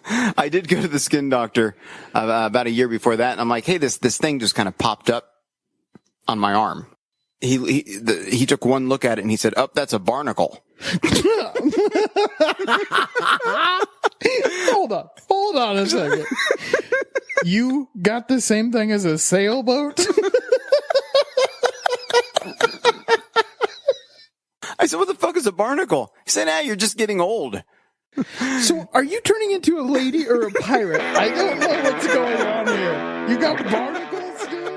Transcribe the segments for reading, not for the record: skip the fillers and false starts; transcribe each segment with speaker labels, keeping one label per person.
Speaker 1: I did go to the skin doctor about a year before that, and I'm like, hey, this thing just kind of popped up on my arm. He took one look at it and he said, "Oh, that's a barnacle."
Speaker 2: Hold on a second. You got the same thing as a sailboat?
Speaker 1: I said, "What the fuck is a barnacle?" He said, "You're just getting old."
Speaker 2: So are you turning into a lady or a pirate? I don't know what's going on here. You got barnacles, dude?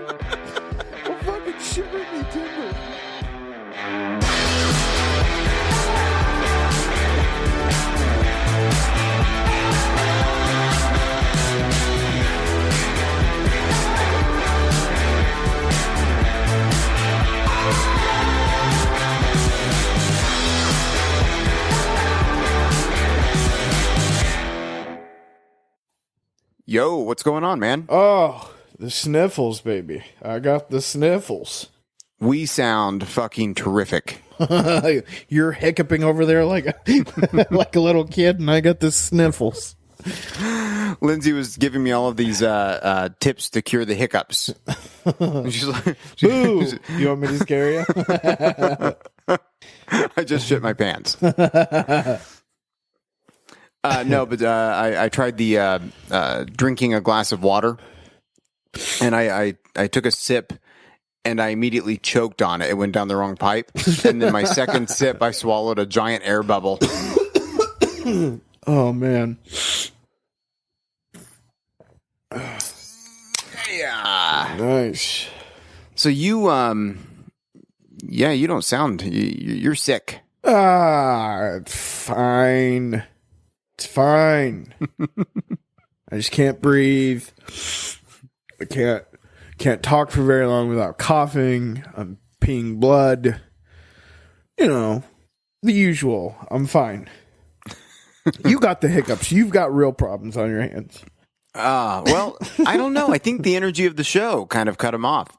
Speaker 2: Well, fucking shiver me timber.
Speaker 1: Yo, what's going on, man?
Speaker 2: Oh, the sniffles, baby. I got the sniffles.
Speaker 1: We sound fucking terrific.
Speaker 2: You're hiccuping over there like like a little kid, and I got the sniffles.
Speaker 1: Lindsay was giving me all of these tips to cure the hiccups. She's like,
Speaker 2: Boo! You want me to scare you?
Speaker 1: I just shit my pants. No, but I tried the drinking a glass of water, and I took a sip, and I immediately choked on it. It went down the wrong pipe, and then my second sip, I swallowed a giant air bubble.
Speaker 2: Oh man!
Speaker 1: Yeah,
Speaker 2: Nice.
Speaker 1: So you you don't sound you're sick.
Speaker 2: It's fine. It's fine. I just can't breathe. I can't talk for very long without coughing. I'm peeing blood. You know, the usual. I'm fine. You got the hiccups. You've got real problems on your hands.
Speaker 1: Well, I don't know. I think the energy of the show kind of cut him off.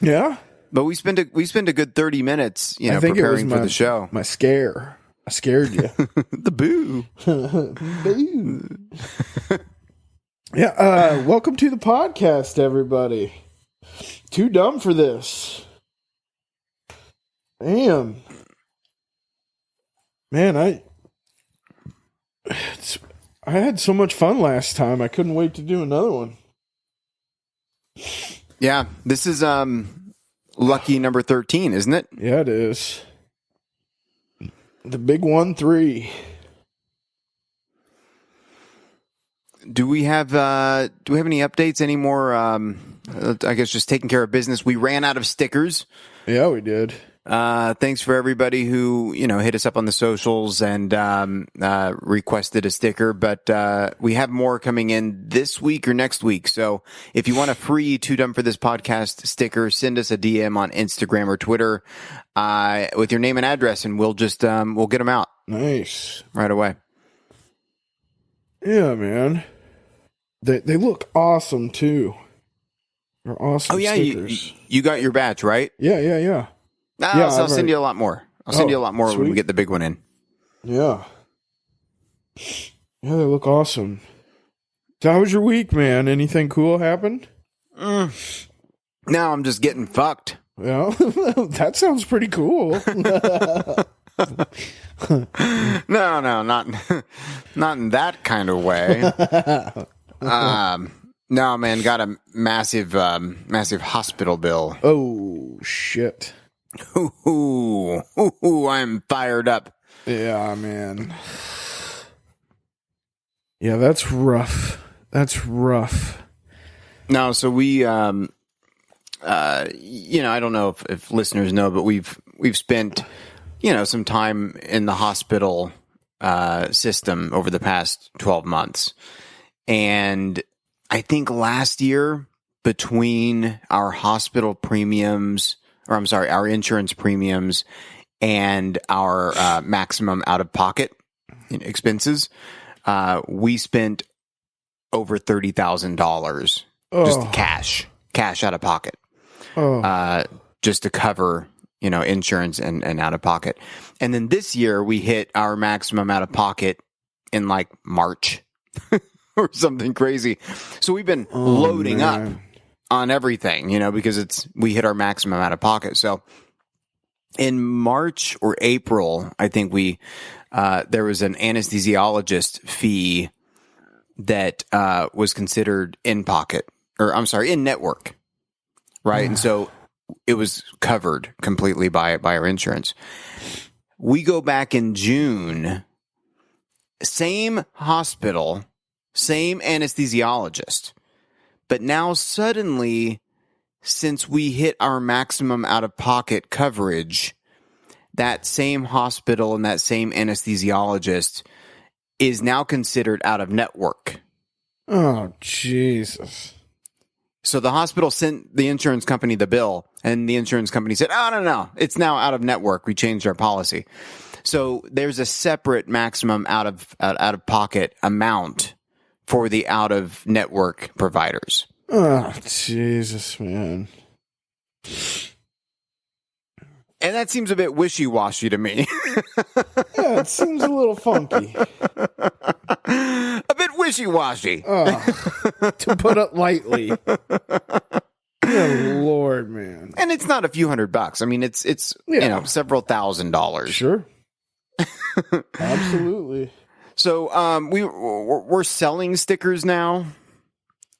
Speaker 2: Yeah?
Speaker 1: But we spent a good 30 minutes,
Speaker 2: I think
Speaker 1: preparing for the show.
Speaker 2: My scare. I scared you.
Speaker 1: The boo.
Speaker 2: Boo. Yeah, welcome to the podcast, everybody. Too dumb for this. Damn. Man, I had so much fun last time. I couldn't wait to do another one.
Speaker 1: Yeah, this is lucky number 13, isn't it?
Speaker 2: Yeah, it is. The big 1-3.
Speaker 1: Do we have any updates? Any more? I guess just taking care of business. We ran out of stickers.
Speaker 2: Yeah, we did.
Speaker 1: Thanks for everybody who hit us up on the socials and requested a sticker. But we have more coming in this week or next week. So if you want a free Too Dumb for This podcast sticker, send us a DM on Instagram or Twitter with your name and address, and we'll just we'll get them out.
Speaker 2: Nice.
Speaker 1: Right away.
Speaker 2: Yeah, man. They look awesome too. They're awesome.
Speaker 1: Oh yeah,
Speaker 2: stickers.
Speaker 1: you got your batch, right?
Speaker 2: Yeah.
Speaker 1: Yeah, I'll send you a lot more. I'll send you a lot more when we get the big one in.
Speaker 2: Yeah. Yeah, they look awesome. So how was your week, man? Anything cool happened?
Speaker 1: No, I'm just getting fucked.
Speaker 2: Yeah, that sounds pretty cool.
Speaker 1: No, not in that kind of way. No, man, got a massive hospital bill.
Speaker 2: Oh shit!
Speaker 1: Ooh, I'm fired up.
Speaker 2: Yeah, man. Yeah, that's rough.
Speaker 1: No, so we, I don't know if listeners know, but we've spent, some time in the hospital system over the past 12 months. And I think last year, between our hospital premiums, our insurance premiums and our maximum out-of-pocket expenses, we spent over $30,000 just cash out of pocket, just to cover, insurance and out of pocket. And then this year we hit our maximum out of pocket in like March or something crazy. So we've been loading up on everything, because we hit our maximum out of pocket. So in March or April, I think there was an anesthesiologist fee that was considered in network, right? And so it was covered completely by our insurance. We go back in June, same hospital, same anesthesiologist, but now suddenly, since we hit our maximum out-of-pocket coverage, that same hospital and that same anesthesiologist is now considered out-of-network.
Speaker 2: Oh, Jesus.
Speaker 1: So the hospital sent the insurance company the bill, and the insurance company said, oh, no, it's now out-of-network. We changed our policy. So there's a separate maximum out-of-pocket amount for the out-of-network providers.
Speaker 2: Oh, Jesus, man.
Speaker 1: And that seems a bit wishy-washy to me.
Speaker 2: Yeah, it seems a little funky.
Speaker 1: A bit wishy-washy.
Speaker 2: To put it lightly. Good Lord, man.
Speaker 1: And it's not a few $100. I mean, it's several $1,000s.
Speaker 2: Sure. Absolutely.
Speaker 1: So we're selling stickers now.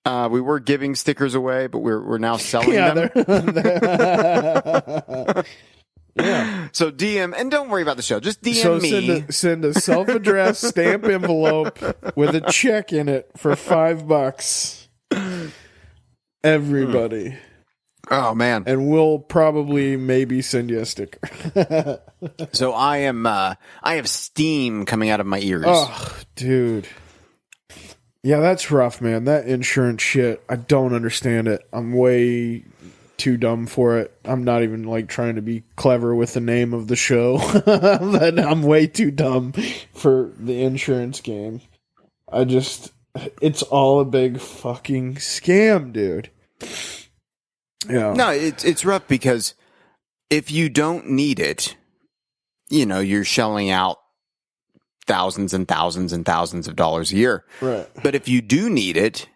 Speaker 1: We were giving stickers away, but we're now selling them.
Speaker 2: Yeah.
Speaker 1: So DM, and don't worry about the show. Just DM me.
Speaker 2: Send a self-addressed stamp envelope with a check in it for $5. Everybody.
Speaker 1: Oh man.
Speaker 2: And we'll probably maybe send you a sticker.
Speaker 1: So I have steam coming out of my ears.
Speaker 2: Oh, dude. Yeah, that's rough, man. That insurance shit, I don't understand it. I'm way too dumb for it. I'm not even trying to be clever with the name of the show. But I'm way too dumb for the insurance game. It's all a big fucking scam, dude. Yeah.
Speaker 1: No, it's rough because if you don't need it, you're shelling out thousands and thousands and thousands of dollars a year.
Speaker 2: Right.
Speaker 1: But if you do need it,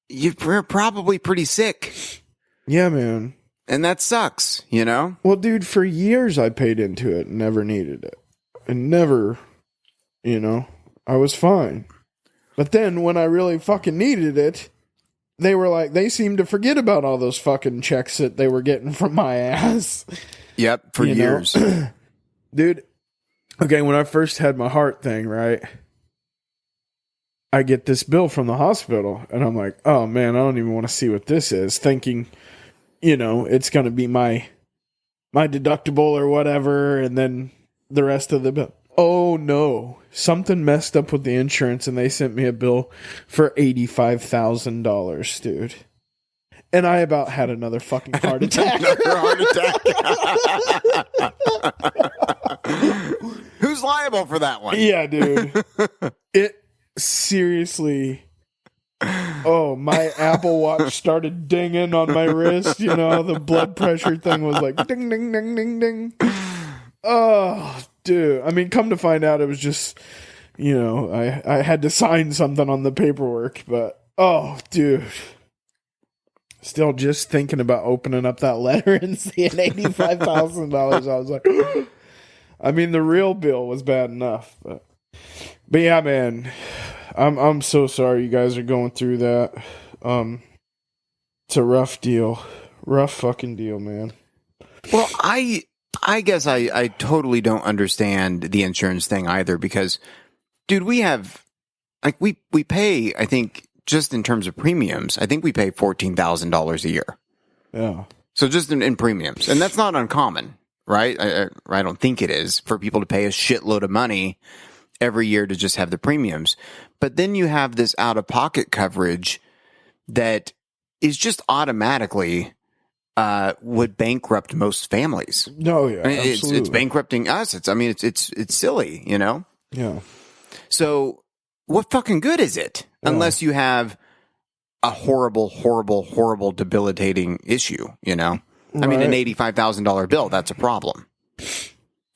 Speaker 1: you're probably pretty sick.
Speaker 2: Yeah, man.
Speaker 1: And that sucks,
Speaker 2: Well, dude, for years I paid into it and never needed it. And never, I was fine. But then when I really fucking needed it, they seemed to forget about all those fucking checks that they were getting from my ass.
Speaker 1: Yep, for years.
Speaker 2: Dude, okay, when I first had my heart thing, right, I get this bill from the hospital, and I'm like, oh, man, I don't even want to see what this is, thinking, it's going to be my deductible or whatever, and then the rest of the bill. Oh, no. Something messed up with the insurance, and they sent me a bill for $85,000, dude. And I about had another fucking heart attack.
Speaker 1: Who's liable for that one?
Speaker 2: Yeah, dude. It seriously... Oh, my Apple Watch started dinging on my wrist. The blood pressure thing was like ding, ding, ding, ding, ding. Oh, dude. I mean, come to find out, it was just, I had to sign something on the paperwork. But, oh, dude. Still just thinking about opening up that letter and seeing $85,000. I was like, I mean, the real bill was bad enough. But yeah, man. I'm so sorry you guys are going through that. It's a rough deal. Rough fucking deal, man.
Speaker 1: Well, I guess I totally don't understand the insurance thing either because, dude, we have, we pay, I think, just in terms of premiums, I think we pay $14,000 a year.
Speaker 2: Yeah.
Speaker 1: So just in premiums. And that's not uncommon, right? I don't think it is for people to pay a shitload of money every year to just have the premiums. But then you have this out-of-pocket coverage that is just automatically would bankrupt most families.
Speaker 2: No, yeah,
Speaker 1: I mean,
Speaker 2: absolutely.
Speaker 1: it's bankrupting us. It's silly,
Speaker 2: Yeah.
Speaker 1: So what fucking good is it unless you have a horrible, horrible, horrible, debilitating issue? I mean, an $85,000 bill, that's a problem.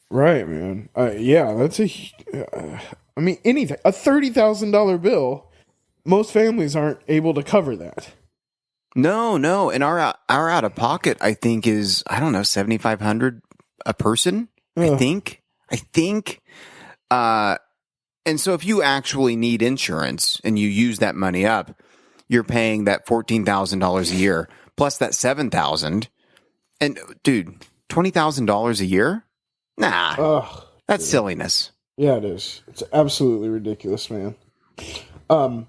Speaker 2: Right, man. Yeah, that's anything. A $30,000 bill most families aren't able to cover that.
Speaker 1: No, and our out of pocket, I think, is, I don't know, $7,500 a person.
Speaker 2: Ugh.
Speaker 1: I think. And so if you actually need insurance and you use that money up, you're paying that $14,000 a year plus that $7,000. And dude, $20,000 a year? Nah,
Speaker 2: Ugh,
Speaker 1: that's silliness.
Speaker 2: yeah, it is. It's absolutely ridiculous, man. And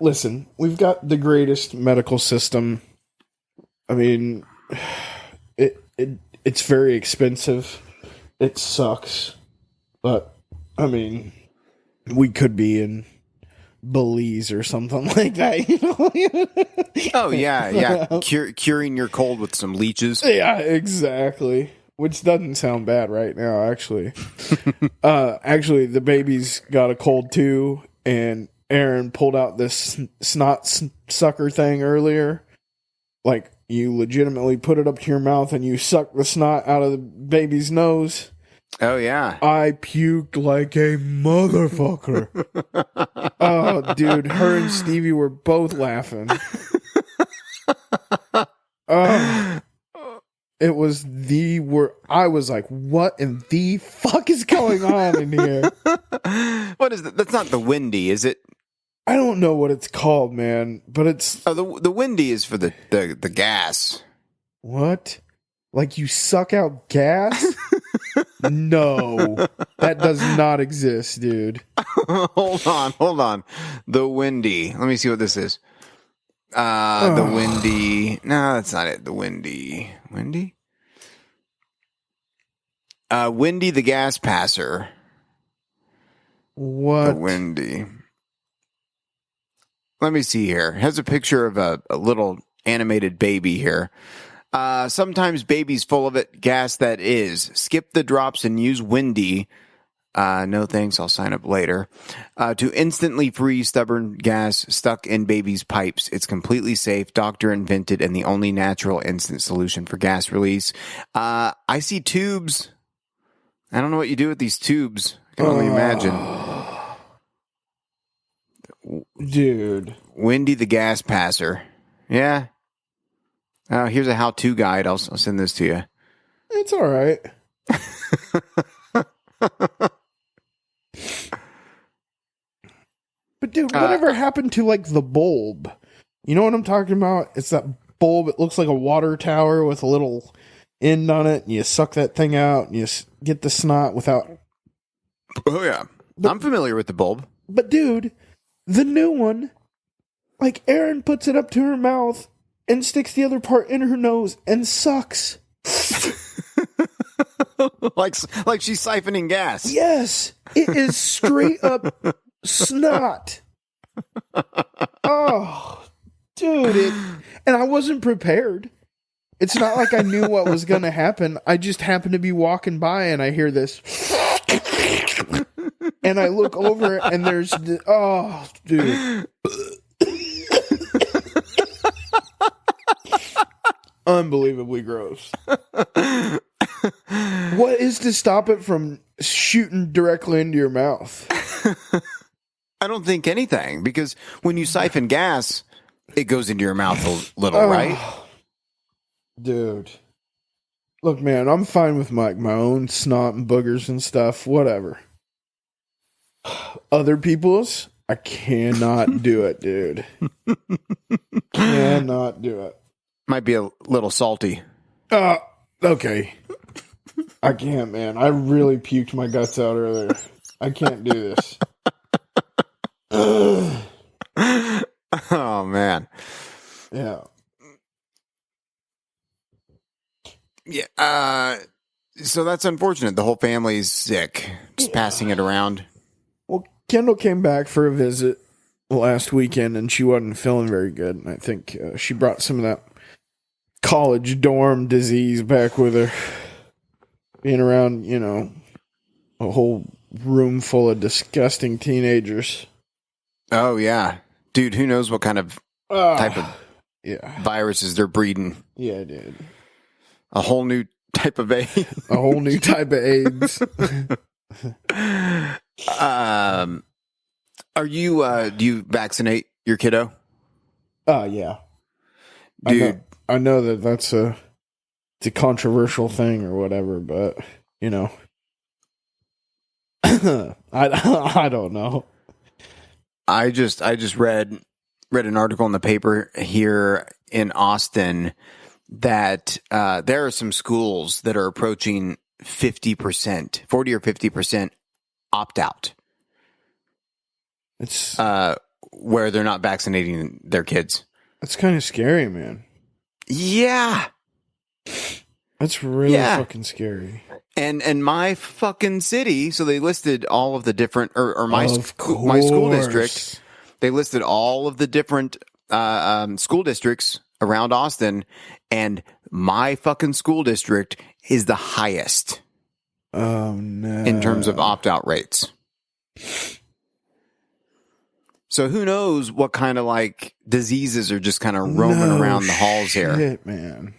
Speaker 2: listen, we've got the greatest medical system. I mean, it's very expensive. It sucks, but I mean, we could be in Belize or something like that. You know?
Speaker 1: Oh yeah. Curing your cold with some leeches.
Speaker 2: Yeah, exactly. Which doesn't sound bad right now, actually. Actually, the baby's got a cold too, and Aaron pulled out this snot sucker thing earlier. Like, you legitimately put it up to your mouth and you suck the snot out of the baby's nose.
Speaker 1: Oh yeah.
Speaker 2: I puked like a motherfucker. Oh, dude, her and Stevie were both laughing. It was I was like, what in the fuck is going on in here?
Speaker 1: What is that? That's not the Windy, is it?
Speaker 2: I don't know what it's called, man, but it's...
Speaker 1: Oh, the Windy is for the gas.
Speaker 2: What? Like you suck out gas? No, that does not exist, dude.
Speaker 1: Hold on. The Windy. Let me see what this is. The Windy. No, that's not it. The Windy. Windy? Windy the Gas Passer.
Speaker 2: What?
Speaker 1: The Windy. Let me see here. It has a picture of a little animated baby here. Sometimes baby's full of it. Gas that is. Skip the drops and use Windy. No thanks, I'll sign up later. To instantly free stubborn gas stuck in baby's pipes. It's completely safe, doctor invented, and the only natural instant solution for gas release. I see tubes. I don't know what you do with these tubes. I can only imagine.
Speaker 2: Dude.
Speaker 1: Windy the Gas Passer. Yeah. Here's a how-to guide. I'll send this to you.
Speaker 2: It's all right. But dude, whatever happened to like the bulb? You know what I'm talking about? It's that bulb. It looks like a water tower with a little end on it. And you suck that thing out and you get the snot without...
Speaker 1: Oh, yeah. I'm familiar with the bulb.
Speaker 2: But dude, the new one, like Erin puts it up to her mouth and sticks the other part in her nose and sucks.
Speaker 1: like she's siphoning gas.
Speaker 2: Yes, it is straight up snot. Oh, dude, and I wasn't prepared. It's not like I knew what was going to happen. I just happened to be walking by and I hear this. And I look over and there's... Oh, dude. Unbelievably gross. What is to stop it from shooting directly into your mouth?
Speaker 1: I don't think anything, because when you siphon gas, it goes into your mouth a little, right?
Speaker 2: Dude. Look, man, I'm fine with my own snot and boogers and stuff, whatever. Other people's, I cannot do it, dude. Cannot do it.
Speaker 1: Might be a little salty.
Speaker 2: Okay. I can't, man. I really puked my guts out earlier. I can't do this.
Speaker 1: Oh, man.
Speaker 2: Yeah.
Speaker 1: Yeah. So that's unfortunate. The whole family's sick. Just passing it around.
Speaker 2: Well, Kendall came back for a visit last weekend, and she wasn't feeling very good. And I think she brought some of that college dorm disease back with her. Being around, you know, a whole room full of disgusting teenagers.
Speaker 1: Oh, yeah. Dude, who knows what kind of type of viruses they're breeding.
Speaker 2: Yeah, dude.
Speaker 1: A whole new type of AIDS.
Speaker 2: A whole new type of AIDS.
Speaker 1: Are you? Do you vaccinate your kiddo?
Speaker 2: Yeah.
Speaker 1: Dude,
Speaker 2: I know that it's a controversial thing or whatever, but you know, I don't know.
Speaker 1: I just read an article in the paper here in Austin that there are some schools that are approaching 50%, 40 or 50% opt out.
Speaker 2: It's
Speaker 1: where they're not vaccinating their kids.
Speaker 2: It's kind of scary, man.
Speaker 1: Yeah.
Speaker 2: That's really fucking scary.
Speaker 1: And my fucking city, so they listed all of the different, or my school district, they listed all of the different school districts around Austin, and my fucking school district is the highest.
Speaker 2: Oh, no.
Speaker 1: In terms of opt-out rates. So who knows what kind of like diseases are just kind of roaming around the halls here.
Speaker 2: Man.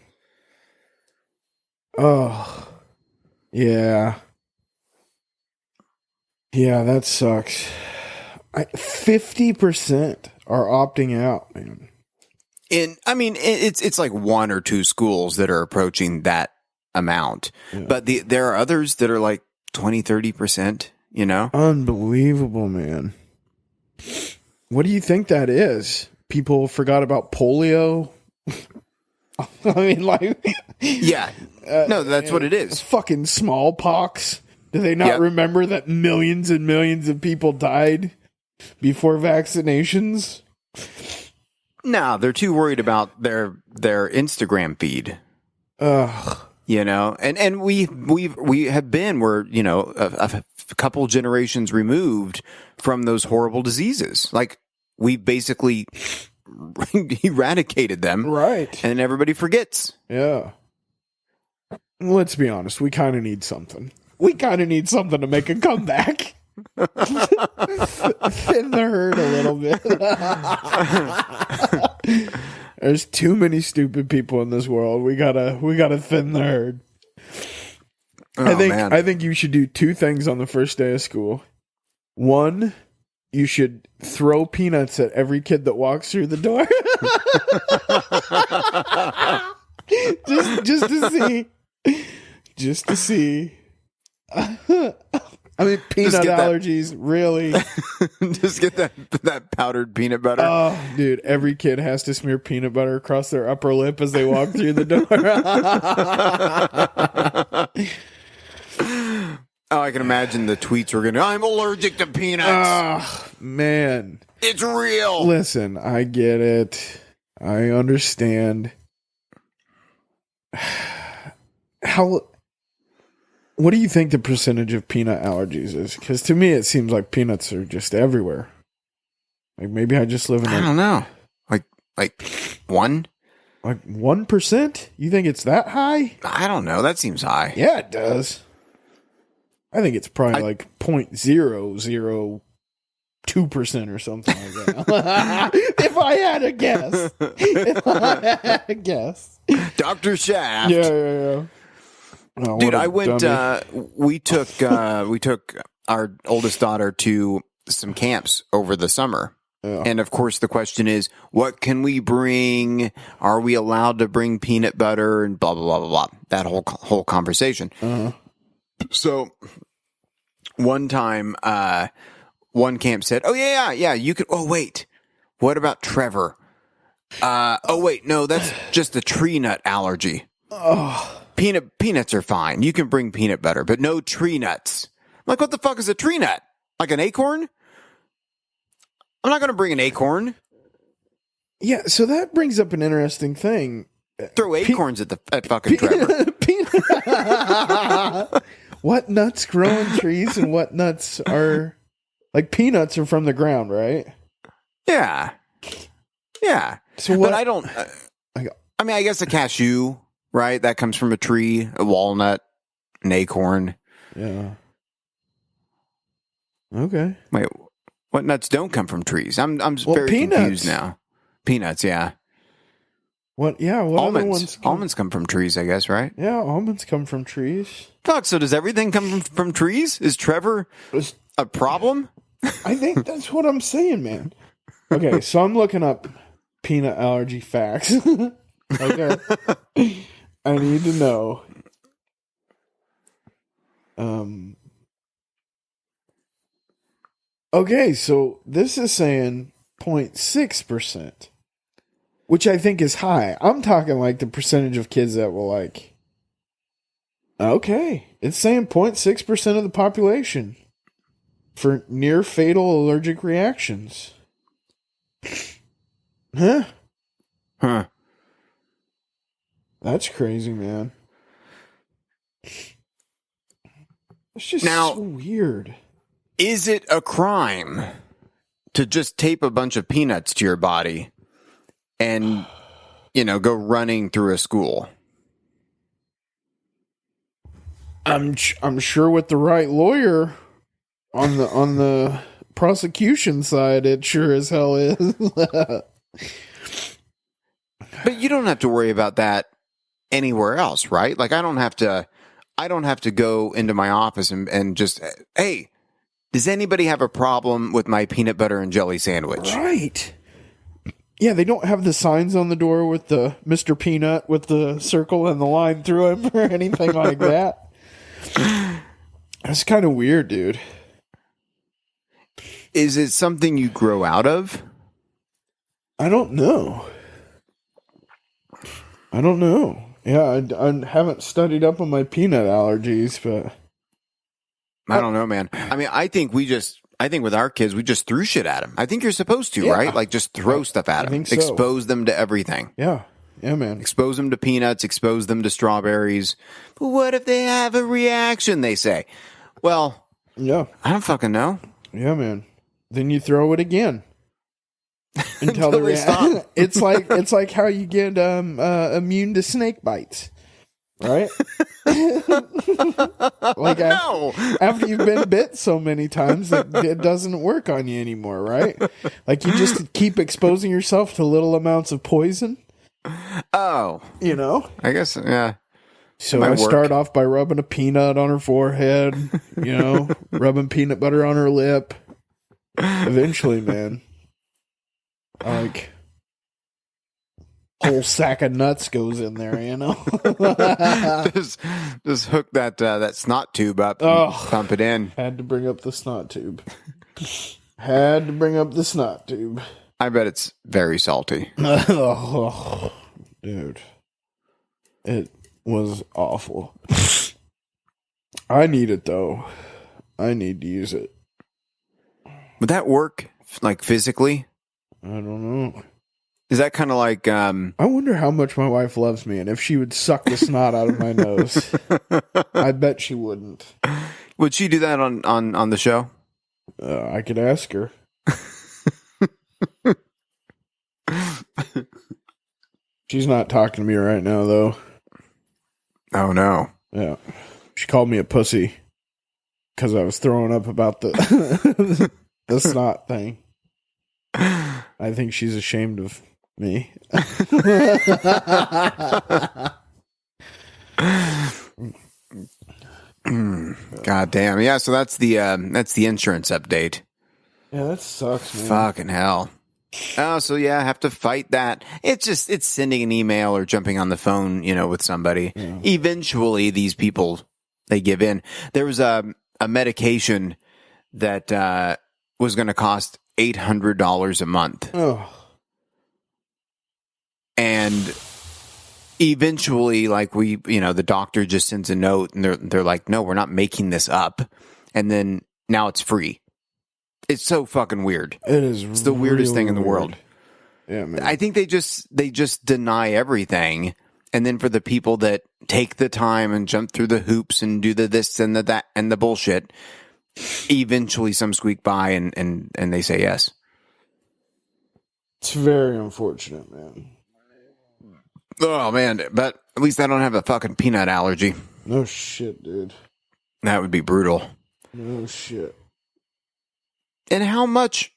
Speaker 2: Oh, yeah. Yeah, that sucks. 50% are opting out, man.
Speaker 1: And I mean, it's like one or two schools that are approaching that amount, but there are others that are like 20, 30%, you know?
Speaker 2: Unbelievable, man. What do you think that is? People forgot about polio? I mean, like...
Speaker 1: Yeah. No, that's what it is.
Speaker 2: Fucking smallpox. Do they not remember that millions and millions of people died before vaccinations?
Speaker 1: No, they're too worried about their Instagram feed.
Speaker 2: Ugh.
Speaker 1: You know, and we have been, we're, you know, a couple generations removed from those horrible diseases. Like, we basically eradicated them.
Speaker 2: Right.
Speaker 1: And everybody forgets.
Speaker 2: Yeah. Let's be honest. We kind of need something. We kind of need something to make a comeback. Thin the herd a little bit. There's too many stupid people in this world. We gotta thin the herd.
Speaker 1: Oh,
Speaker 2: I think you should do two things on the first day of school. One, you should throw peanuts at every kid that walks through the door. just to see. I mean, peanut allergies, really.
Speaker 1: Just get that powdered peanut butter.
Speaker 2: Oh, dude, every kid has to smear peanut butter across their upper lip as they walk through the door.
Speaker 1: Oh, I can imagine the tweets were going to, I'm allergic to peanuts.
Speaker 2: Oh, man.
Speaker 1: It's real.
Speaker 2: Listen, I get it. I understand. What do you think the percentage of peanut allergies is? Because to me, it seems like peanuts are just everywhere. Like, maybe I just live in
Speaker 1: I don't know. Like 1?
Speaker 2: Like 1%? You think it's that high?
Speaker 1: I don't know. That seems high.
Speaker 2: Yeah, it does. I think it's probably like 0.002% or something like that. If I had a guess.
Speaker 1: Dr. Shaft.
Speaker 2: Yeah. Oh,
Speaker 1: dude, I went, we took our oldest daughter to some camps over the summer.
Speaker 2: Yeah.
Speaker 1: And of course the question is, what can we bring? Are we allowed to bring peanut butter and blah, blah, blah, blah, blah. That whole conversation.
Speaker 2: Uh-huh.
Speaker 1: So one time, one camp said, oh yeah, you could, oh wait, what about Trevor? Oh wait, no, that's just a tree nut allergy.
Speaker 2: Oh.
Speaker 1: Peanuts are fine. You can bring peanut butter, but no tree nuts. I'm like, what the fuck is a tree nut? Like an acorn? I'm not going to bring an acorn.
Speaker 2: Yeah, so that brings up an interesting thing.
Speaker 1: Throw acorns at fucking Trevor.
Speaker 2: What nuts grow in trees and what nuts are... Like, peanuts are from the ground, right?
Speaker 1: Yeah.
Speaker 2: So what,
Speaker 1: but I don't... I mean, I guess a cashew... Right, that comes from a tree, a walnut, an acorn.
Speaker 2: Yeah. Okay.
Speaker 1: Wait, what nuts don't come from trees? I'm very confused now. Peanuts, yeah.
Speaker 2: What? Yeah. What
Speaker 1: almonds? Almonds come from trees, I guess, right?
Speaker 2: Yeah, almonds come from trees.
Speaker 1: Fuck. So does everything come from trees? Is Trevor a problem?
Speaker 2: I think that's what I'm saying, man. Okay, so I'm looking up peanut allergy facts. Okay. I need to know. Okay, so this is saying 0.6%, which I think is high. I'm talking like the percentage of kids that will like. Okay, it's saying 0.6% of the population for near fatal allergic reactions. Huh?
Speaker 1: Huh.
Speaker 2: That's crazy, man. It's just
Speaker 1: Now-
Speaker 2: so weird.
Speaker 1: Is it a crime to just tape a bunch of peanuts to your body and, go running through a school?
Speaker 2: I'm sure with the right lawyer on the prosecution side, it sure as hell is.
Speaker 1: But you don't have to worry about that anywhere else, right? Like I don't have to go into my office and just, hey, does anybody have a problem with my peanut butter and jelly sandwich?
Speaker 2: Right. Yeah, they don't have the signs on the door with the Mr. Peanut with the circle and the line through him or anything like that. That's kind of weird, dude.
Speaker 1: Is it something you grow out of?
Speaker 2: I don't know. Yeah, I haven't studied up on my peanut allergies, but
Speaker 1: I don't know, man. I mean, I think with our kids, we just threw shit at them. I think you're supposed to,
Speaker 2: Yeah.
Speaker 1: right? Like just throw stuff at them.
Speaker 2: think so.
Speaker 1: Expose them to everything.
Speaker 2: yeah, man.
Speaker 1: Expose them to peanuts, expose them to strawberries. But what if they have a reaction, they say? Well,
Speaker 2: Yeah,
Speaker 1: I don't fucking know.
Speaker 2: yeah, man. Then you throw it again until
Speaker 1: Until they stop.
Speaker 2: It's like how you get immune to snake bites, right? Like
Speaker 1: No.
Speaker 2: after you've been bit so many times that it doesn't work on you anymore, right? Like you just keep exposing yourself to little amounts of poison,
Speaker 1: Oh, I guess, yeah.
Speaker 2: So
Speaker 1: might
Speaker 2: I
Speaker 1: work.
Speaker 2: start off by rubbing a peanut on her forehead, rubbing peanut butter on her lip. Eventually, man, like whole sack of nuts goes in there,
Speaker 1: just hook that snot tube up,
Speaker 2: Oh.
Speaker 1: and pump it in.
Speaker 2: Had to bring up the snot tube. Had to bring up the snot tube.
Speaker 1: I bet it's very salty.
Speaker 2: Oh, dude, it was awful. I need it though. I need to use it.
Speaker 1: Would that work, like physically?
Speaker 2: I don't know.
Speaker 1: Is that kind of like
Speaker 2: I wonder how much my wife loves me and if she would suck the snot out of my nose. I bet she wouldn't.
Speaker 1: would she do that on the show?
Speaker 2: I could ask her. She's not talking to me right now, though.
Speaker 1: Oh no.
Speaker 2: Yeah. She called me a pussy because I was throwing up about the the snot thing. I think she's ashamed of me.
Speaker 1: God damn. Yeah, so that's the insurance update.
Speaker 2: Yeah, that sucks, man.
Speaker 1: Fucking hell. Oh, so yeah, I have to fight that. It's sending an email or jumping on the phone, with somebody.
Speaker 2: Yeah.
Speaker 1: Eventually these people, they give in. There was a medication that was going to cost $800 a month.
Speaker 2: Oh,
Speaker 1: And eventually, like the doctor just sends a note and they're like, no, we're not making this up. And then now it's free. It's so fucking weird.
Speaker 2: it is.
Speaker 1: It's the weirdest thing in the world.
Speaker 2: Yeah, man.
Speaker 1: I think they just deny everything. And then for the people that take the time and jump through the hoops and do the this and the that and the bullshit, eventually some squeak by and they say yes.
Speaker 2: It's very unfortunate, man.
Speaker 1: Oh man, but at least I don't have a fucking peanut allergy.
Speaker 2: No shit, dude.
Speaker 1: That would be brutal.
Speaker 2: No shit.
Speaker 1: And how much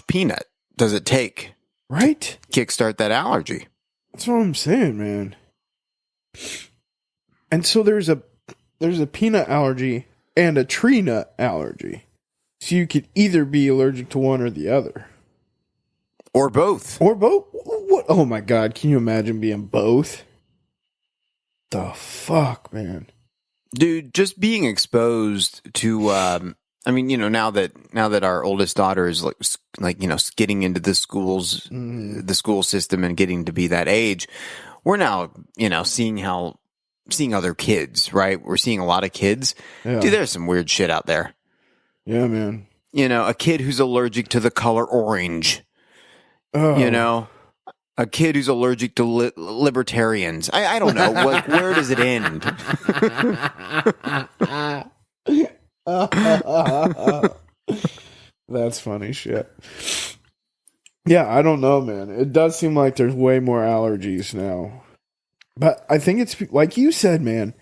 Speaker 1: peanut does it take
Speaker 2: Right?
Speaker 1: to kickstart that allergy?
Speaker 2: That's what I'm saying, man. And so there's a peanut allergy and a tree nut allergy. So you could either be allergic to one or the other.
Speaker 1: Or both.
Speaker 2: Or both? What? Oh my God. Can you imagine being both? The fuck, man.
Speaker 1: Dude, just being exposed to, I mean, now that our oldest daughter is like, getting into the school system and getting to be that age, we're now, seeing other kids, right? We're seeing a lot of kids.
Speaker 2: Yeah.
Speaker 1: Dude, there's some weird shit out there.
Speaker 2: Yeah, man.
Speaker 1: A kid who's allergic to the color orange.
Speaker 2: Oh.
Speaker 1: A kid who's allergic to libertarians. I don't know. Where does it end?
Speaker 2: That's funny shit. Yeah, I don't know, man. It does seem like there's way more allergies now. But I think it's like you said, man.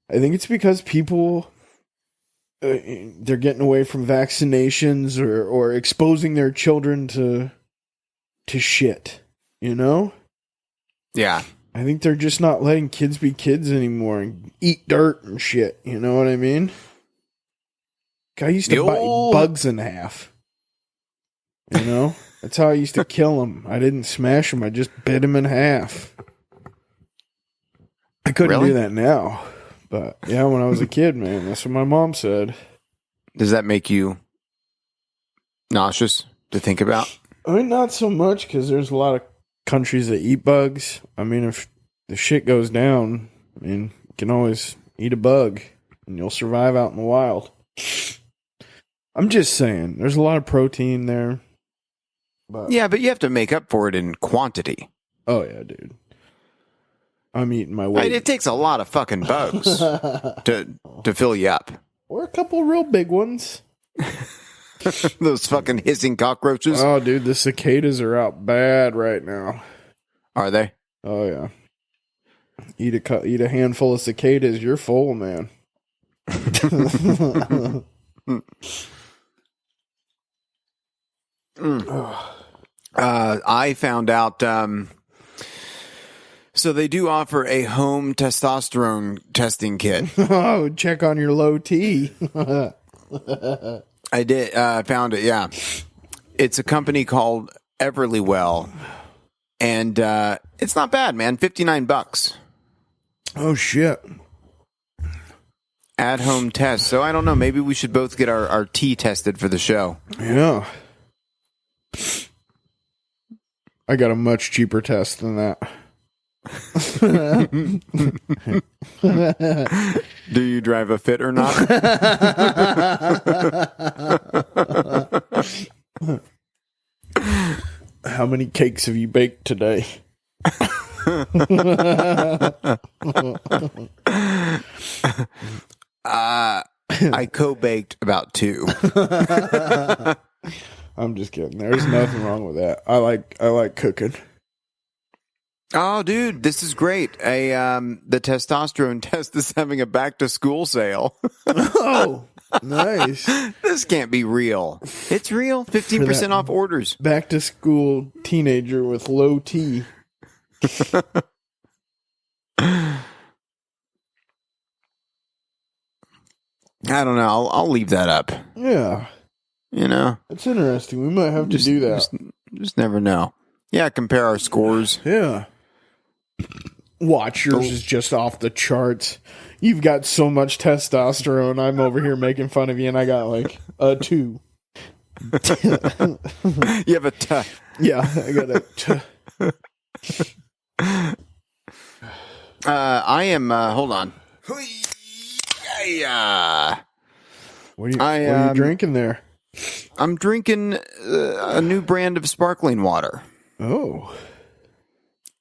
Speaker 2: I think it's because people they're getting away from vaccinations or exposing their children to shit.
Speaker 1: Yeah.
Speaker 2: I think they're just not letting kids be kids anymore and eat dirt and shit. You know what I mean? I used to bite bugs in half. That's how I used to kill them. I didn't smash them. I just bit them in half. I couldn't do that now. But yeah, when I was a kid, man, that's what my mom said.
Speaker 1: Does that make you nauseous to think about?
Speaker 2: I mean, not so much because there's a lot of countries that eat bugs. I mean, if the shit goes down, you can always eat a bug and you'll survive out in the wild. I'm just saying, there's a lot of protein there. But
Speaker 1: yeah, but you have to make up for it in quantity.
Speaker 2: Oh, yeah, dude. I'm eating my weight.
Speaker 1: It takes a lot of fucking bugs to fill you up.
Speaker 2: Or a couple real big ones.
Speaker 1: Those fucking hissing cockroaches.
Speaker 2: Oh, dude, the cicadas are out bad right now.
Speaker 1: Are they?
Speaker 2: Oh, yeah. Eat a handful of cicadas, you're full, man.
Speaker 1: I found out. So they do offer a home testosterone testing kit.
Speaker 2: Oh, check on your low T.
Speaker 1: I did. I found it. Yeah, it's a company called Everlywell, and it's not bad, man. $59.
Speaker 2: Oh shit.
Speaker 1: At home test. So I don't know. Maybe we should both get our T tested for the show.
Speaker 2: Yeah. I got a much cheaper test than that.
Speaker 1: Do you drive a Fit or not?
Speaker 2: How many cakes have you baked today?
Speaker 1: I co-baked about 2.
Speaker 2: I'm just kidding. There's nothing wrong with that. I like cooking.
Speaker 1: Oh, dude, this is great. The testosterone test is having a back to school sale.
Speaker 2: Oh, nice.
Speaker 1: This can't be real. It's real. 15% off orders.
Speaker 2: Back to school teenager with low T.
Speaker 1: I don't know. I'll leave that up.
Speaker 2: Yeah.
Speaker 1: It's
Speaker 2: interesting. We might have to do that.
Speaker 1: Just never know. Yeah, compare our scores.
Speaker 2: Yeah. Watch, yours is just off the charts. You've got so much testosterone. I'm over here making fun of you, and I got like a 2.
Speaker 1: You have a T.
Speaker 2: Yeah, I got a T.
Speaker 1: I am. Hold on.
Speaker 2: What are you drinking there?
Speaker 1: I'm drinking a new brand of sparkling water.
Speaker 2: Oh.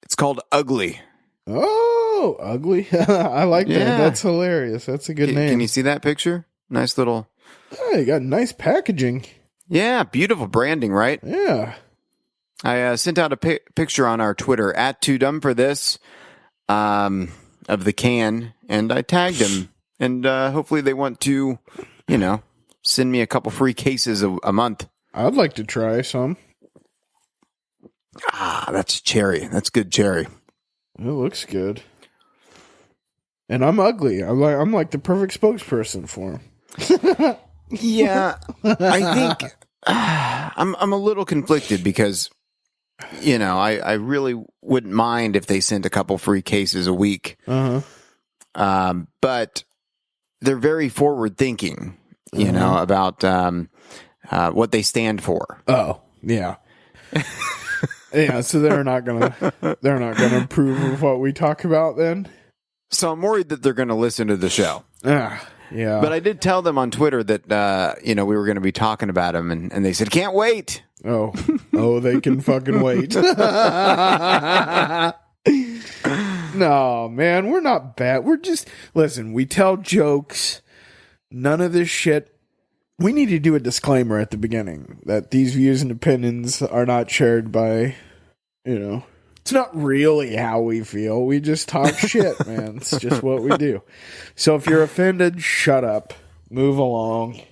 Speaker 1: It's called Ugly.
Speaker 2: Oh, Ugly. I like that.
Speaker 1: Yeah.
Speaker 2: That's hilarious. That's a good name.
Speaker 1: Can you see that picture? Nice little.
Speaker 2: Oh, you got nice packaging.
Speaker 1: Yeah, beautiful branding, right?
Speaker 2: Yeah.
Speaker 1: I sent out a picture on our Twitter at Too Dumb for This of the can, and I tagged them. And hopefully they want to, send me a couple free cases a month.
Speaker 2: I'd like to try some.
Speaker 1: That's cherry. That's good cherry.
Speaker 2: It looks good. And I'm ugly. I'm like the perfect spokesperson for him.
Speaker 1: Yeah, I think I'm a little conflicted because, I really wouldn't mind if they sent a couple free cases a week. But they're very forward thinking, about what they stand for.
Speaker 2: Oh, yeah. Yeah, so they're not gonna approve of what we talk about then.
Speaker 1: So I'm worried that they're going to listen to the show.
Speaker 2: Yeah.
Speaker 1: But I did tell them on Twitter that we were going to be talking about them, and they said can't wait.
Speaker 2: Oh, they can fucking wait. No, man, we're not bad. We're just listen. We tell jokes. None of this shit. We need to do a disclaimer at the beginning that these views and opinions are not shared by, it's not really how we feel. We just talk shit, man. It's just what we do. So if you're offended, shut up. Move along.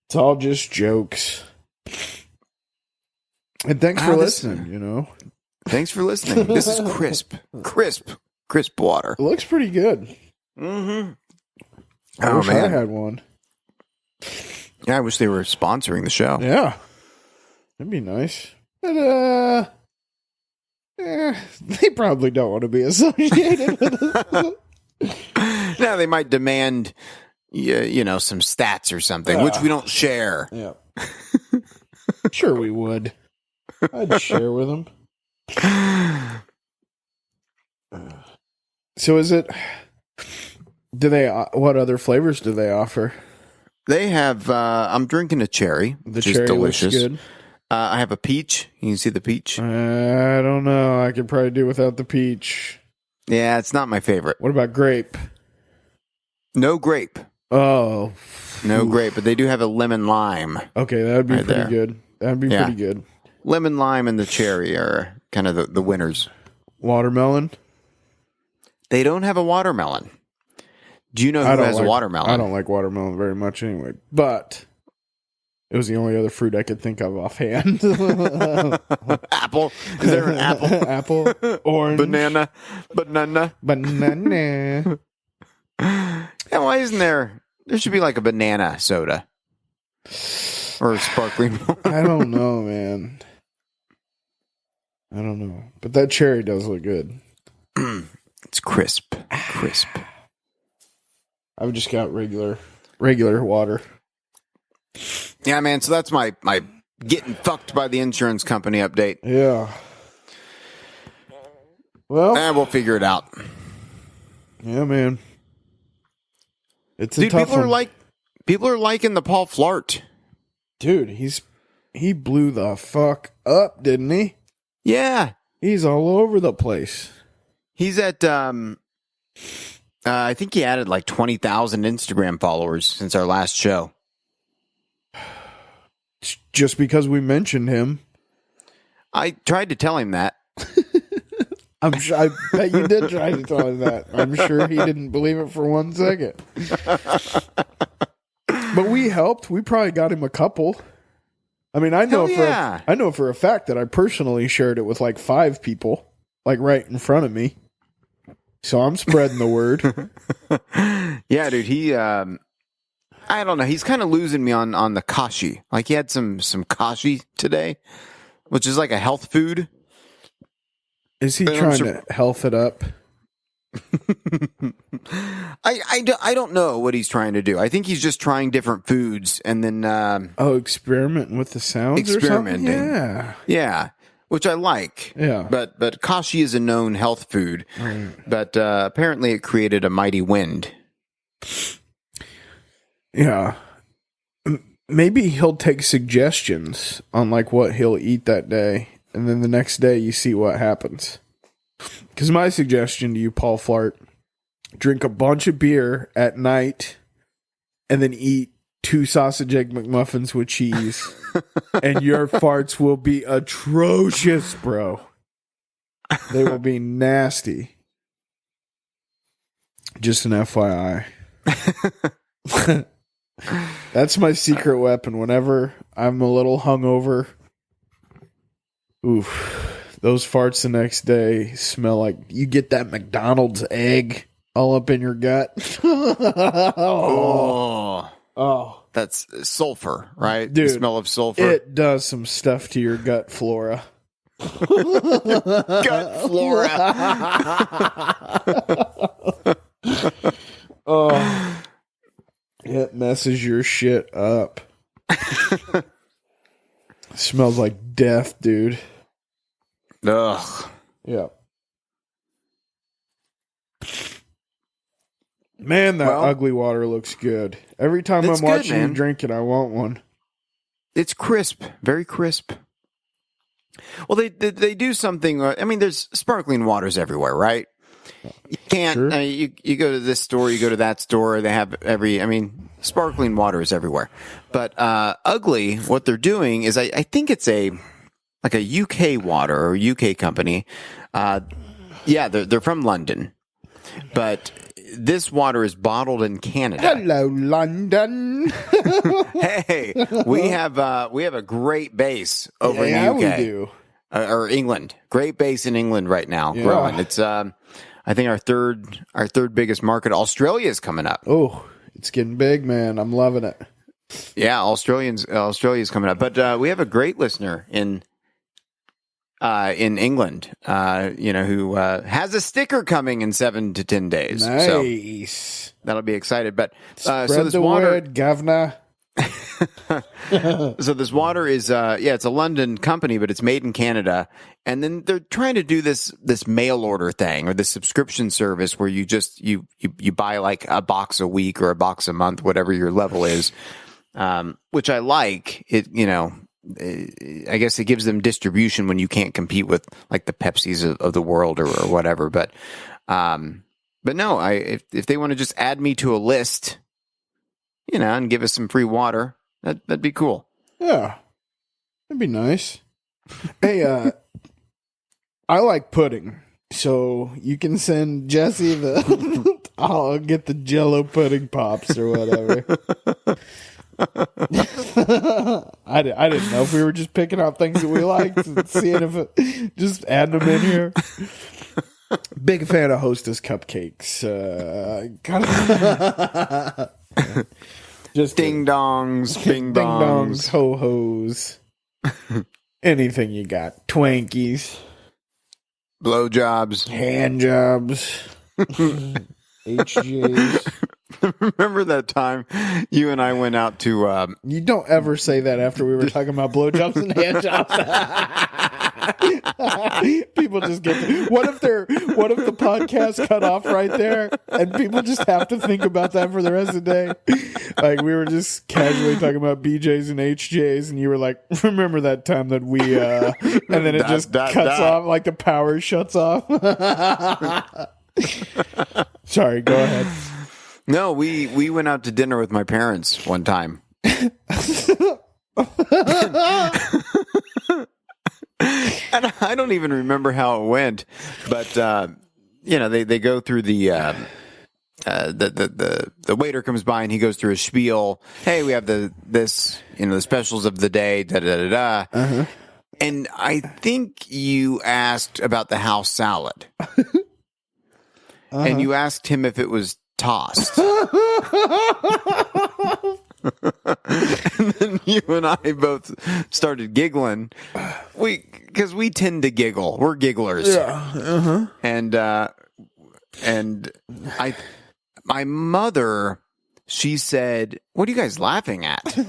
Speaker 2: It's all just jokes. And thanks for listening,
Speaker 1: Thanks for listening. This is crisp water.
Speaker 2: It looks pretty good.
Speaker 1: Mm-hmm.
Speaker 2: I wish I had one.
Speaker 1: Yeah, I wish they were sponsoring the show.
Speaker 2: Yeah. That'd be nice. But, they probably don't want to be associated with us.
Speaker 1: Yeah, they might demand, some stats or something, which we don't share.
Speaker 2: Yeah. Sure we would. I'd share with them. So is it... what other flavors do they offer?
Speaker 1: They have, I'm drinking a cherry, which is delicious. Looks good. I have a peach. You can see the peach.
Speaker 2: I don't know. I could probably do without the peach.
Speaker 1: Yeah, it's not my favorite.
Speaker 2: What about grape?
Speaker 1: No grape.
Speaker 2: Oh.
Speaker 1: No grape, but they do have a lemon lime.
Speaker 2: Okay, that would be pretty good. That would be pretty good.
Speaker 1: Lemon lime and the cherry are kind of the winners.
Speaker 2: Watermelon?
Speaker 1: They don't have a watermelon. Do you know who has a watermelon?
Speaker 2: I don't like watermelon very much anyway, but it was the only other fruit I could think of offhand.
Speaker 1: Apple. Is there an apple?
Speaker 2: Apple. Orange.
Speaker 1: Banana. Yeah, why isn't there? There should be like a banana soda. Or a sparkling.
Speaker 2: I don't know, man. I don't know. But that cherry does look good.
Speaker 1: It's crisp.
Speaker 2: I've just got regular water.
Speaker 1: Yeah, man. So that's my getting fucked by the insurance company update.
Speaker 2: Yeah. Well,
Speaker 1: we'll figure it out.
Speaker 2: Yeah, man. It's a tough one.
Speaker 1: People are liking the Paul Flart. Dude,
Speaker 2: he blew the fuck up, didn't he?
Speaker 1: Yeah.
Speaker 2: He's all over the place.
Speaker 1: He's at I think he added like 20,000 Instagram followers since our last show.
Speaker 2: Just because we mentioned him.
Speaker 1: I tried to tell him that.
Speaker 2: I bet you did try to tell him that. I'm sure he didn't believe it for 1 second. But we helped. We probably got him a couple. I mean, I know for a fact that I personally shared it with like 5 people, like right in front of me. So I'm spreading the word.
Speaker 1: Yeah, dude. He, I don't know. He's kind of losing me on the kashi. Like he had some kashi today, which is like a health food.
Speaker 2: Is he trying to health it up?
Speaker 1: I don't know what he's trying to do. I think he's just trying different foods and then
Speaker 2: experimenting with the sounds or something?
Speaker 1: Yeah, which I like.
Speaker 2: Yeah.
Speaker 1: But kashi is a known health food. But apparently it created a mighty wind.
Speaker 2: Yeah. Maybe he'll take suggestions on like what he'll eat that day, and then the next day you see what happens. Because my suggestion to you, Paul Flart, drink a bunch of beer at night and then eat 2 sausage egg McMuffins with cheese, and your farts will be atrocious, bro. They will be nasty. Just an FYI. That's my secret weapon. Whenever I'm a little hungover, oof. Those farts the next day smell like you get that McDonald's egg all up in your gut.
Speaker 1: Oh. That's sulfur, right?
Speaker 2: Dude,
Speaker 1: the smell of sulfur.
Speaker 2: It does some stuff to your gut flora.
Speaker 1: Gut flora.
Speaker 2: Oh, it messes your shit up. Smells like death, dude.
Speaker 1: Ugh.
Speaker 2: Yeah. Man, that ugly water looks good. Every time I'm watching you drink it, I want one.
Speaker 1: It's crisp, very crisp. Well, they do something. I mean, there's sparkling waters everywhere, right? You can't.
Speaker 2: Sure.
Speaker 1: You go to this store, you go to that store. They have sparkling water is everywhere. But Ugly, what they're doing is, I think it's like a UK water or UK company. They're from London, but this water is bottled in Canada.
Speaker 2: Hello, London.
Speaker 1: Hey, we have a great base over in the UK.
Speaker 2: Yeah, we do.
Speaker 1: Or England. Great base in England right now, growing. It's I think our third biggest market. Australia is coming up.
Speaker 2: Oh, it's getting big, man. I'm loving it.
Speaker 1: Yeah, Australia's coming up. But we have a great listener in England, who has a sticker coming in 7 to 10 days.
Speaker 2: Nice.
Speaker 1: So that'll be excited. But
Speaker 2: Spread
Speaker 1: so this
Speaker 2: the
Speaker 1: water,
Speaker 2: word, governor.
Speaker 1: So this water is it's a London company, but it's made in Canada. And then they're trying to do this mail order thing, or this subscription service where you just you buy like a box a week or a box a month, whatever your level is. Which I like. I guess it gives them distribution when you can't compete with like the Pepsis of the world or whatever. But no, if they want to just add me to a list, and give us some free water, that'd be cool.
Speaker 2: Yeah, that'd be nice. Hey, I like pudding, so you can send Jesse I'll get the Jell-O pudding pops or whatever. I didn't know if we were just picking out things that we liked and seeing if just adding them in here. Big fan of Hostess cupcakes. Just
Speaker 1: ding dongs, bing bongs,
Speaker 2: ho hos, anything you got. Twinkies,
Speaker 1: blowjobs,
Speaker 2: hand jobs, HGs.
Speaker 1: Remember that time you and I went out to...
Speaker 2: You don't ever say that after we were talking about blowjobs and hand jobs. People just get... What if the podcast cut off right there and people just have to think about that for the rest of the day? Like, we were just casually talking about BJs and HJs, and you were like, remember that time that we... and then it just cuts off, like the power shuts off. Sorry, go ahead.
Speaker 1: No, we went out to dinner with my parents one time. And I don't even remember how it went, but they go through the waiter comes by and he goes through a spiel. Hey, we have the specials of the day. Da da da da. Uh-huh. And I think you asked about the house salad, and you asked him if it was tossed. And then you and I both started giggling. Because we tend to giggle. We're gigglers.
Speaker 2: Yeah. Uh-huh.
Speaker 1: And my mother, she said, "What are you guys laughing at?" The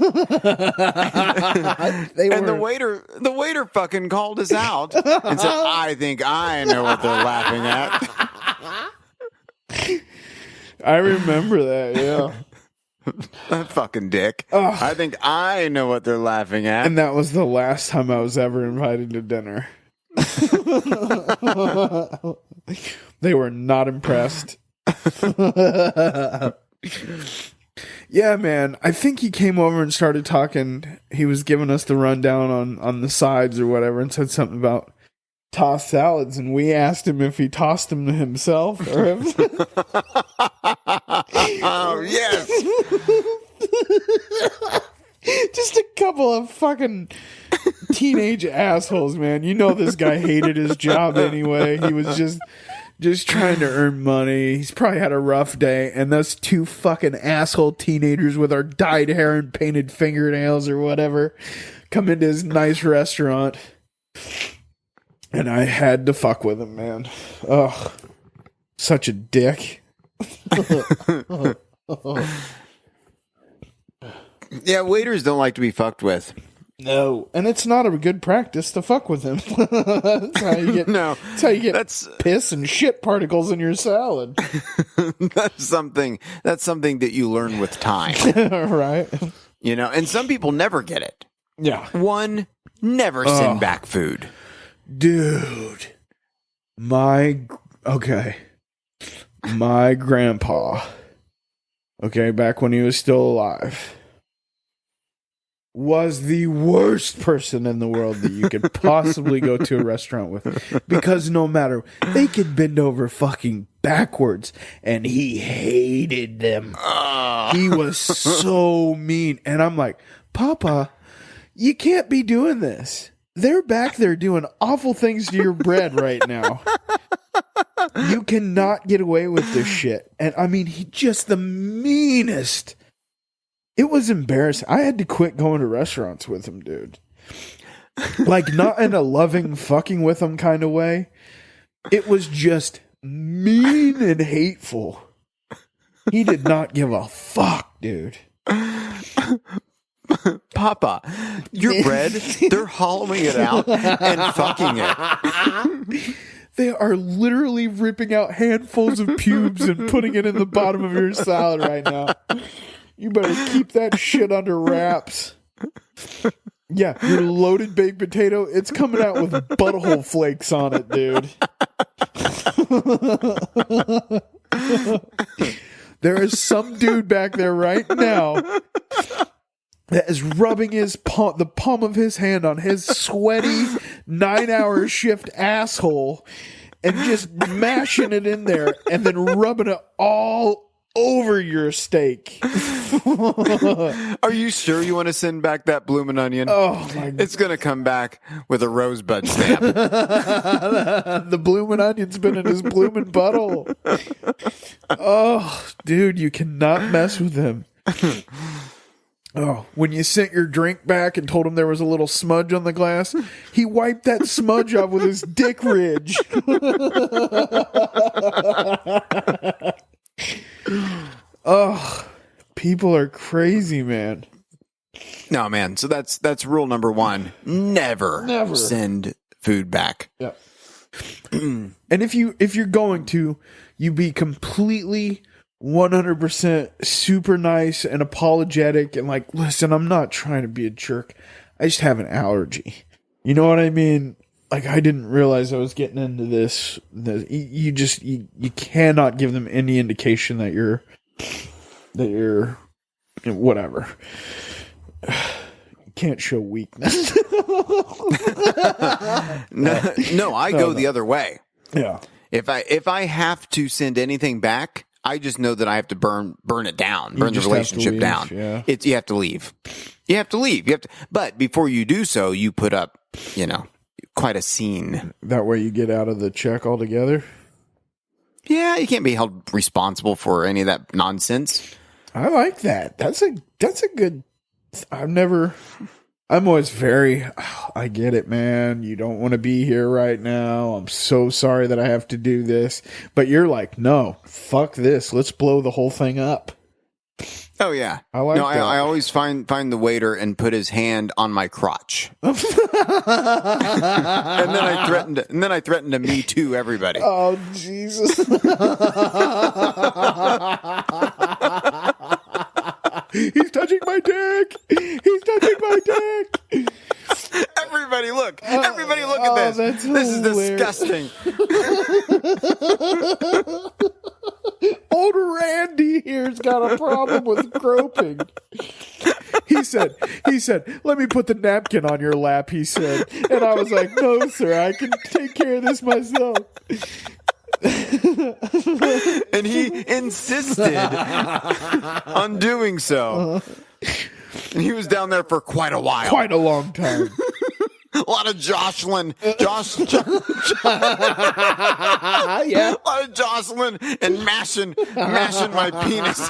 Speaker 1: waiter fucking called us out and said, "I think I know what they're laughing at."
Speaker 2: I remember that, yeah.
Speaker 1: That fucking dick. Ugh. I think I know what they're laughing at.
Speaker 2: And that was the last time I was ever invited to dinner. They were not impressed. Yeah, man. I think he came over and started talking. He was giving us the rundown on the sides or whatever and said something about tossed salads, and we asked him if he tossed them to himself or if...
Speaker 1: Oh, yes.
Speaker 2: Just a couple of fucking teenage assholes, man. You know this guy hated his job anyway. He was just just trying to earn money. He's probably had a rough day, and those two fucking asshole teenagers with our dyed hair and painted fingernails or whatever come into his nice restaurant, and I had to fuck with him, man. Ugh, such a dick.
Speaker 1: Yeah, waiters don't like to be fucked with.
Speaker 2: No, and it's not a good practice to fuck with him. That's how you get.
Speaker 1: No,
Speaker 2: that's how you get piss and shit particles in your salad.
Speaker 1: That's something that you learn with time,
Speaker 2: right?
Speaker 1: You know, and some people never get it.
Speaker 2: Yeah,
Speaker 1: one never send back food,
Speaker 2: dude. My grandpa. Okay, back when he was still alive, was the worst person in the world that you could possibly go to a restaurant with, because no matter, they could bend over fucking backwards, and he hated them. He was so mean, and I'm like, Papa, you can't be doing this. They're back there doing awful things to your bread right now. You cannot get away with this shit. And I mean, he just the meanest. It was embarrassing. I had to quit going to restaurants with him, dude. Like, not in a loving fucking with him kind of way. It was just mean and hateful. He did not give a fuck, dude.
Speaker 1: Papa, your bread, they're hollowing it out and fucking it.
Speaker 2: They are literally ripping out handfuls of pubes and putting it in the bottom of your salad right now. You better keep that shit under wraps. Yeah, your loaded baked potato, it's coming out with butthole flakes on it, dude. There is some dude back there right now that is rubbing the palm of his hand on his sweaty 9-hour shift asshole and just mashing it in there and then rubbing it all over your steak.
Speaker 1: Are you sure you want to send back that bloomin' onion?
Speaker 2: Oh my God.
Speaker 1: It's going to come back with a rosebud stamp.
Speaker 2: The bloomin' onion's been in his bloomin' butthole. Oh, dude, you cannot mess with him. Oh, when you sent your drink back and told him there was a little smudge on the glass, he wiped that smudge off with his dick ridge. Oh, people are crazy, man.
Speaker 1: No, man. So that's rule number one. Never send food back.
Speaker 2: Yeah. And if you're going to, you be completely 100% super nice and apologetic and like, listen, I'm not trying to be a jerk. I just have an allergy. You know what I mean? Like, I didn't realize I was getting into this. You cannot give them any indication that you're whatever. You can't show weakness.
Speaker 1: No, I go the other way.
Speaker 2: Yeah.
Speaker 1: If I have to send anything back, I just know that I have to burn it down, burn the relationship down.
Speaker 2: Yeah.
Speaker 1: You have to leave. You have to leave. But before you do so, you put up, quite a scene.
Speaker 2: That way you get out of the check altogether. Yeah,
Speaker 1: you can't be held responsible for any of that nonsense.
Speaker 2: I like that. That's a good. I'm always I get it, man. You don't want to be here right now. I'm so sorry that I have to do this. But you're like, no, fuck this. Let's blow the whole thing up.
Speaker 1: Oh, yeah.
Speaker 2: I like that.
Speaker 1: I always find the waiter and put his hand on my crotch. and then I threatened to Me Too everybody.
Speaker 2: Oh, Jesus. He's touching my dick. He's touching my dick.
Speaker 1: Everybody look. Everybody look at this.
Speaker 2: This
Speaker 1: is disgusting.
Speaker 2: Old Randy here's got a problem with groping. He said, let me put the napkin on your lap, he said. And I was like, no, sir, I can take care of this myself.
Speaker 1: And he insisted on doing so. And he was down there for quite a while.
Speaker 2: Quite a long time.
Speaker 1: lot of Jocelyn.
Speaker 2: Yeah.
Speaker 1: A lot of Jocelyn and mashing my penis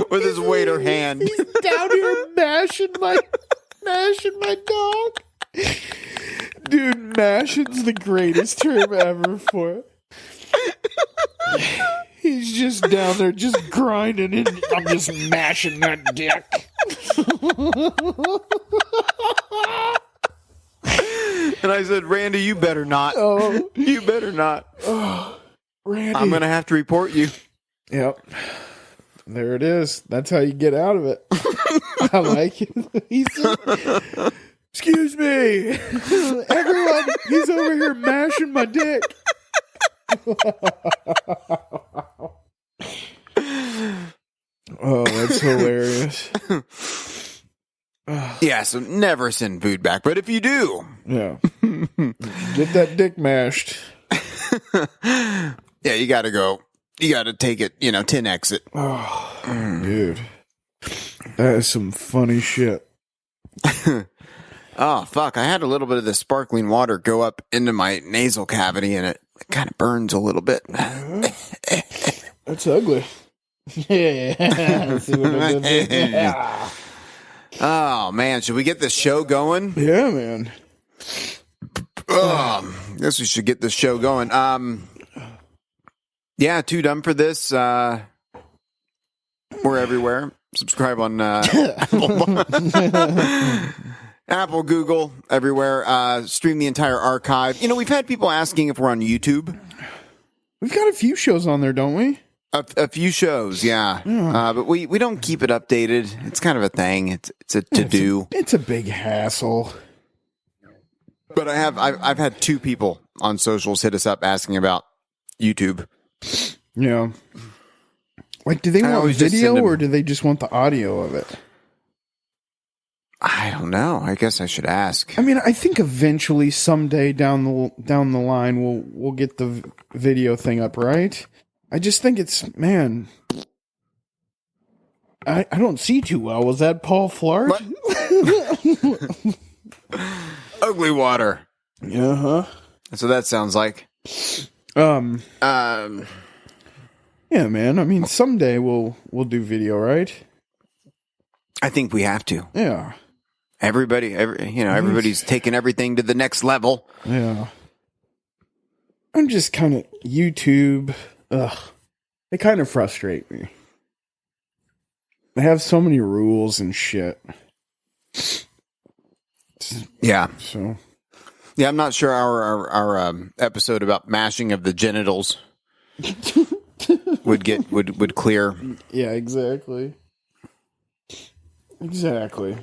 Speaker 1: with his waiter hand.
Speaker 2: He's down here mashing my dog. Dude, mashing's the greatest term ever for it. He's just down there just grinding and I'm just mashing that dick.
Speaker 1: And I said, Randy, you better not.
Speaker 2: Oh.
Speaker 1: You better not.
Speaker 2: Oh, Randy.
Speaker 1: I'm going to have to report you.
Speaker 2: Yep. There it is. That's how you get out of it. I like it. He said, excuse me. Everyone, he's over here mashing my dick. Oh, that's hilarious.
Speaker 1: Yeah, so never send food back. But if you do,
Speaker 2: Yeah. Get that dick mashed.
Speaker 1: yeah, you got to go. You got to take it, 10 exit.
Speaker 2: Oh, dude. That is some funny shit.
Speaker 1: Oh, fuck. I had a little bit of the sparkling water go up into my nasal cavity and it kind of burns a little bit.
Speaker 2: That's ugly. Yeah. See what I did there? Yeah.
Speaker 1: Oh, man. Should we get this show going?
Speaker 2: Yeah, man.
Speaker 1: Guess we should get this show going. Yeah, Too Dumb for This. We're everywhere. Subscribe on Apple, Google, everywhere. Stream the entire archive. We've had people asking if we're on YouTube.
Speaker 2: We've got a few shows on there, don't we?
Speaker 1: A few shows, yeah. But we don't keep it updated. It's kind of a thing. It's a to-do.
Speaker 2: It's a big hassle.
Speaker 1: But I've had 2 people on socials hit us up asking about YouTube.
Speaker 2: Yeah. Like, do they want
Speaker 1: always just
Speaker 2: video
Speaker 1: send them-
Speaker 2: or do they just want the audio of it?
Speaker 1: I don't know. I guess I should ask.
Speaker 2: I mean, I think eventually, someday down the line, we'll get the video thing up, right? I just think it's, man, I don't see too well. Was that Paul Flart?
Speaker 1: Ugly water.
Speaker 2: Uh-huh.
Speaker 1: That's what that sounds like.
Speaker 2: Yeah, man. I mean, someday we'll do video, right?
Speaker 1: I think we have to.
Speaker 2: Yeah.
Speaker 1: Everybody's taking everything to the next level.
Speaker 2: Yeah. I'm just kind of YouTube. Ugh. They kind of frustrate me. They have so many rules and shit.
Speaker 1: Yeah.
Speaker 2: So.
Speaker 1: Yeah, I'm not sure our episode about mashing of the genitals would clear.
Speaker 2: Yeah, exactly. Exactly.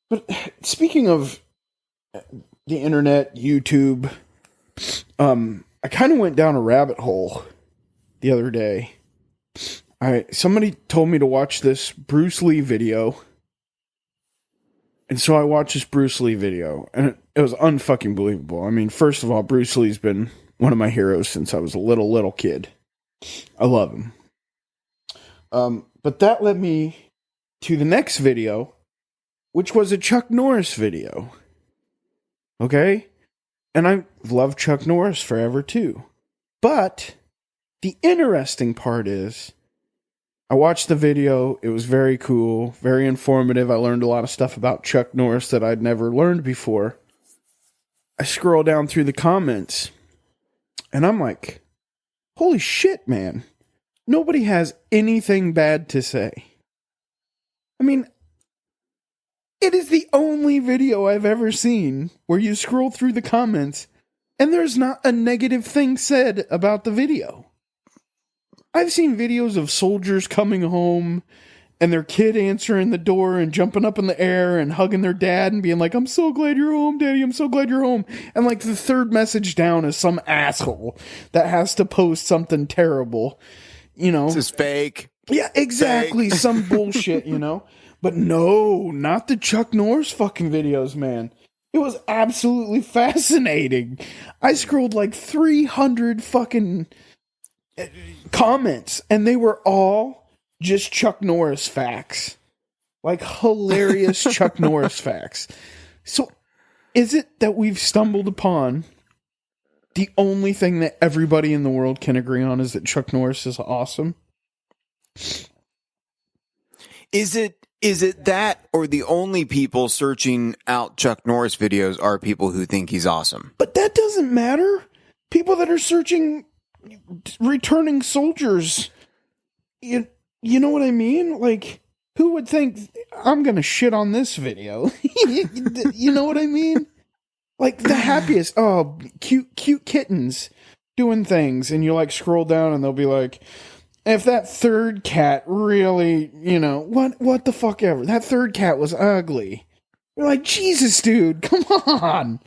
Speaker 2: But speaking of the internet, YouTube, I kind of went down a rabbit hole the other day. Somebody told me to watch this Bruce Lee video. And so I watched this Bruce Lee video, and it was unfucking believable. I mean, first of all, Bruce Lee's been one of my heroes since I was a little kid. I love him. But that led me to the next video, which was a Chuck Norris video. Okay? And I love Chuck Norris forever too. But the interesting part is, I watched the video. It was very cool, very informative. I learned a lot of stuff about Chuck Norris that I'd never learned before. I scroll down through the comments, and I'm like, holy shit, man. Nobody has anything bad to say. I mean, it is the only video I've ever seen where you scroll through the comments and there's not a negative thing said about the video. I've seen videos of soldiers coming home and their kid answering the door and jumping up in the air and hugging their dad and being like, I'm so glad you're home, Daddy. I'm so glad you're home. And like the third message down is some asshole that has to post something terrible.
Speaker 1: This is fake.
Speaker 2: Yeah, exactly. Fake. Some bullshit, But no, not the Chuck Norris fucking videos, man. It was absolutely fascinating. I scrolled like 300 fucking comments, and they were all just Chuck Norris facts. Like hilarious Chuck Norris facts. So is it that we've stumbled upon the only thing that everybody in the world can agree on is that Chuck Norris is awesome?
Speaker 1: Is it that, or the only people searching out Chuck Norris videos are people who think he's awesome?
Speaker 2: But that doesn't matter. People that are searching returning soldiers, you know what I mean? Like, who would think I'm going to shit on this video? You know what I mean? Like the happiest, cute kittens doing things, and you like scroll down and they'll be like, if that third cat really, what the fuck ever. That third cat was ugly. You're like, Jesus, dude, come on.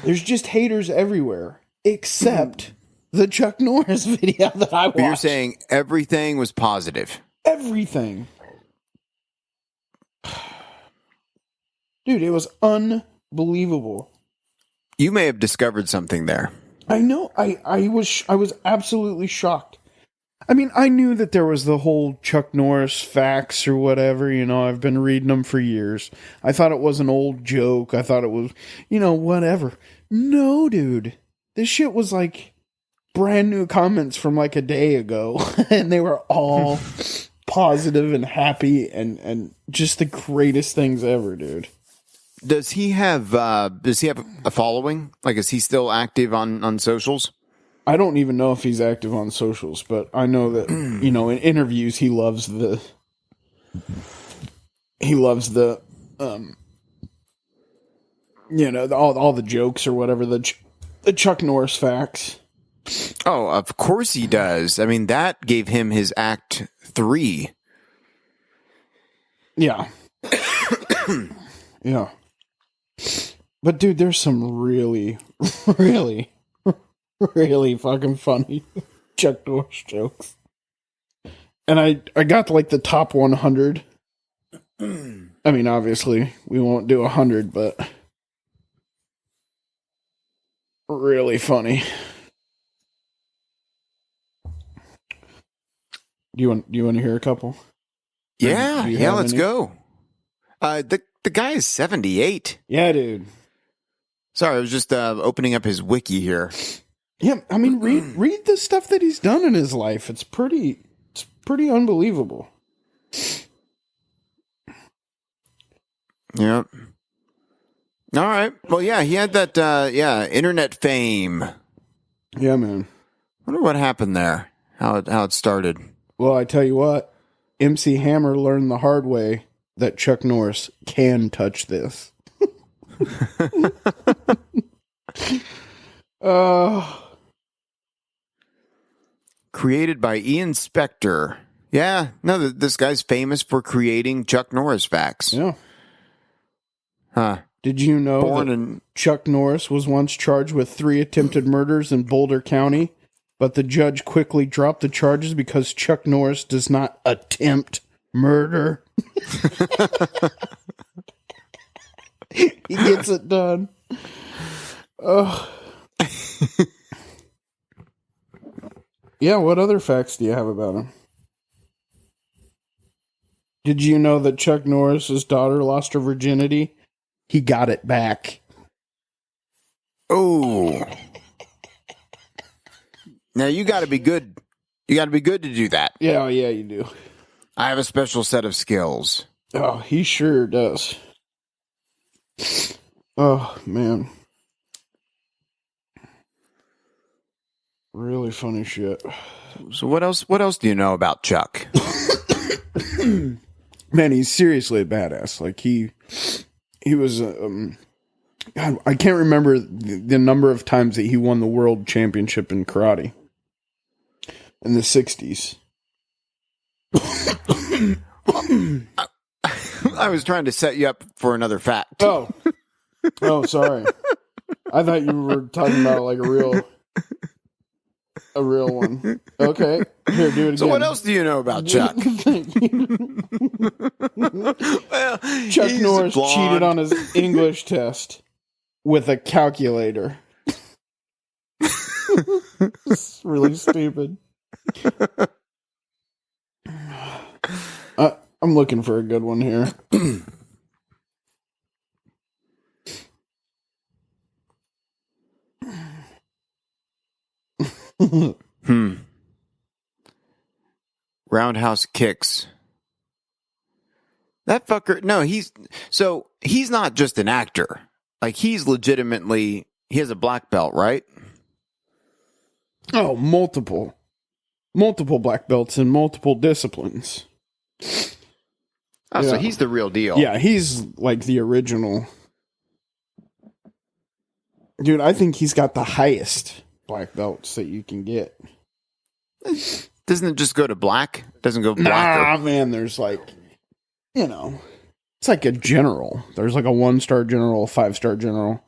Speaker 2: There's just haters everywhere, except the Chuck Norris video that I watched.
Speaker 1: But you're saying everything was positive.
Speaker 2: Everything. Dude, it was unbelievable.
Speaker 1: You may have discovered something there.
Speaker 2: I know. I was absolutely shocked. I mean, I knew that there was the whole Chuck Norris facts or whatever, I've been reading them for years. I thought it was an old joke. I thought it was, whatever. No, dude. This shit was like brand new comments from like a day ago. And they were all positive and happy and just the greatest things ever, dude.
Speaker 1: Does he have a following? Like, is he still active on socials?
Speaker 2: I don't even know if he's active on socials, but I know that, in interviews, he loves the all the jokes or whatever, the Chuck Norris facts.
Speaker 1: Oh, of course he does. I mean, that gave him his Act 3.
Speaker 2: Yeah. Yeah. But dude, there's some really, really, really fucking funny Chuck Norris jokes. And I got to like the top 100. I mean, obviously, we won't do 100, but really funny. Do you want to hear a couple?
Speaker 1: Yeah, let's go. The guy is 78.
Speaker 2: Yeah, dude.
Speaker 1: Sorry, I was just opening up his wiki here.
Speaker 2: Yeah, I mean, read the stuff that he's done in his life. It's pretty unbelievable.
Speaker 1: Yep. All right. Well, yeah, he had that internet fame.
Speaker 2: Yeah, man.
Speaker 1: Wonder what happened there. How it started.
Speaker 2: Well, I tell you what, MC Hammer learned the hard way that Chuck Norris can touch this.
Speaker 1: Created by Ian Spector. Yeah, no, this guy's famous for creating Chuck Norris facts.
Speaker 2: Yeah.
Speaker 1: Huh.
Speaker 2: Did you know Chuck Norris was once charged with 3 attempted murders in Boulder County, but the judge quickly dropped the charges because Chuck Norris does not attempt murder? He gets it done. Oh. Yeah, what other facts do you have about him? Did you know that Chuck Norris's daughter lost her virginity? He got it back.
Speaker 1: Oh. Now you got to be good. You got to be good to do that.
Speaker 2: Yeah, you do.
Speaker 1: I have a special set of skills.
Speaker 2: Oh, he sure does. Oh, man. Really funny shit.
Speaker 1: So what else do you know about Chuck?
Speaker 2: Man, he's seriously a badass. Like he was God, I can't remember the number of times that he won the world championship in karate in the 60s.
Speaker 1: I was trying to set you up for another fact.
Speaker 2: Oh, sorry. I thought you were talking about like a real one. Okay. Here, do it again.
Speaker 1: So what else do you know about Chuck? Well,
Speaker 2: Chuck Norris cheated on his English test with a calculator. It's really stupid. I'm looking for a good one here.
Speaker 1: Roundhouse kicks. That fucker. No, he's not just an actor. Like, he's legitimately, he has a black belt, right?
Speaker 2: Oh, multiple black belts in multiple disciplines.
Speaker 1: Oh, so he's the real deal.
Speaker 2: Yeah, he's like the original. Dude, I think he's got the highest black belts that you can get.
Speaker 1: Doesn't it just go to black? Doesn't go black?
Speaker 2: Nah, man, there's like, it's like a general. There's like a 1-star general, 5-star general.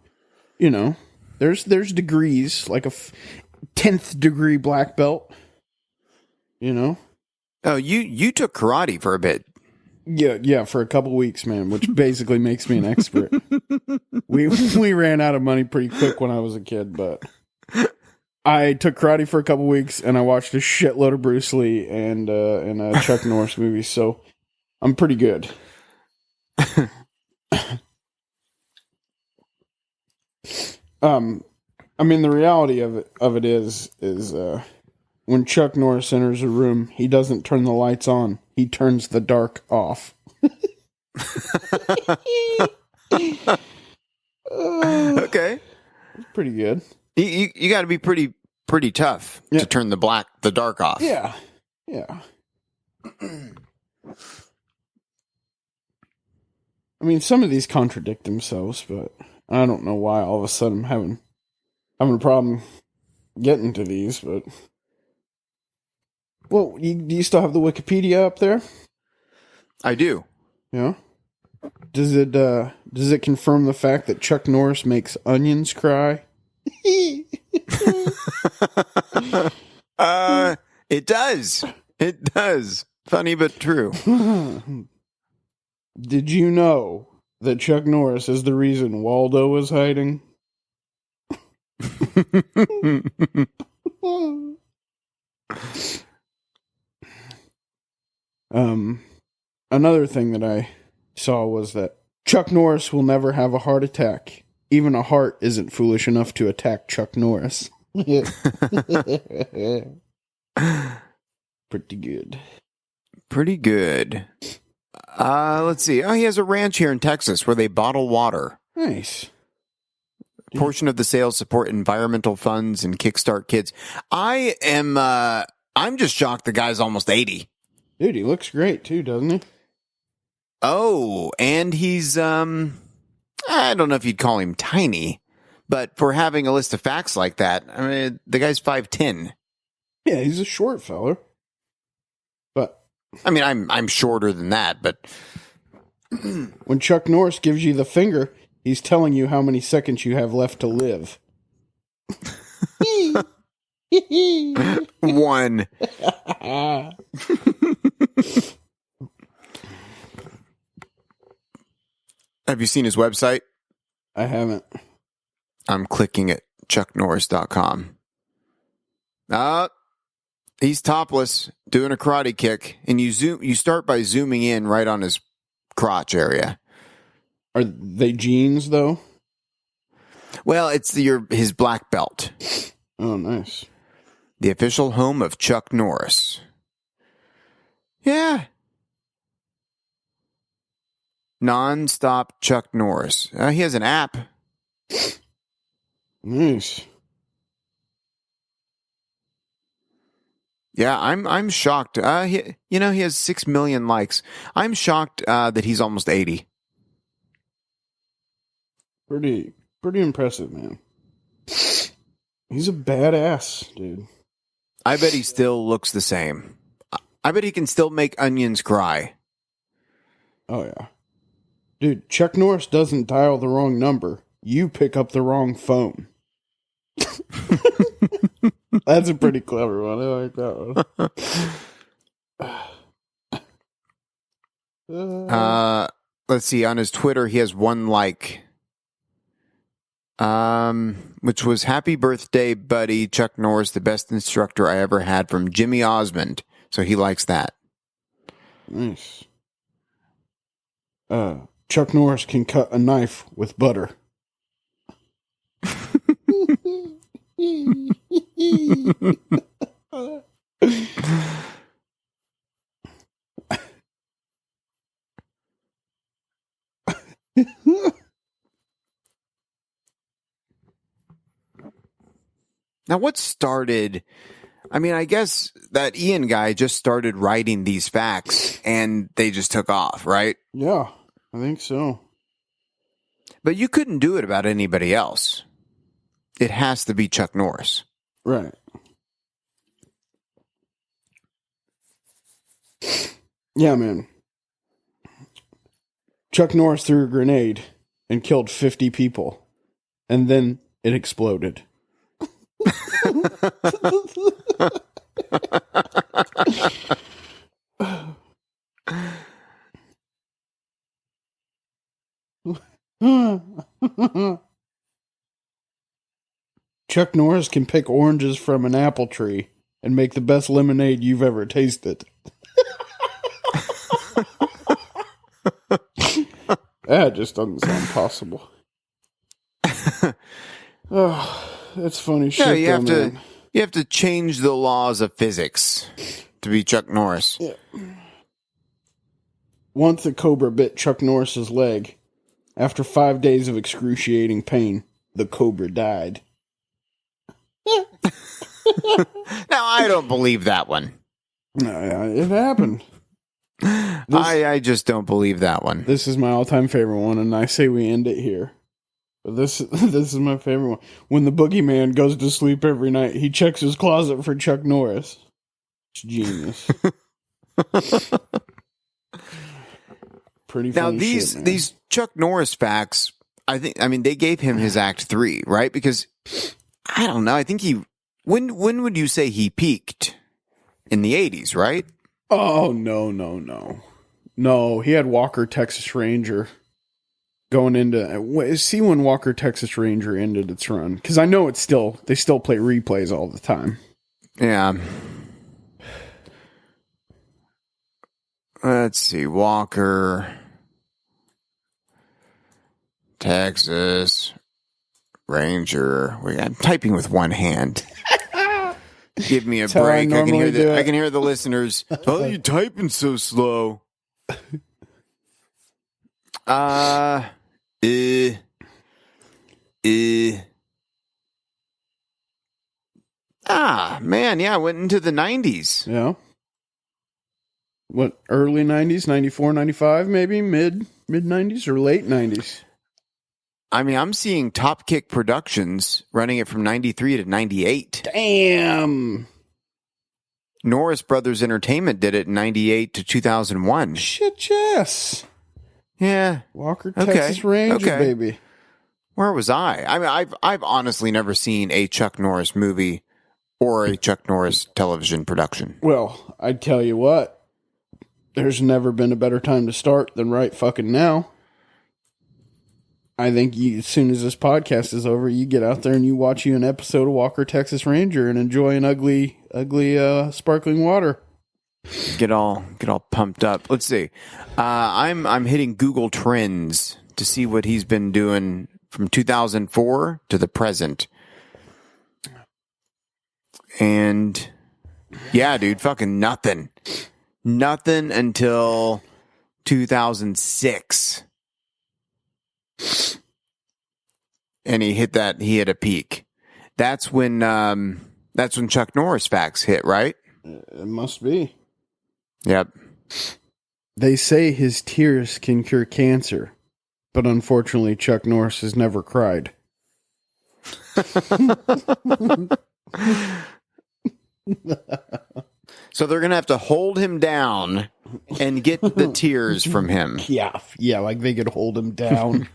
Speaker 2: There's degrees, like a 10th degree black belt.
Speaker 1: Oh, you took karate for a bit.
Speaker 2: Yeah, for a couple weeks, man, which basically makes me an expert. We ran out of money pretty quick when I was a kid, but I took karate for a couple weeks and I watched a shitload of Bruce Lee and a Chuck Norris movie, so I'm pretty good. I mean, the reality of it is when Chuck Norris enters a room, he doesn't turn the lights on. He turns the dark off.
Speaker 1: Okay.
Speaker 2: Pretty good.
Speaker 1: You got to be pretty tough to turn the dark off.
Speaker 2: Yeah. I mean, some of these contradict themselves, but I don't know why all of a sudden I'm having a problem getting to these, but... Well, do you still have the Wikipedia up there?
Speaker 1: I do.
Speaker 2: Yeah. Does it confirm the fact that Chuck Norris makes onions cry?
Speaker 1: It does. It does. Funny but true.
Speaker 2: Did you know that Chuck Norris is the reason Waldo was hiding? Another thing that I saw was that Chuck Norris will never have a heart attack. Even a heart isn't foolish enough to attack Chuck Norris. Pretty good.
Speaker 1: Pretty good. Let's see. Oh, he has a ranch here in Texas where they bottle water.
Speaker 2: Nice.
Speaker 1: A portion of the sales support environmental funds and kickstart kids. I'm just shocked the guy's almost 80.
Speaker 2: Dude, he looks great too, doesn't he?
Speaker 1: Oh, and he's, I don't know if you'd call him tiny, but for having a list of facts like that, I mean, the guy's 5'10".
Speaker 2: Yeah, he's a short feller. But
Speaker 1: I mean, I'm shorter than that, but
Speaker 2: when Chuck Norris gives you the finger, he's telling you how many seconds you have left to live.
Speaker 1: One. Have you seen his website?
Speaker 2: I haven't.
Speaker 1: I'm clicking at chucknorris.com. He's topless, doing a karate kick, and you start by zooming in right on his crotch area.
Speaker 2: Are they jeans though?
Speaker 1: Well, it's his black belt.
Speaker 2: Oh, nice.
Speaker 1: The official home of Chuck Norris. Yeah. Non-stop Chuck Norris. He has an app.
Speaker 2: Nice.
Speaker 1: Yeah, I'm shocked. He has 6 million likes. I'm shocked that he's almost 80.
Speaker 2: Pretty impressive, man. He's a badass, dude.
Speaker 1: I bet he still looks the same. I bet he can still make onions cry.
Speaker 2: Oh, yeah. Dude, Chuck Norris doesn't dial the wrong number. You pick up the wrong phone. That's a pretty clever one. I like that one.
Speaker 1: Let's see. On his Twitter, he has 1 like. Which was happy birthday, buddy, Chuck Norris, the best instructor I ever had, from Jimmy Osmond. So he likes that.
Speaker 2: Nice. Chuck Norris can cut a knife with butter.
Speaker 1: Now, what started? I mean, I guess that Ian guy just started writing these facts and they just took off, right?
Speaker 2: Yeah, I think so.
Speaker 1: But you couldn't do it about anybody else. It has to be Chuck Norris.
Speaker 2: Right. Yeah, man. Chuck Norris threw a grenade and killed 50 people. And then it exploded. Chuck Norris can pick oranges from an apple tree and make the best lemonade you've ever tasted. That just doesn't sound possible. Oh, that's funny shit.
Speaker 1: No, you have
Speaker 2: though,
Speaker 1: to. You have to change the laws of physics to be Chuck Norris.
Speaker 2: Yeah. Once a cobra bit Chuck Norris's leg. After 5 days of excruciating pain, the cobra died.
Speaker 1: Now, I don't believe that one.
Speaker 2: It happened.
Speaker 1: I just don't believe that one.
Speaker 2: This is my all-time favorite one, and I say we end it here. But this is my favorite one. When the boogeyman goes to sleep every night, he checks his closet for Chuck Norris. It's genius. Pretty funny.
Speaker 1: Now
Speaker 2: shit,
Speaker 1: these Chuck Norris facts, I mean they gave him his Act 3, right? Because I don't know. I think when would you say he peaked? In the 80s, right?
Speaker 2: Oh, no. No, he had Walker, Texas Ranger going into... See when Walker, Texas Ranger ended its run. Because I know they still play replays all the time.
Speaker 1: Yeah. Let's see. Walker, Texas Ranger. Wait, I'm typing with one hand. Give me a break. I can hear the listeners. Oh, you typing so slow. Man, yeah, I went into the 90s.
Speaker 2: Yeah. What, early 90s, 94, 95 maybe? Mid 90s or late 90s?
Speaker 1: I mean, I'm seeing Top Kick Productions running it from 93 to 98.
Speaker 2: Damn.
Speaker 1: Norris Brothers Entertainment did it in 98 to 2001.
Speaker 2: Shit, yes.
Speaker 1: Yeah.
Speaker 2: Walker, Texas Ranger, baby.
Speaker 1: Where was I? I mean, I've honestly never seen a Chuck Norris movie or a Chuck Norris television production.
Speaker 2: Well, I'd tell you what. There's never been a better time to start than right fucking now. I think as soon as this podcast is over, you get out there and you watch an episode of Walker, Texas Ranger and enjoy an ugly sparkling water.
Speaker 1: Get all pumped up. Let's see. I'm hitting Google Trends to see what he's been doing from 2004 to the present. And yeah, dude, fucking nothing. Nothing until 2006. And he hit a peak. That's when Chuck Norris facts hit, right?
Speaker 2: It must be.
Speaker 1: Yep.
Speaker 2: They say his tears can cure cancer, but unfortunately Chuck Norris has never cried.
Speaker 1: So they're going to have to hold him down and get the tears from him.
Speaker 2: Yeah, like they could hold him down.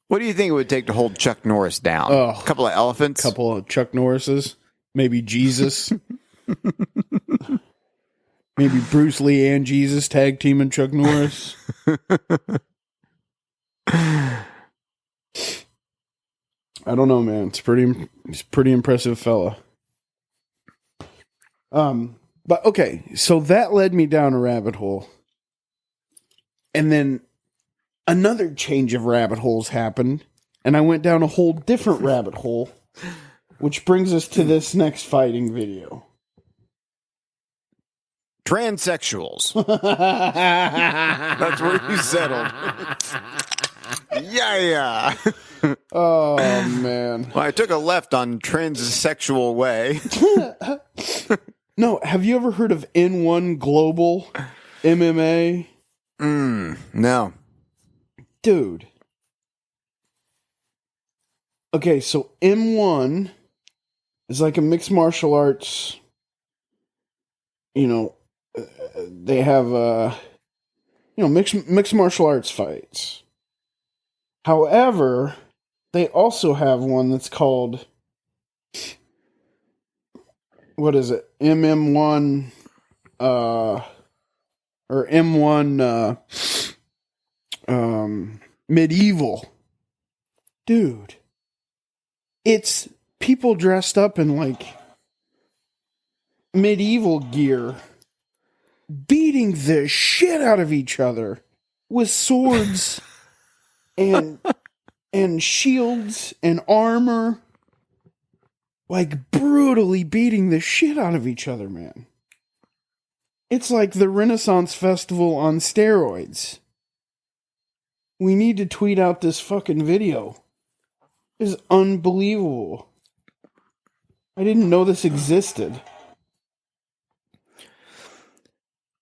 Speaker 1: What do you think it would take to hold Chuck Norris down?
Speaker 2: Oh,
Speaker 1: a couple of elephants?
Speaker 2: A couple of Chuck Norrises? Maybe Jesus? Maybe Bruce Lee and Jesus tag teaming Chuck Norris? I don't know, man. He's pretty impressive fella. But okay, so that led me down a rabbit hole. And then another change of rabbit holes happened, and I went down a whole different rabbit hole, which brings us to this next fighting video.
Speaker 1: Transsexuals. That's where you settled. Yeah.
Speaker 2: Oh, man.
Speaker 1: Well, I took a left on transsexual way.
Speaker 2: No, have you ever heard of N1 Global MMA?
Speaker 1: No.
Speaker 2: Dude. Okay, so M1 is like a mixed martial arts. You know, they have mixed martial arts fights. However, they also have one that's called, what is it? MM1 or M1 medieval. Dude, it's people dressed up in like medieval gear beating the shit out of each other with swords and shields and armor, like brutally beating the shit out of each other, man. It's like the Renaissance Festival on steroids. We need to tweet out this fucking video. It's unbelievable. I didn't know this existed.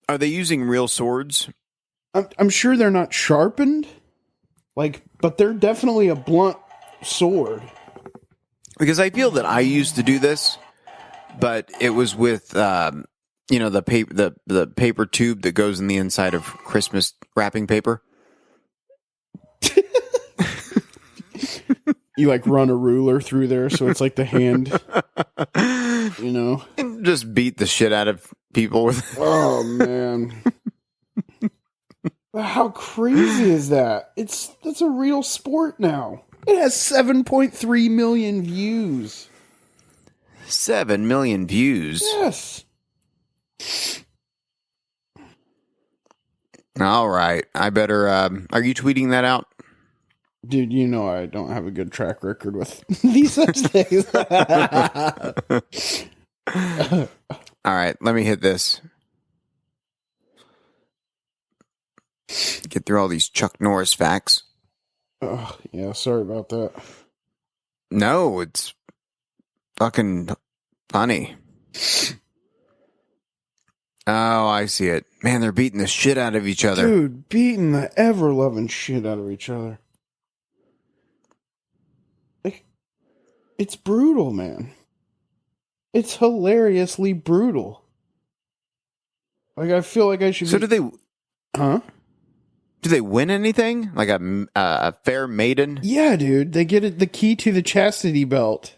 Speaker 1: Are they using real swords?
Speaker 2: I'm sure they're not sharpened, but they're definitely a blunt sword.
Speaker 1: Because I feel that I used to do this, but it was with the paper tube that goes in the inside of Christmas wrapping paper.
Speaker 2: You like run a ruler through there, so it's like the hand,
Speaker 1: and just beat the shit out of people with.
Speaker 2: Oh man. How crazy is that? That's a real sport now. It has 7.3 million views.
Speaker 1: 7 million views.
Speaker 2: Yes.
Speaker 1: All right. I better. Are you tweeting that out?
Speaker 2: Dude, you know I don't have a good track record with these such things.
Speaker 1: All right. Let me hit this. Get through all these Chuck Norris facts.
Speaker 2: Oh, yeah, sorry about that.
Speaker 1: No, it's fucking funny. Oh, I see it. Man, they're beating the shit out of each other.
Speaker 2: Dude, beating the ever-loving shit out of each other. It's brutal, man. It's hilariously brutal. Like, I feel like I should...
Speaker 1: So do they...
Speaker 2: Huh?
Speaker 1: Do they win anything? Like a fair maiden?
Speaker 2: Yeah, dude. They get the key to the chastity belt.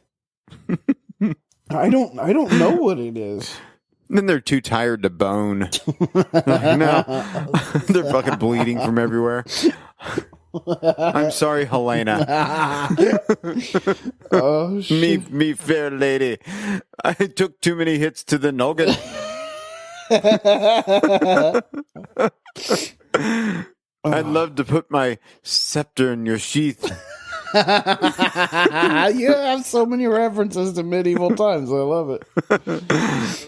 Speaker 2: I don't know what it is.
Speaker 1: Then they're too tired to bone. No. They're fucking bleeding from everywhere. I'm sorry, Helena.
Speaker 2: Oh, shit.
Speaker 1: Me fair lady. I took too many hits to the noggin. I'd love to put my scepter in your sheath.
Speaker 2: You have so many references to medieval times. I love it.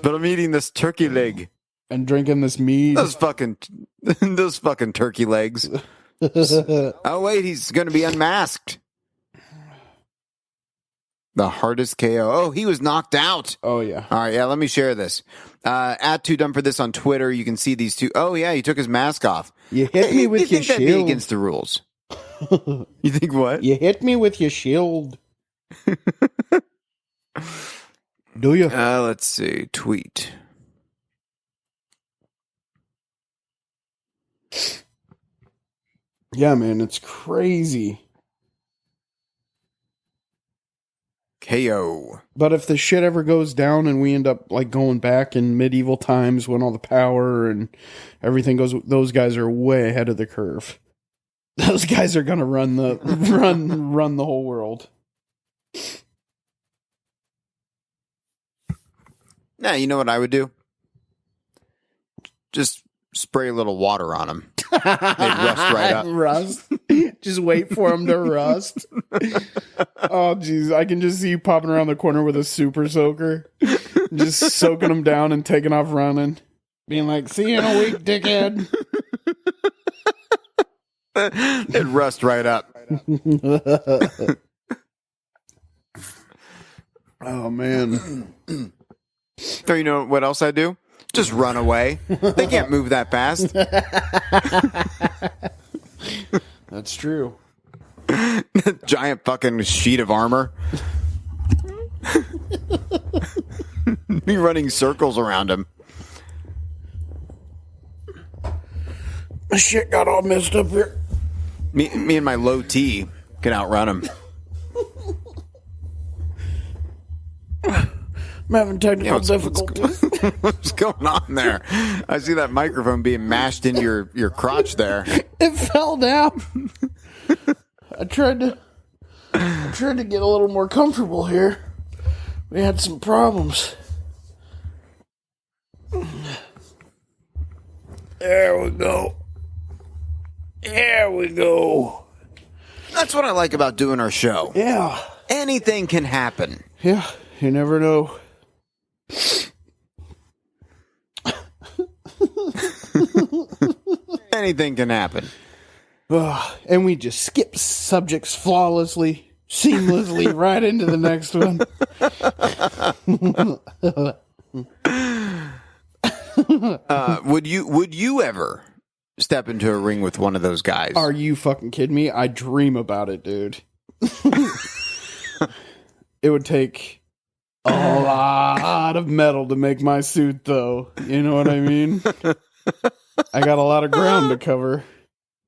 Speaker 1: But I'm eating this turkey leg.
Speaker 2: And drinking this mead.
Speaker 1: Those fucking turkey legs. Oh, wait, he's going to be unmasked. The hardest KO. Oh, he was knocked out.
Speaker 2: Oh, yeah.
Speaker 1: All right, yeah, let me share this. At Too Dumb for This on Twitter. You can see these two. Oh, yeah, he took his mask off.
Speaker 2: You hit me with your
Speaker 1: think that'd be
Speaker 2: shield.
Speaker 1: against the rules? You think what?
Speaker 2: You hit me with your shield. Do you?
Speaker 1: Let's see. Tweet.
Speaker 2: Yeah, man, it's crazy.
Speaker 1: KO.
Speaker 2: But if the shit ever goes down and we end up like going back in medieval times when all the power and everything goes, those guys are way ahead of the curve. Those guys are gonna run the run the whole world.
Speaker 1: Now, you know what I would do? just spray a little water on them. They rust right up.
Speaker 2: Rust. Just wait for them to rust. Oh, jeez. I can just see you popping around the corner with a super soaker. Just soaking them down and taking off running. Being like, see you in a week, dickhead.
Speaker 1: It rust right up.
Speaker 2: Oh, man.
Speaker 1: So you know what else I do? Just run away. They can't move that fast.
Speaker 2: That's true.
Speaker 1: Giant fucking sheet of armor. Me running circles around him.
Speaker 2: My shit got all messed up here.
Speaker 1: Me and my low T can outrun him.
Speaker 2: I'm having technical difficulties.
Speaker 1: What's going on there? I see that microphone being mashed into your crotch there.
Speaker 2: It fell down. I tried to get a little more comfortable here. We had some problems. There we go. There we go.
Speaker 1: That's what I like about doing our show.
Speaker 2: Yeah.
Speaker 1: Anything can happen.
Speaker 2: Yeah. You never know.
Speaker 1: Anything can happen.
Speaker 2: And we just skip subjects flawlessly, seamlessly right into the next one.
Speaker 1: Would you ever step into a ring with one of those guys?
Speaker 2: Are you fucking kidding me? I dream about it, dude. It would take a lot of metal to make my suit, though. You know what I mean? I got a lot of ground to cover.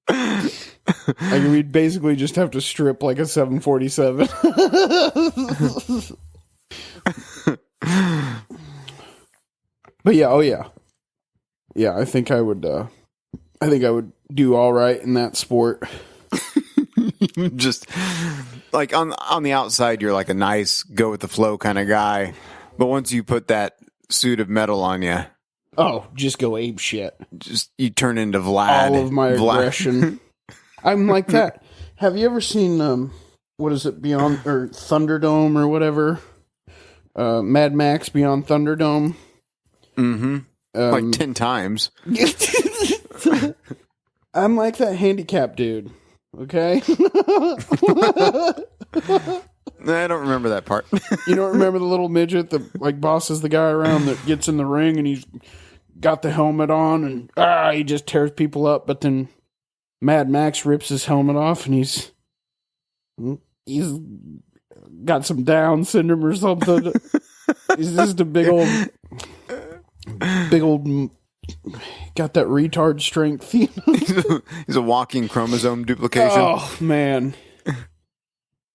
Speaker 2: Like, we'd basically just have to strip like a 747. But yeah, oh yeah. Yeah, I think I would do all right in that sport.
Speaker 1: Just like on the outside, you're like a nice, go with the flow kind of guy. But once you put that suit of metal on you,
Speaker 2: oh, just go ape shit.
Speaker 1: just you turn into Vlad.
Speaker 2: All of my aggression. I'm like that. Have you ever seen what is it, Beyond or Thunderdome or whatever? Mad Max Beyond Thunderdome.
Speaker 1: Mm-hmm. Like 10 times.
Speaker 2: I'm like that handicapped dude. Okay.
Speaker 1: I don't remember that part.
Speaker 2: You don't remember the little midget that like bosses the guy around that gets in the ring and he's got the helmet on and he just tears people up, but then Mad Max rips his helmet off and he's got some Down syndrome or something. He's just a big old got that retard strength. You know?
Speaker 1: He's a walking chromosome duplication.
Speaker 2: Oh man.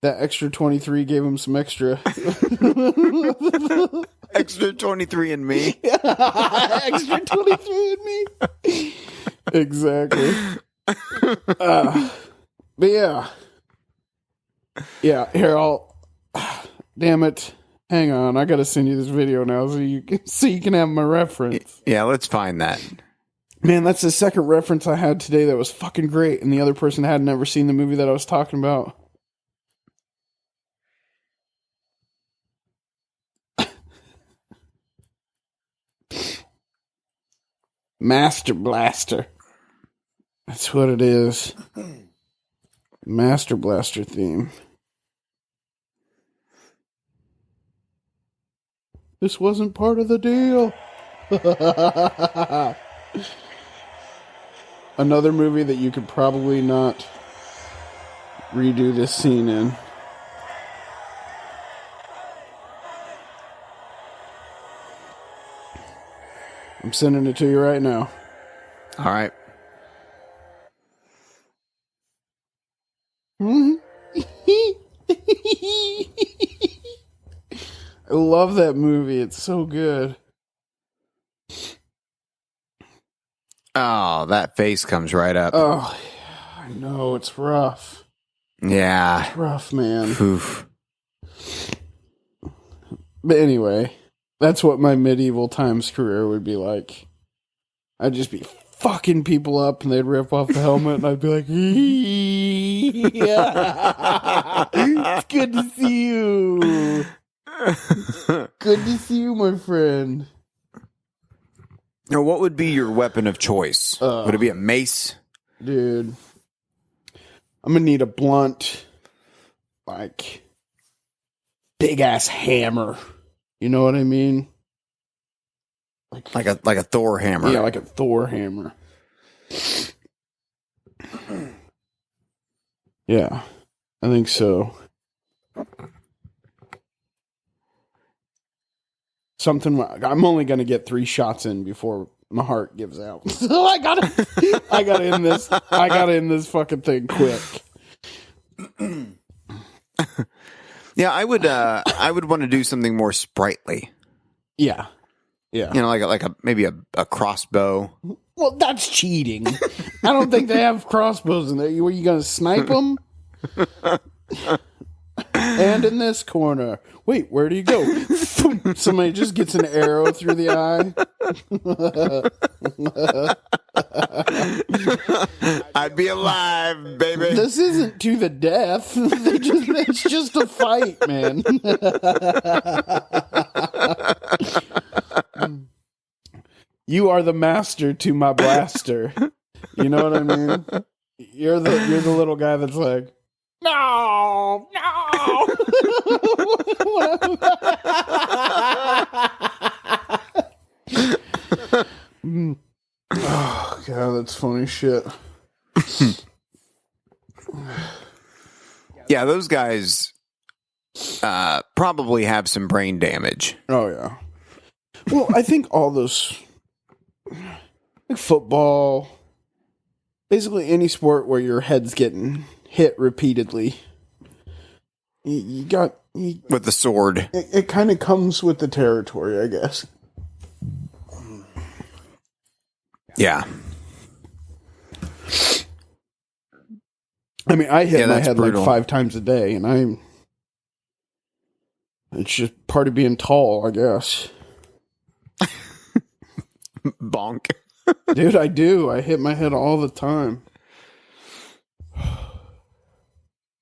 Speaker 2: That extra 23 gave him some extra.
Speaker 1: Extra 23 in me.
Speaker 2: Extra 23 in me. Exactly. But yeah. Yeah, here damn it. Hang on, I gotta send you this video now so you can have my reference.
Speaker 1: Yeah, let's find that.
Speaker 2: Man, that's the second reference I had today that was fucking great, and the other person had never seen the movie that I was talking about. Master Blaster. That's what it is. Master Blaster theme. This wasn't part of the deal. Another movie that you could probably not redo this scene in. I'm sending it to you right now.
Speaker 1: All right.
Speaker 2: I love that movie. It's so good.
Speaker 1: Oh, that face comes right up.
Speaker 2: Oh, I know. It's rough.
Speaker 1: Yeah.
Speaker 2: It's rough, man.
Speaker 1: Oof.
Speaker 2: But anyway, that's what my medieval times career would be like. I'd just be fucking people up and they'd rip off the helmet and I'd be like, yeah, it's good to see you. Good to see you, my friend.
Speaker 1: Now, what would be your weapon of choice? Would it be a mace?
Speaker 2: Dude, I'm gonna need a blunt, like, big ass hammer. You know what I mean?
Speaker 1: Like a Thor hammer.
Speaker 2: Yeah, like a Thor hammer. Yeah, I think so. Something. I'm only gonna get 3 shots in before my heart gives out. So I gotta end this. I gotta end this fucking thing quick.
Speaker 1: Yeah, I would want to do something more sprightly.
Speaker 2: Yeah. Yeah.
Speaker 1: You know, like maybe a crossbow.
Speaker 2: Well, that's cheating. I don't think they have crossbows in there. Were you going to snipe them? And in this corner. Wait, where do you go? Somebody just gets an arrow through the eye.
Speaker 1: I'd be alive, baby.
Speaker 2: This isn't to the death. It's just a fight, man. You are the master to my blaster. You know what I mean? You're the little guy that's like, no. Oh god, that's funny shit.
Speaker 1: Yeah, those guys probably have some brain damage.
Speaker 2: Oh yeah. Well, I think all those, like football, basically any sport where your head's getting hit repeatedly, you got
Speaker 1: with the sword.
Speaker 2: It kind of comes with the territory, I guess.
Speaker 1: Yeah.
Speaker 2: I mean, I hit my head
Speaker 1: brutal.
Speaker 2: like 5 times a day, and it's just part of being tall, I guess.
Speaker 1: Bonk.
Speaker 2: Dude, I do. I hit my head all the time.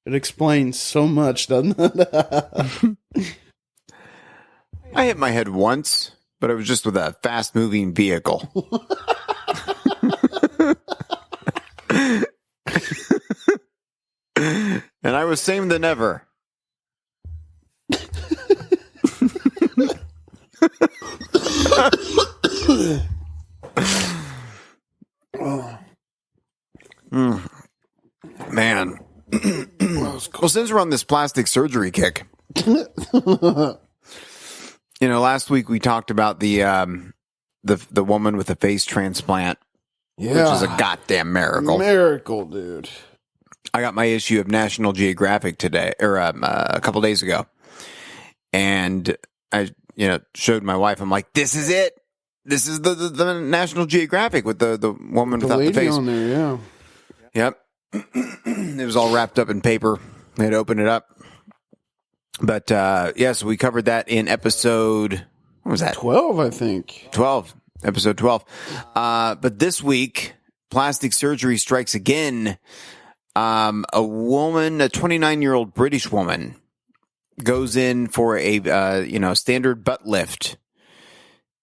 Speaker 2: It explains so much, doesn't it?
Speaker 1: I hit my head once, but it was just with a fast-moving vehicle. And I was same than ever. Man. Well, since we're on this plastic surgery kick, last week we talked about the woman with the face transplant, which is a goddamn miracle.
Speaker 2: Miracle, dude.
Speaker 1: I got my issue of National Geographic today, or a couple days ago, and I, showed my wife. I'm like, "This is it. This is the National Geographic with the woman without the face
Speaker 2: on there." Yeah.
Speaker 1: Yep. It was all wrapped up in paper. We had to open it up. But so we covered that in episode. What was that?
Speaker 2: 12, I think.
Speaker 1: 12. Episode 12. But this week, plastic surgery strikes again. A woman, a 29-year-old British woman, goes in for a standard butt lift,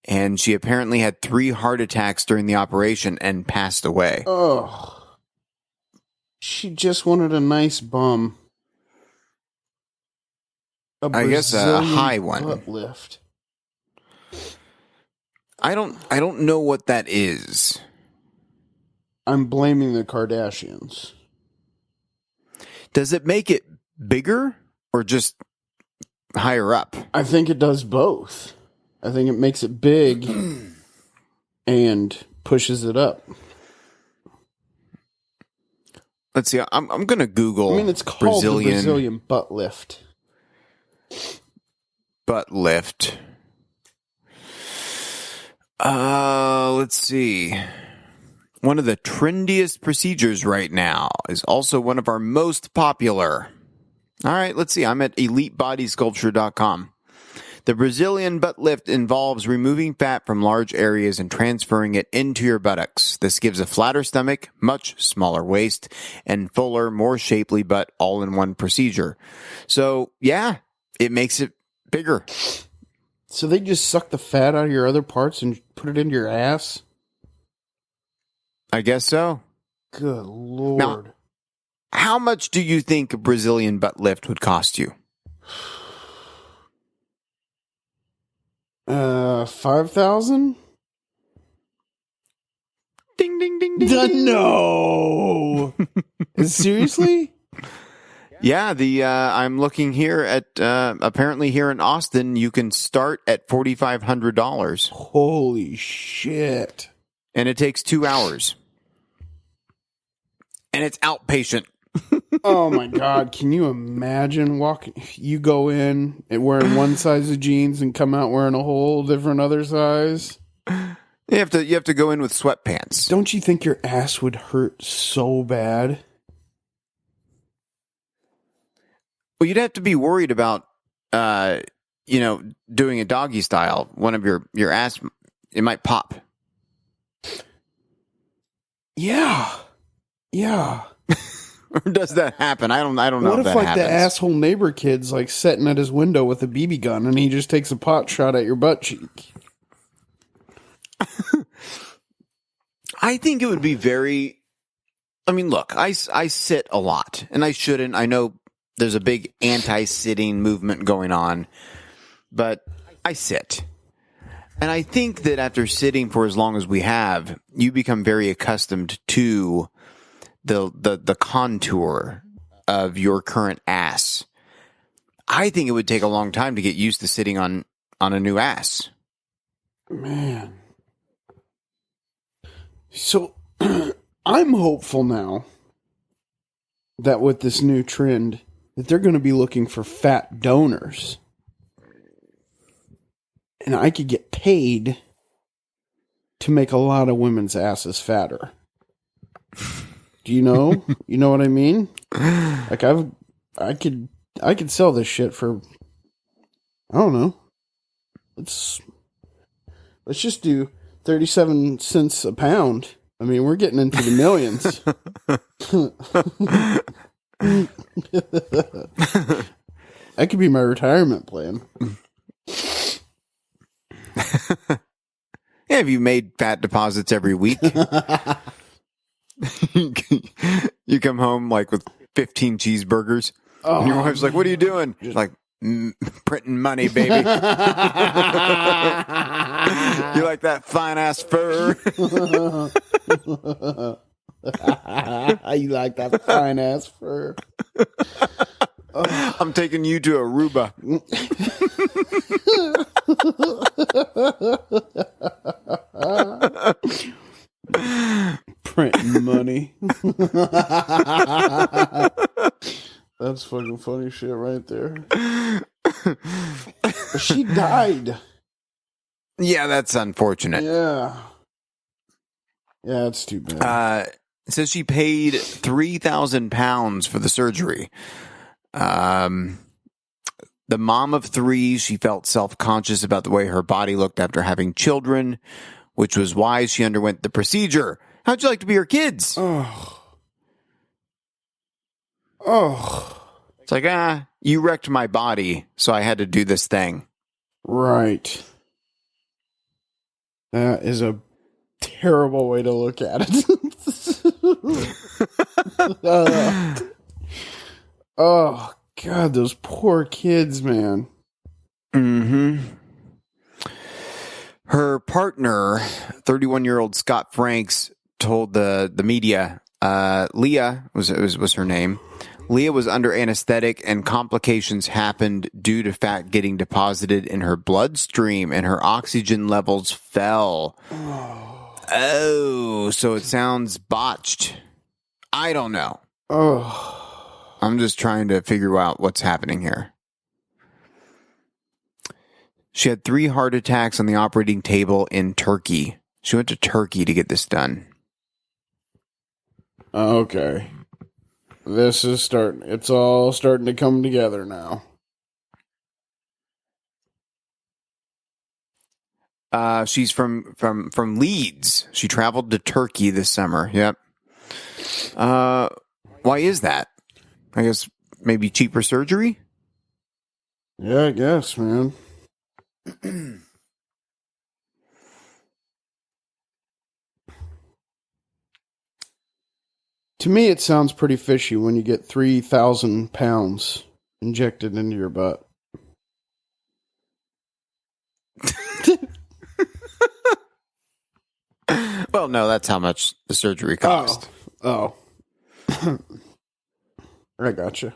Speaker 1: and she apparently had 3 heart attacks during the operation and passed away.
Speaker 2: Oh, she just wanted a nice bum.
Speaker 1: I guess a high one.
Speaker 2: Butt lift.
Speaker 1: I don't know what that is.
Speaker 2: I'm blaming the Kardashians.
Speaker 1: Does it make it bigger or just higher up?
Speaker 2: I think it does both. I think it makes it big and pushes it up.
Speaker 1: Let's see. I'm going to Google.
Speaker 2: I mean, it's called the Brazilian butt lift.
Speaker 1: Butt lift. Let's see. One of the trendiest procedures right now is also one of our most popular. All right, let's see. I'm at elitebodysculpture.com. The Brazilian butt lift involves removing fat from large areas and transferring it into your buttocks. This gives a flatter stomach, much smaller waist, and fuller, more shapely butt all in one procedure. So, yeah, it makes it bigger.
Speaker 3: So they just suck the fat out of your other parts and put it into your ass?
Speaker 1: I guess so.
Speaker 3: Good Lord.
Speaker 1: Now, how much do you think a Brazilian butt lift would cost you?
Speaker 3: 5,000?
Speaker 1: Ding, ding, ding, ding, ding.
Speaker 3: No. Seriously?
Speaker 1: Yeah, I'm looking here at apparently here in Austin, you can start at $4,500,
Speaker 3: Holy shit.
Speaker 1: and it takes 2 hours, and it's outpatient.
Speaker 3: Oh my God. Can you imagine you go in and wearing one size of jeans and come out wearing a whole different other size?
Speaker 1: You have to go in with sweatpants.
Speaker 3: Don't you think your ass would hurt so bad?
Speaker 1: Well, you'd have to be worried about doing a doggy style. One of your ass, it might pop.
Speaker 3: Yeah. Yeah.
Speaker 1: Or does that happen? I don't know
Speaker 3: What
Speaker 1: if
Speaker 3: if
Speaker 1: that
Speaker 3: like
Speaker 1: happens.
Speaker 3: the asshole neighbor kid's like sitting at his window with a BB gun and he just takes a pot shot at your butt cheek?
Speaker 1: I think it would be very. I mean, look, I sit a lot, and I shouldn't. I know there's a big anti-sitting movement going on, but I sit. And I think that after sitting for as long as we have, you become very accustomed to the contour of your current ass. I think it would take a long time to get used to sitting on a new ass.
Speaker 3: Man. So I'm hopeful now that with this new trend that they're going to be looking for fat donors. And I could get paid to make a lot of women's asses fatter. Do you know? You know what I mean? Like I could sell this shit for, I don't know. Let's just do 37 cents a pound. I mean, we're getting into the millions. That could be my retirement plan.
Speaker 1: Yeah, have you made fat deposits every week? You come home like with 15 cheeseburgers, and your wife's like, "What are you doing?" She's like, "Printing money, baby." You like that fine ass fur?
Speaker 3: You like that fine ass fur?
Speaker 1: I'm taking you to Aruba.
Speaker 3: Printing money. That's fucking funny shit right there. But she died.
Speaker 1: Yeah, that's unfortunate.
Speaker 3: Yeah. Yeah, it's too bad.
Speaker 1: It says she paid £3,000 for the surgery. The mom of 3, she felt self-conscious about the way her body looked after having children, which was why she underwent the procedure. How'd you like to be her kids?
Speaker 3: Oh.
Speaker 1: It's like, you wrecked my body, so I had to do this thing.
Speaker 3: Right. That is a terrible way to look at it. Oh, God, those poor kids, man.
Speaker 1: Mm-hmm. Her partner, 31-year-old Scott Franks, told the media, Leah was her name. Leah was under anesthetic and complications happened due to fat getting deposited in her bloodstream and her oxygen levels fell. Oh, so it sounds botched. I don't know.
Speaker 3: Oh.
Speaker 1: I'm just trying to figure out what's happening here. She had 3 heart attacks on the operating table in Turkey. She went to Turkey to get this done.
Speaker 3: Okay. It's all starting to come together now.
Speaker 1: She's from Leeds. She traveled to Turkey this summer. Yep. Why is that? I guess maybe cheaper surgery?
Speaker 3: Yeah, I guess, man. To me, it sounds pretty fishy when you get 3,000 pounds injected into your butt.
Speaker 1: Well, no, that's how much the surgery cost.
Speaker 3: Oh. I gotcha.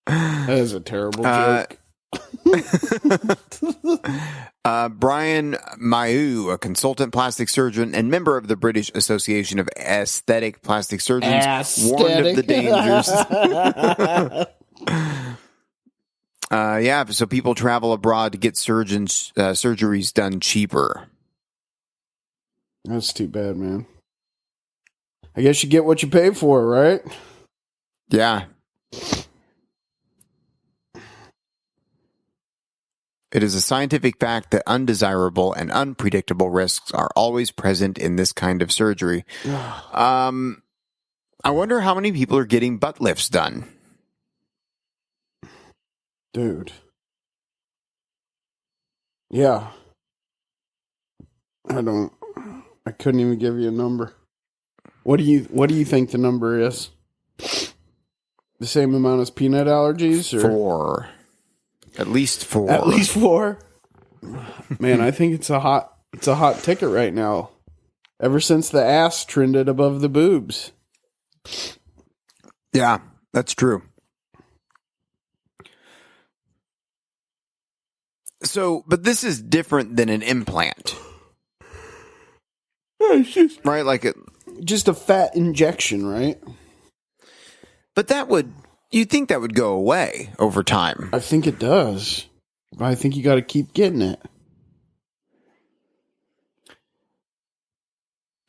Speaker 3: That is a terrible joke.
Speaker 1: Brian Mayu, a consultant plastic surgeon and member of the British Association of Aesthetic Plastic Surgeons, warned of the dangers. So people travel abroad to get surgeries done cheaper.
Speaker 3: That's too bad, man. I guess you get what you pay for, right?
Speaker 1: Yeah. It is a scientific fact that undesirable and unpredictable risks are always present in this kind of surgery. I wonder how many people are getting butt lifts done.
Speaker 3: Dude. Yeah. I couldn't even give you a number. What do you think the number is? The same amount as peanut allergies? Or?
Speaker 1: 4. At least 4.
Speaker 3: At least 4. Man, I think it's a hot ticket right now. Ever since the ass trended above the boobs.
Speaker 1: Yeah, that's true. So, but this is different than an implant. Right? Like
Speaker 3: just a fat injection, right?
Speaker 1: But you'd think that would go away over time.
Speaker 3: I think it does. But I think you got to keep getting it.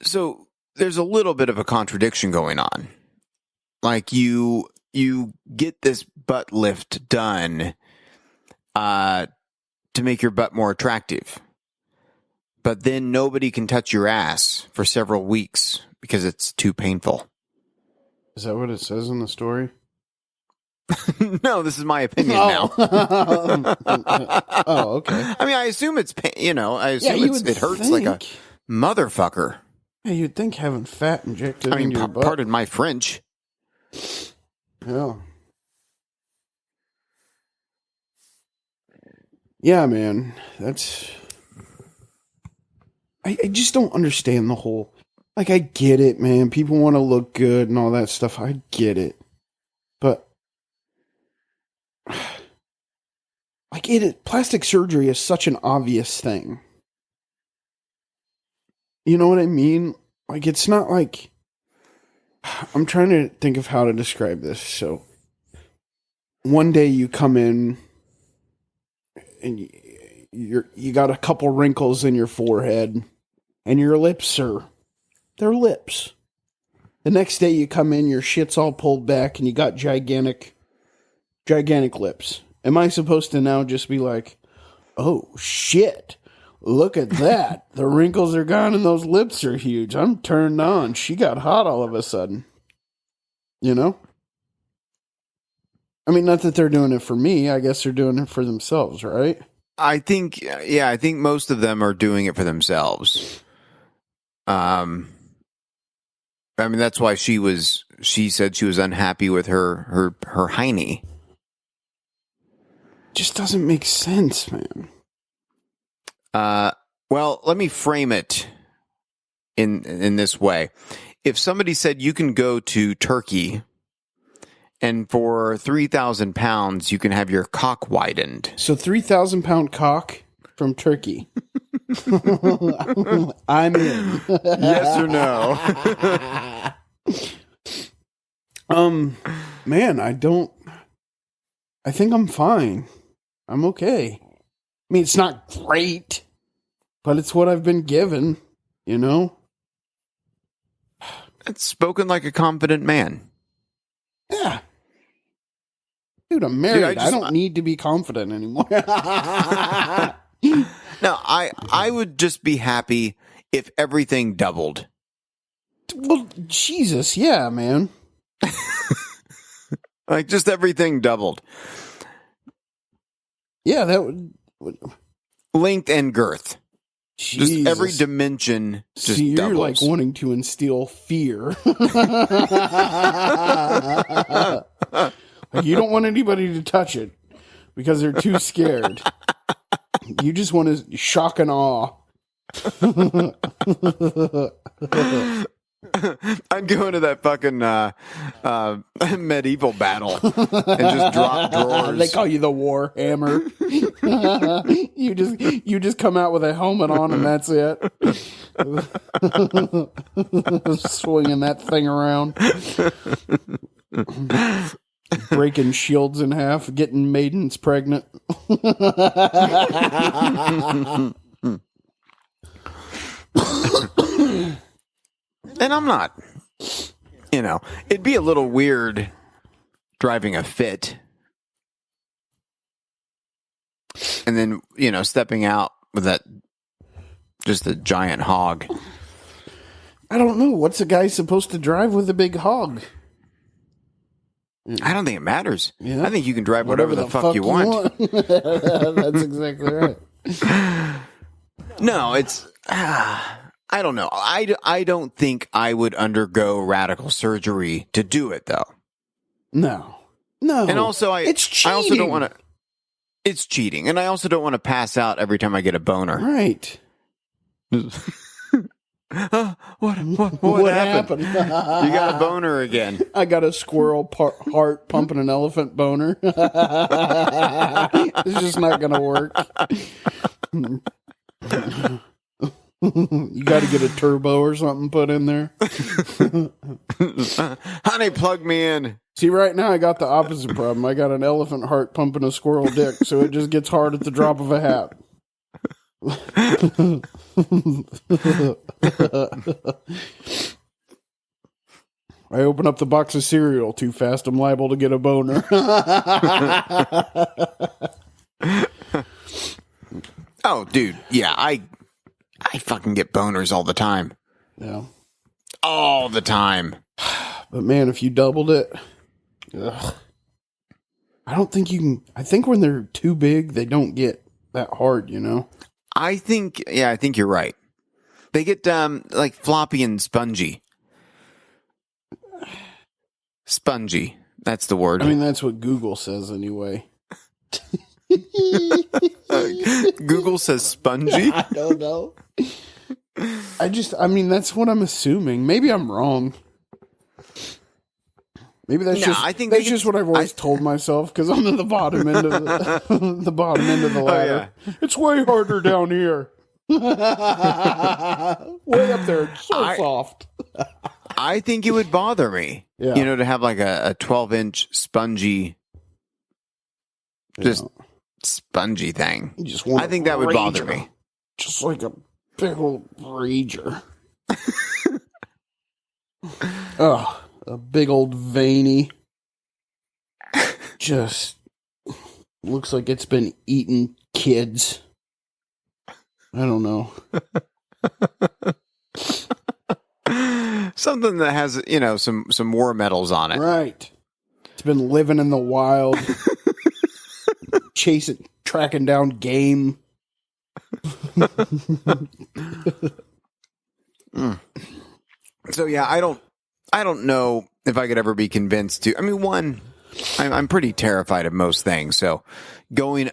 Speaker 1: So there's a little bit of a contradiction going on. Like you get this butt lift done to make your butt more attractive. But then nobody can touch your ass for several weeks because it's too painful.
Speaker 3: Is that what it says in the story?
Speaker 1: No, this is my opinion now.
Speaker 3: Oh, okay.
Speaker 1: I mean, I assume it's I assume it hurts
Speaker 3: think.
Speaker 1: like a motherfucker.
Speaker 3: Yeah, you'd think having fat injected into your butt.
Speaker 1: Pardon my French.
Speaker 3: Yeah. Yeah, man. That's... I just don't understand the whole... Like, I get it, man. People want to look good and all that stuff. I get it. But... plastic surgery is such an obvious thing. You know what I mean? Like, it's not like... I'm trying to think of how to describe this. So, one day you come in and you got a couple wrinkles in your forehead and your lips they're lips. The next day you come in, your shit's all pulled back and you got gigantic lips. Am I supposed to now just be like, oh shit, look at that. The wrinkles are gone and those lips are huge. I'm turned on. She got hot all of a sudden. You know? I mean, not that they're doing it for me. I guess they're doing it for themselves, right?
Speaker 1: I think most of them are doing it for themselves. I mean, that's why she said she was unhappy with her hiney.
Speaker 3: Just doesn't make sense, man.
Speaker 1: Well, let me frame it in this way. If somebody said you can go to Turkey and for 3,000 pounds you can have your cock widened.
Speaker 3: So 3,000 pound cock from Turkey. I'm in.
Speaker 1: Yes or no?
Speaker 3: Man, I think I'm fine. I'm okay. I mean, it's not great, but it's what I've been given, you know?
Speaker 1: It's spoken like a confident man.
Speaker 3: Yeah. Dude, I'm married.
Speaker 1: Dude,
Speaker 3: I don't need to be confident anymore.
Speaker 1: No, I would just be happy if everything doubled.
Speaker 3: Well, Jesus, yeah, man.
Speaker 1: Like, just everything doubled.
Speaker 3: Yeah, that would...
Speaker 1: Length and girth.
Speaker 3: Jesus.
Speaker 1: Just every dimension just
Speaker 3: See, you're
Speaker 1: doubles.
Speaker 3: like wanting to instill fear. You don't want anybody to touch it because they're too scared. You just want to shock and awe.
Speaker 1: I'd go into that fucking medieval battle and just drop drawers.
Speaker 3: They call you the War Hammer. you just come out with a helmet on and that's it. Swinging that thing around. Breaking shields in half, getting maidens pregnant.
Speaker 1: And I'm not, it'd be a little weird driving a Fit and then, stepping out with that, just a giant hog.
Speaker 3: I don't know. What's a guy supposed to drive with a big hog?
Speaker 1: I don't think it matters.
Speaker 3: Yeah.
Speaker 1: I think you can drive whatever the fuck you want.
Speaker 3: That's exactly right.
Speaker 1: No, it's, I don't know. I don't think I would undergo radical surgery to do it, though.
Speaker 3: No.
Speaker 1: And also,
Speaker 3: it's cheating.
Speaker 1: I also don't want to. It's cheating, and I also don't want to pass out every time I get a boner.
Speaker 3: Right.
Speaker 1: What happened? You got a boner again.
Speaker 3: I got a squirrel heart pumping an elephant boner. It's just not going to work. You got to get a turbo or something put in there.
Speaker 1: Honey, plug me in.
Speaker 3: See, right now I got the opposite problem. I got an elephant heart pumping a squirrel dick, so it just gets hard at the drop of a hat. I open up the box of cereal too fast, I'm liable to get a boner.
Speaker 1: Oh, dude. Yeah, I fucking get boners all the time.
Speaker 3: Yeah.
Speaker 1: All the time.
Speaker 3: But man, if you doubled it, ugh. I don't think you can. I think when they're too big, they don't get that hard,
Speaker 1: I think you're right. They get like floppy and spongy. Spongy. That's the word.
Speaker 3: I mean, that's what Google says anyway.
Speaker 1: Google says spongy.
Speaker 3: I don't know. I mean, that's what I'm assuming. Maybe I'm wrong. Maybe that's just what I've always told myself because I'm at the bottom end of the bottom end of the ladder. Oh, yeah. It's way harder down here. Way up there, it's so soft.
Speaker 1: I think it would bother me, to have like a 12-inch spongy, spongy thing. I think that would bother me.
Speaker 3: Just like a big old rager. Oh, a big old veiny. Just looks like it's been eating kids. I don't know.
Speaker 1: Something that has, some war medals on it.
Speaker 3: Right. It's been living in the wild. Tracking down game.
Speaker 1: So yeah, I don't know if I could ever be convinced to. I mean, one, I'm pretty terrified of most things. So going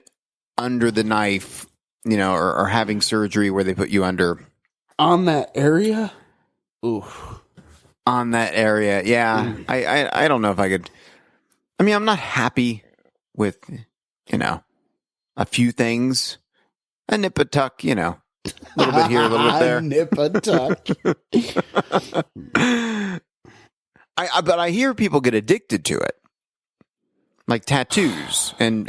Speaker 1: under the knife, or having surgery where they put you under
Speaker 3: on that area. Ooh,
Speaker 1: on that area, yeah. I don't know if I could. I mean, I'm not happy with a few things. A nip a tuck, a little bit here, a little bit there.
Speaker 3: Nip a tuck.
Speaker 1: But I hear people get addicted to it, like tattoos and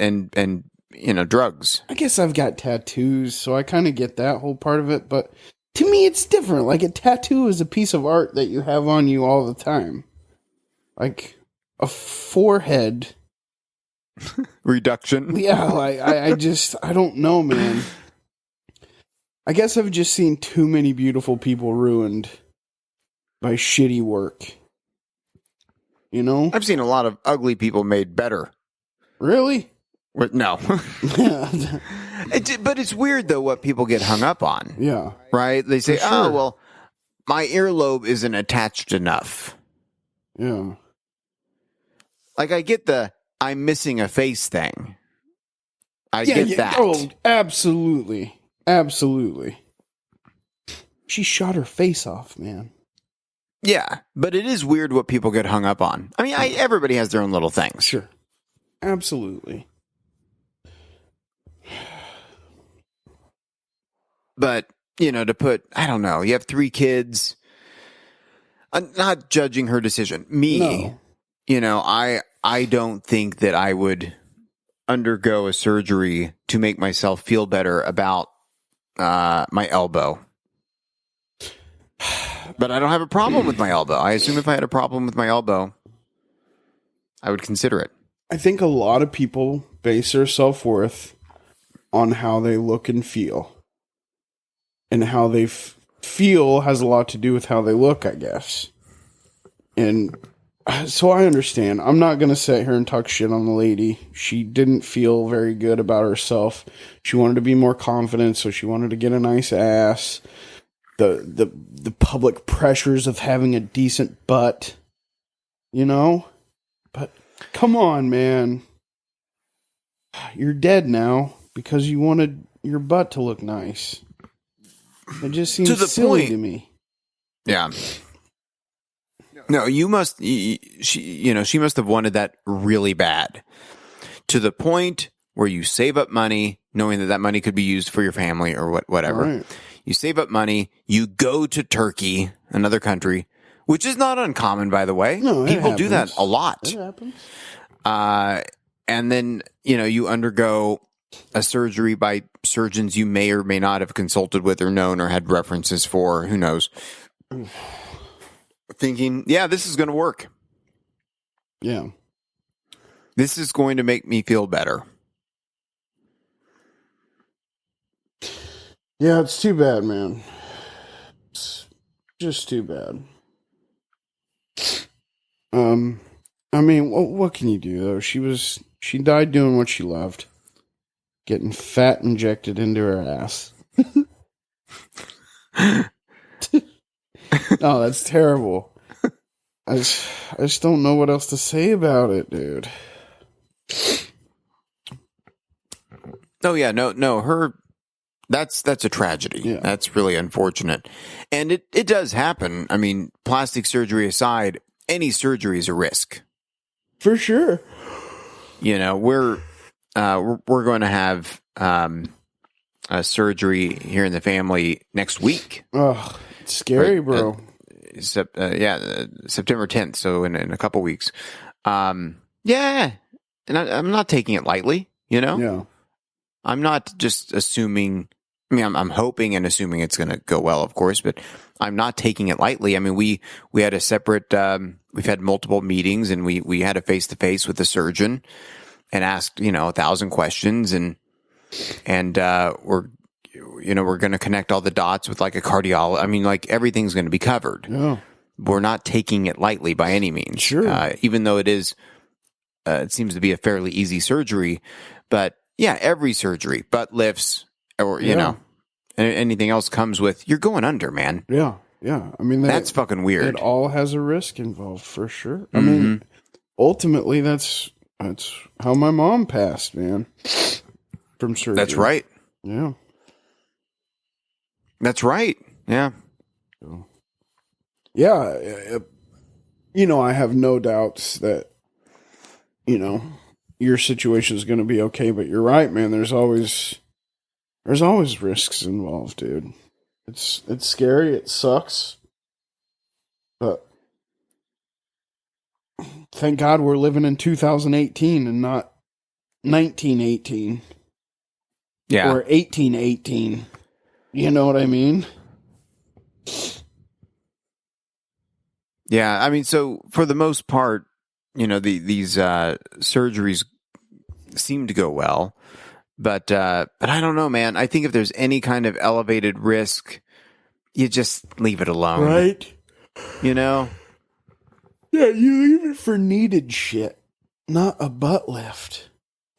Speaker 1: drugs.
Speaker 3: I guess I've got tattoos, so I kind of get that whole part of it. But to me, it's different. Like a tattoo is a piece of art that you have on you all the time. Like a forehead
Speaker 1: reduction.
Speaker 3: Yeah, like I don't know, man. I guess I've just seen too many beautiful people ruined by shitty work. You know?
Speaker 1: I've seen a lot of ugly people made better.
Speaker 3: Really?
Speaker 1: No. But it's weird, though, what people get hung up on.
Speaker 3: Yeah.
Speaker 1: Right? They say,
Speaker 3: For sure.
Speaker 1: oh, well, my earlobe isn't attached enough.
Speaker 3: Yeah.
Speaker 1: Like, I get the I'm missing a face thing. I get that.
Speaker 3: Oh, absolutely. Absolutely. She shot her face off, man.
Speaker 1: Yeah, but it is weird what people get hung up on. I mean, everybody has their own little things.
Speaker 3: Sure. Absolutely.
Speaker 1: But, to put, I don't know, you have 3 kids. I'm not judging her decision. Me,
Speaker 3: No.
Speaker 1: I don't think that I would undergo a surgery to make myself feel better about my elbow. But I don't have a problem with my elbow. I assume if I had a problem with my elbow, I would consider it.
Speaker 3: I think a lot of people base their self-worth on how they look and feel. And how they feel has a lot to do with how they look, I guess. And so I understand. I'm not going to sit here and talk shit on the lady. She didn't feel very good about herself. She wanted to be more confident, so she wanted to get a nice ass. The public pressures of having a decent butt, But come on, man. You're dead now because you wanted your butt to look nice. It just seems silly to me.
Speaker 1: Yeah. No, she must have wanted that really bad, to the point where you save up money knowing that money could be used for your family or whatever.
Speaker 3: Right.
Speaker 1: You save up money, you go to Turkey, another country, which is not uncommon, by the way.
Speaker 3: No,
Speaker 1: people do that
Speaker 3: happens.
Speaker 1: a lot.
Speaker 3: It happens.
Speaker 1: And then, you undergo a surgery by surgeons you may or may not have consulted with or known or had references for, who knows. Thinking, yeah, this is going to work.
Speaker 3: Yeah.
Speaker 1: This is going to make me feel better.
Speaker 3: Yeah, it's too bad, man. It's just too bad. I mean, what can you do, though? She died doing what she loved. Getting fat injected into her ass. No, that's terrible. I just don't know what else to say about it, dude.
Speaker 1: Oh yeah, no, that's a tragedy.
Speaker 3: Yeah.
Speaker 1: That's really unfortunate. And it does happen. I mean, plastic surgery aside, any surgery is a risk.
Speaker 3: For sure.
Speaker 1: We're going to have a surgery here in the family next week.
Speaker 3: Oh, it's scary, bro.
Speaker 1: September 10th, so in a couple weeks. Yeah, and I'm not taking it lightly,
Speaker 3: Yeah.
Speaker 1: I'm not just assuming. I mean, I'm hoping and assuming it's going to go well, of course, but I'm not taking it lightly. I mean, we had a separate. We've had multiple meetings, and we had a face-to-face with the surgeon and asked 1,000 questions, and we're going to connect all the dots with like a cardiologist. I mean, like everything's going to be covered.
Speaker 3: Yeah.
Speaker 1: We're not taking it lightly by any means.
Speaker 3: Sure.
Speaker 1: Even though it seems to be a fairly easy surgery, but yeah, every surgery, butt lifts, or anything else comes with, you're going under, man.
Speaker 3: Yeah. Yeah. I mean,
Speaker 1: That's fucking weird.
Speaker 3: It all has a risk involved, for sure. I mean, ultimately, that's how my mom passed, man. From surgery.
Speaker 1: That's right.
Speaker 3: Yeah.
Speaker 1: That's right. Yeah.
Speaker 3: Yeah. I have no doubts that, your situation is going to be okay, but you're right, man. There's always risks involved, dude. It's scary. It sucks. But thank God we're living in 2018 and not 1918.
Speaker 1: Yeah.
Speaker 3: Or 1818. You know what I mean?
Speaker 1: Yeah. I mean, so for the most part, these surgeries seemed to go well. But I don't know, man. I think if there's any kind of elevated risk, you just leave it alone.
Speaker 3: Right?
Speaker 1: You know?
Speaker 3: Yeah, you leave it for needed shit, not a butt lift.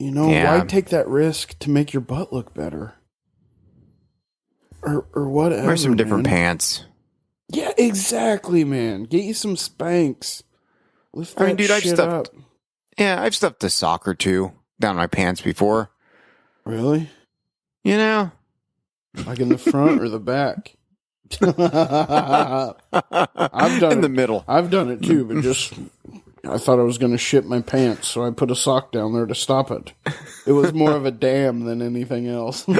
Speaker 3: You know,
Speaker 1: Yeah.
Speaker 3: why take that risk to make your butt look better? Or whatever.
Speaker 1: Wear some different
Speaker 3: man.
Speaker 1: pants.
Speaker 3: Yeah, exactly, man. Get you some Spanx. Lift that
Speaker 1: I mean, dude, I've
Speaker 3: shit
Speaker 1: stuffed.
Speaker 3: up.
Speaker 1: Yeah, I've stuffed a sock or two down my pants before.
Speaker 3: Really?
Speaker 1: You know?
Speaker 3: Like in the front or the back? I've done
Speaker 1: in the
Speaker 3: it.
Speaker 1: middle.
Speaker 3: I've done it too, but just I thought I was going to shit my pants, so I put a sock down there to stop it. It was more of a dam than anything else.
Speaker 1: No,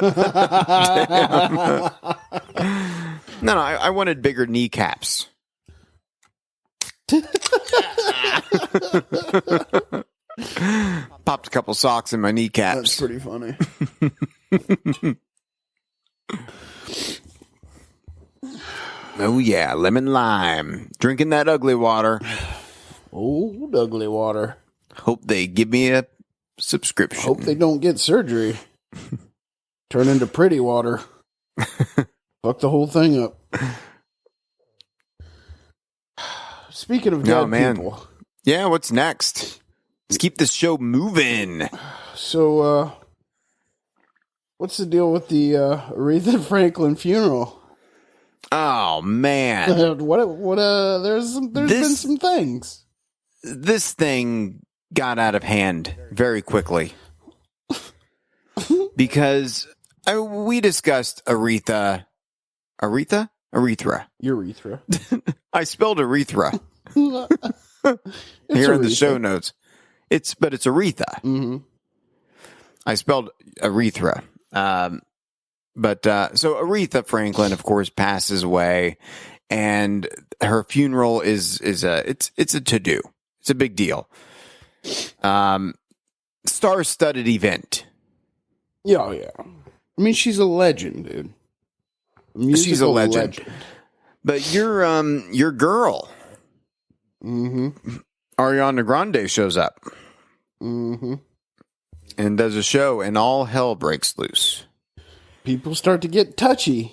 Speaker 1: I wanted bigger kneecaps. Popped a couple socks in my
Speaker 3: That's
Speaker 1: kneecaps.
Speaker 3: pretty funny.
Speaker 1: Oh yeah, lemon lime. Drinking that ugly water.
Speaker 3: Old ugly water.
Speaker 1: Hope they give me a subscription.
Speaker 3: Hope they don't get surgery. Turn into pretty water. Fuck the whole thing up. Speaking of dead people.
Speaker 1: Yeah, what's next? Let's keep this show moving.
Speaker 3: So, what's the deal with the Aretha Franklin funeral?
Speaker 1: Oh man,
Speaker 3: There's been some things.
Speaker 1: this thing got out of hand very quickly because we discussed Urethra.
Speaker 3: Urethra.
Speaker 1: I spelled urethra
Speaker 3: It's
Speaker 1: here in the
Speaker 3: Aretha.
Speaker 1: show notes. It's Aretha.
Speaker 3: Mm-hmm.
Speaker 1: I spelled urethra. So Aretha Franklin, of course, passes away, and her funeral is a to-do. It's a big deal. Star-studded event.
Speaker 3: Yeah, oh, yeah. I mean, she's a legend, dude.
Speaker 1: She's a
Speaker 3: Musical
Speaker 1: legend. But your girl,
Speaker 3: Mm-hmm.
Speaker 1: Ariana Grande, shows up
Speaker 3: Mm-hmm.
Speaker 1: and does a show, and all hell breaks loose.
Speaker 3: People start to get touchy.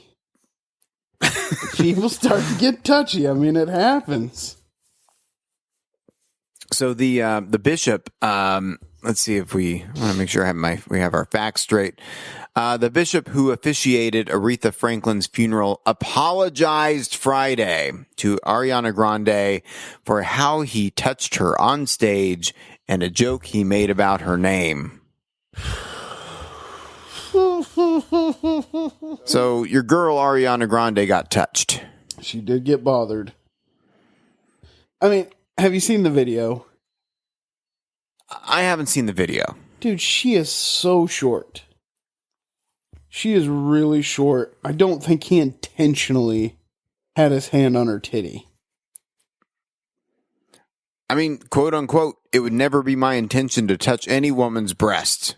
Speaker 3: People start to get touchy. I mean, it happens.
Speaker 1: So the bishop, let's see if we want to make sure we have our facts straight. The bishop who officiated Aretha Franklin's funeral apologized Friday to Ariana Grande for how he touched her on stage and a joke he made about her name. So your girl Ariana Grande got touched.
Speaker 3: She did get bothered. I mean, have you seen the video?
Speaker 1: I haven't seen the video.
Speaker 3: Dude, she is so short. She is really short. I don't think he intentionally had his hand on her titty.
Speaker 1: I mean, quote unquote, it would never be my intention to touch any woman's breast.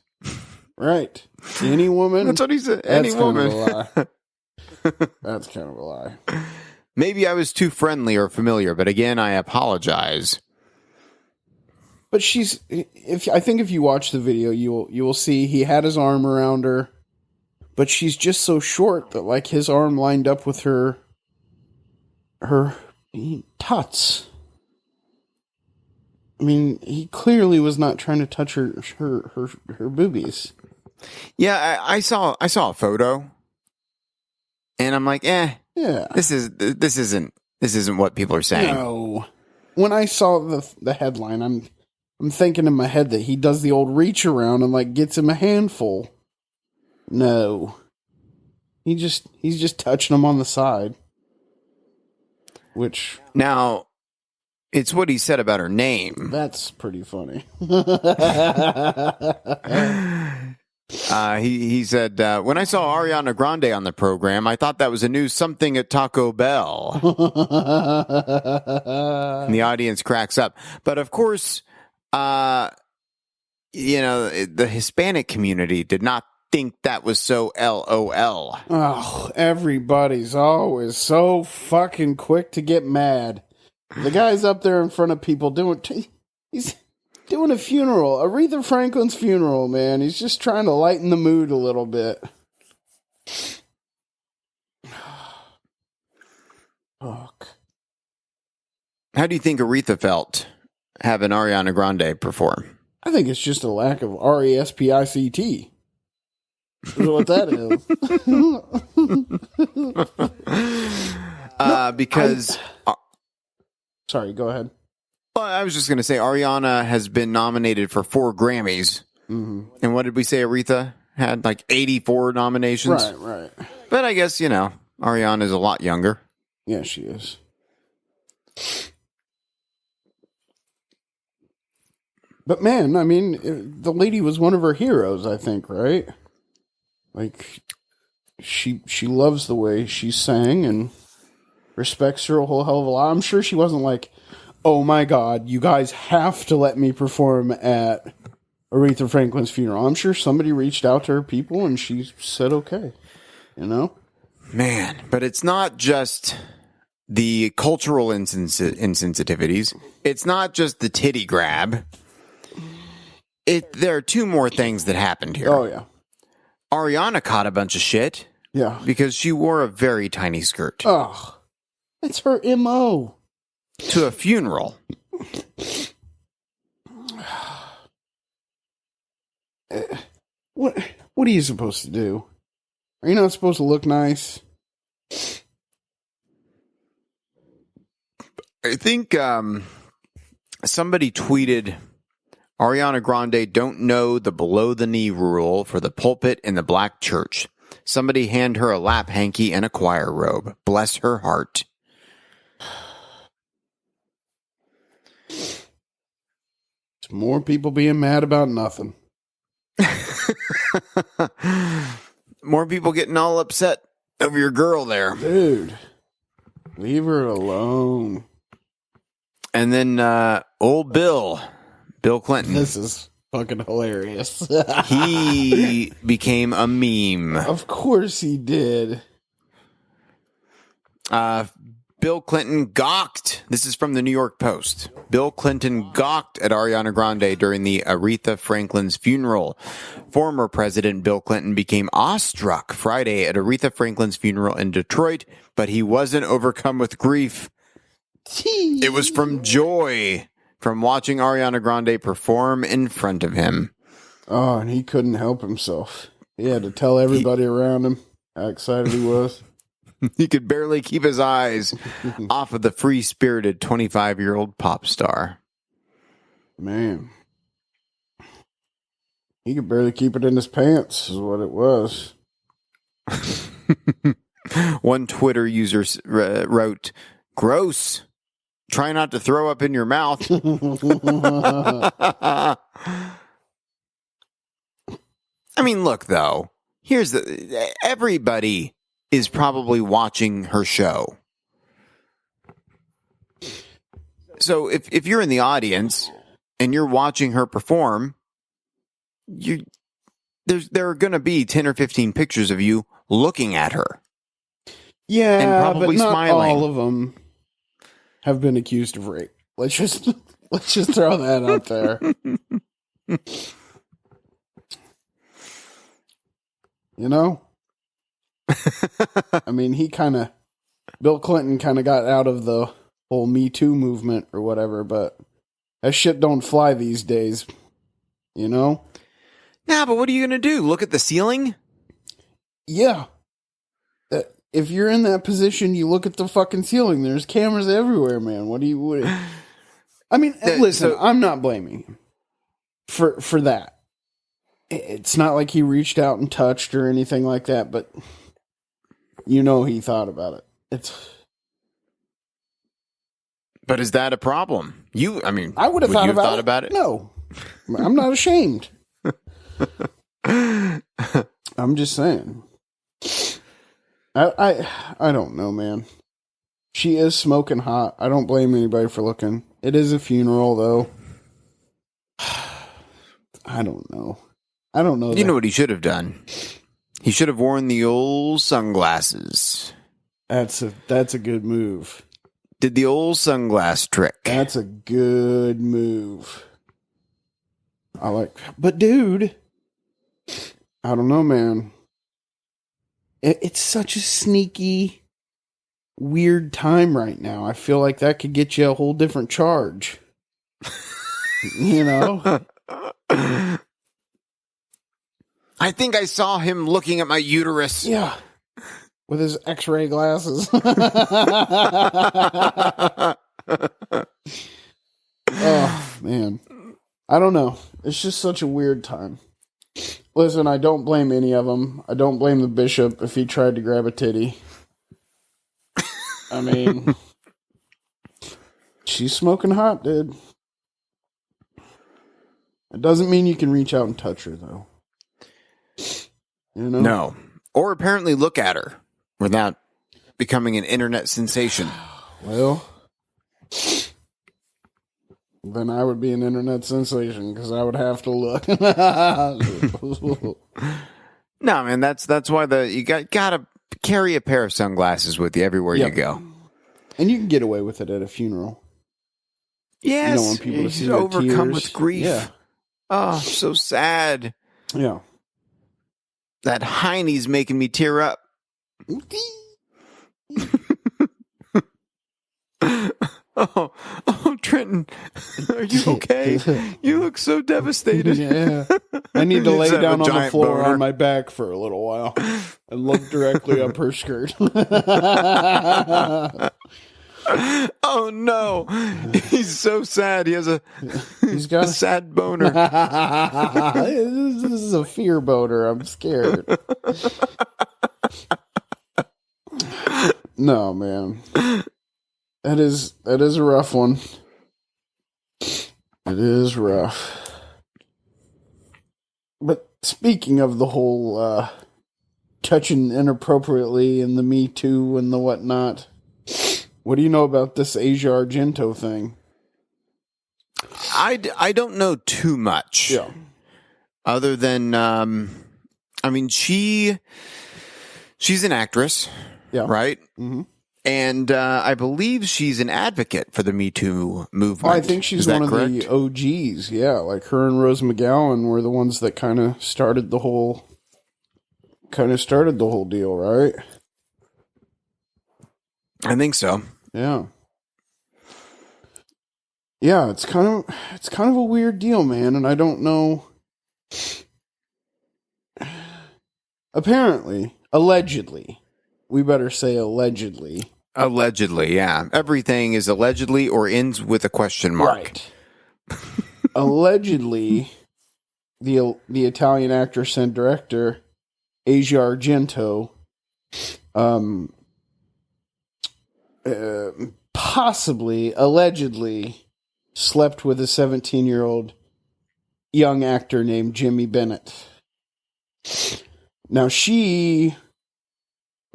Speaker 3: Right. Any woman?
Speaker 1: That's what he said. Any
Speaker 3: That's kind
Speaker 1: woman.
Speaker 3: of a lie. That's kind of a lie.
Speaker 1: Maybe I was too friendly or familiar, but again, I apologize.
Speaker 3: But I think if you watch the video, you will see he had his arm around her, but she's just so short that like his arm lined up with her tuts. I mean, he clearly was not trying to touch her boobies.
Speaker 1: Yeah, I saw a photo, and I'm like,
Speaker 3: Yeah.
Speaker 1: this isn't what people are saying.
Speaker 3: No. When I saw the headline, I'm thinking in my head that he does the old reach around and like gets him a handful. No. He's just touching him on the side. Which
Speaker 1: Now, it's what he said about her name.
Speaker 3: that's pretty funny.
Speaker 1: He said, when I saw Ariana Grande on the program, I thought that was a new something at Taco Bell. And the audience cracks up. But of course, the Hispanic community did not think that was so LOL.
Speaker 3: Oh, everybody's always so fucking quick to get mad. The guy's up there in front of people doing. Doing a funeral. Aretha Franklin's funeral, man. He's just trying to lighten the mood a little bit. Fuck.
Speaker 1: How do you think Aretha felt having Ariana Grande perform?
Speaker 3: I think it's just a lack of RESPICT. Is what that
Speaker 1: is. Because...
Speaker 3: Sorry, go ahead.
Speaker 1: Well, I was just going to say Ariana has been nominated for 4 Grammys. Mm-hmm. And what did we say Aretha had? Like 84 nominations?
Speaker 3: Right.
Speaker 1: But I guess, Ariana is a lot younger.
Speaker 3: Yeah, she is. But man, I mean, the lady was one of her heroes, I think, right? Like, she loves the way she sang and respects her a whole hell of a lot. I'm sure she wasn't like, oh my God, you guys have to let me perform at Aretha Franklin's funeral. I'm sure somebody reached out to her people and she said okay,
Speaker 1: Man, but it's not just the cultural insensitivities. It's not just the titty grab. There are 2 more things that happened here.
Speaker 3: Oh, yeah.
Speaker 1: Ariana caught a bunch of shit.
Speaker 3: Yeah.
Speaker 1: Because she wore a very tiny skirt.
Speaker 3: Oh, it's her MO.
Speaker 1: To a funeral.
Speaker 3: What are you supposed to do? Are you not supposed to look nice?
Speaker 1: I think somebody tweeted, Ariana Grande don't know the below-the-knee rule for the pulpit in the black church. Somebody hand her a lap hanky and a choir robe. Bless her heart.
Speaker 3: It's more people being mad about nothing.
Speaker 1: More people getting all upset over your girl there.
Speaker 3: Dude, leave her alone.
Speaker 1: And then old Bill Clinton.
Speaker 3: This is fucking hilarious.
Speaker 1: He became a meme.
Speaker 3: Of course he did.
Speaker 1: Bill Clinton gawked. This is from the New York Post. Bill Clinton gawked at Ariana Grande during the Aretha Franklin's funeral. Former President Bill Clinton became awestruck Friday at Aretha Franklin's funeral in Detroit, but he wasn't overcome with grief. It was from joy from watching Ariana Grande perform in front of him.
Speaker 3: Oh, and he couldn't help himself. He had to tell everybody around him how excited he was.
Speaker 1: He could barely keep his eyes off of the free-spirited 25-year-old pop star.
Speaker 3: Man. He could barely keep it in his pants, is what it was.
Speaker 1: One Twitter user wrote, "Gross. Try not to throw up in your mouth." I mean, look, though. Everybody is probably watching her show. So if you're in the audience and you're watching her perform, there are going to be 10 or 15 pictures of you looking at her.
Speaker 3: Yeah,
Speaker 1: and probably
Speaker 3: but not
Speaker 1: smiling.
Speaker 3: all of them have been accused of rape. Let's just throw that out there. I mean, Bill Clinton kind of got out of the whole Me Too movement or whatever, but that shit don't fly these days,
Speaker 1: Nah, but what are you going to do? Look at the ceiling?
Speaker 3: Yeah. If you're in that position, you look at the fucking ceiling. There's cameras everywhere, man. I mean, listen, I'm not blaming him for that. It's not like he reached out and touched or anything like that, but he thought about it.
Speaker 1: But is that a problem?
Speaker 3: I would have thought about it. No, I'm not ashamed. I'm just saying. I don't know, man. She is smoking hot. I don't blame anybody for looking. It is a funeral, though. I don't know.
Speaker 1: You know what he should have done? He should have worn the old sunglasses.
Speaker 3: That's a good move.
Speaker 1: Did the old sunglass trick.
Speaker 3: That's a good move. but dude, I don't know, man. It's such a sneaky, weird time right now. I feel like that could get you a whole different charge. You know?
Speaker 1: I think I saw him looking at my uterus.
Speaker 3: Yeah. With his X-ray glasses. Oh, man. I don't know. It's just such a weird time. Listen, I don't blame any of them. I don't blame the bishop if he tried to grab a titty. I mean, she's smoking hot, dude. It doesn't mean you can reach out and touch her, though. You know?
Speaker 1: No. Or apparently look at her without becoming an internet sensation.
Speaker 3: Well, then I would be an internet sensation because I would have to look.
Speaker 1: No, man, that's why you gotta carry a pair of sunglasses with you everywhere you go.
Speaker 3: And you can get away with it at a funeral.
Speaker 1: Yes,
Speaker 3: you don't want people to see
Speaker 1: he's
Speaker 3: your
Speaker 1: overcome
Speaker 3: tears.
Speaker 1: with grief.
Speaker 3: Yeah.
Speaker 1: Oh, so sad.
Speaker 3: Yeah.
Speaker 1: That Heine's making me tear up. Oh, Trenton, are you okay? You look so devastated.
Speaker 3: Yeah. I need to lay
Speaker 1: He's
Speaker 3: down
Speaker 1: having a
Speaker 3: on the
Speaker 1: giant
Speaker 3: floor
Speaker 1: boner.
Speaker 3: on my back for a little while and look directly up her skirt.
Speaker 1: Oh no, he's so sad. He has
Speaker 3: He's got
Speaker 1: a sad boner.
Speaker 3: This is a fear boner. I'm scared. No, man. That is a rough one. It is rough. But speaking of the whole touching inappropriately and the Me Too and the whatnot, what do you know about this Asia Argento thing?
Speaker 1: I don't know too much.
Speaker 3: Yeah.
Speaker 1: Other than, I mean, she's an actress,
Speaker 3: Yeah.
Speaker 1: right?
Speaker 3: Mm-hmm.
Speaker 1: And I believe she's an advocate for the Me Too movement.
Speaker 3: I think she's
Speaker 1: Is that
Speaker 3: one of
Speaker 1: correct?
Speaker 3: the OGs. Yeah, like her and Rose McGowan were the ones that kind of started the whole deal, right?
Speaker 1: I think so.
Speaker 3: Yeah. Yeah, it's kind of a weird deal, man, and I don't know. Apparently, allegedly. We better say allegedly.
Speaker 1: Allegedly, yeah. Everything is allegedly or ends with a question mark.
Speaker 3: Right. Allegedly, the Italian actress and director Asia Argento, possibly, allegedly, slept with a 17-year-old young actor named Jimmy Bennett. Now, she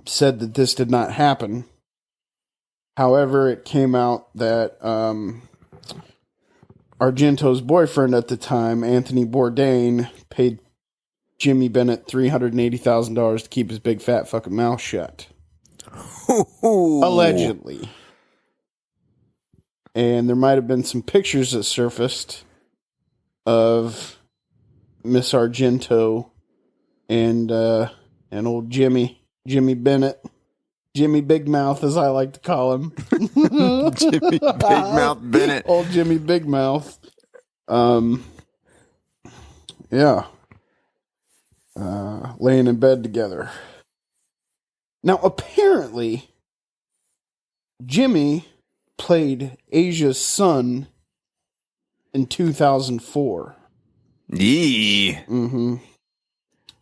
Speaker 3: said that this did not happen. However, it came out that Argento's boyfriend at the time, Anthony Bourdain, paid Jimmy Bennett $380,000 to keep his big fat fucking mouth shut. Allegedly. And there might have been some pictures that surfaced of Miss Argento and old Jimmy Bennett. Jimmy Big Mouth, as I like to call him.
Speaker 1: Jimmy Big Mouth Bennett.
Speaker 3: Old Jimmy Big Mouth. Yeah. Laying in bed together. Now, apparently, Jimmy played Asia's son in 2004.
Speaker 1: Yee.
Speaker 3: Mm-hmm.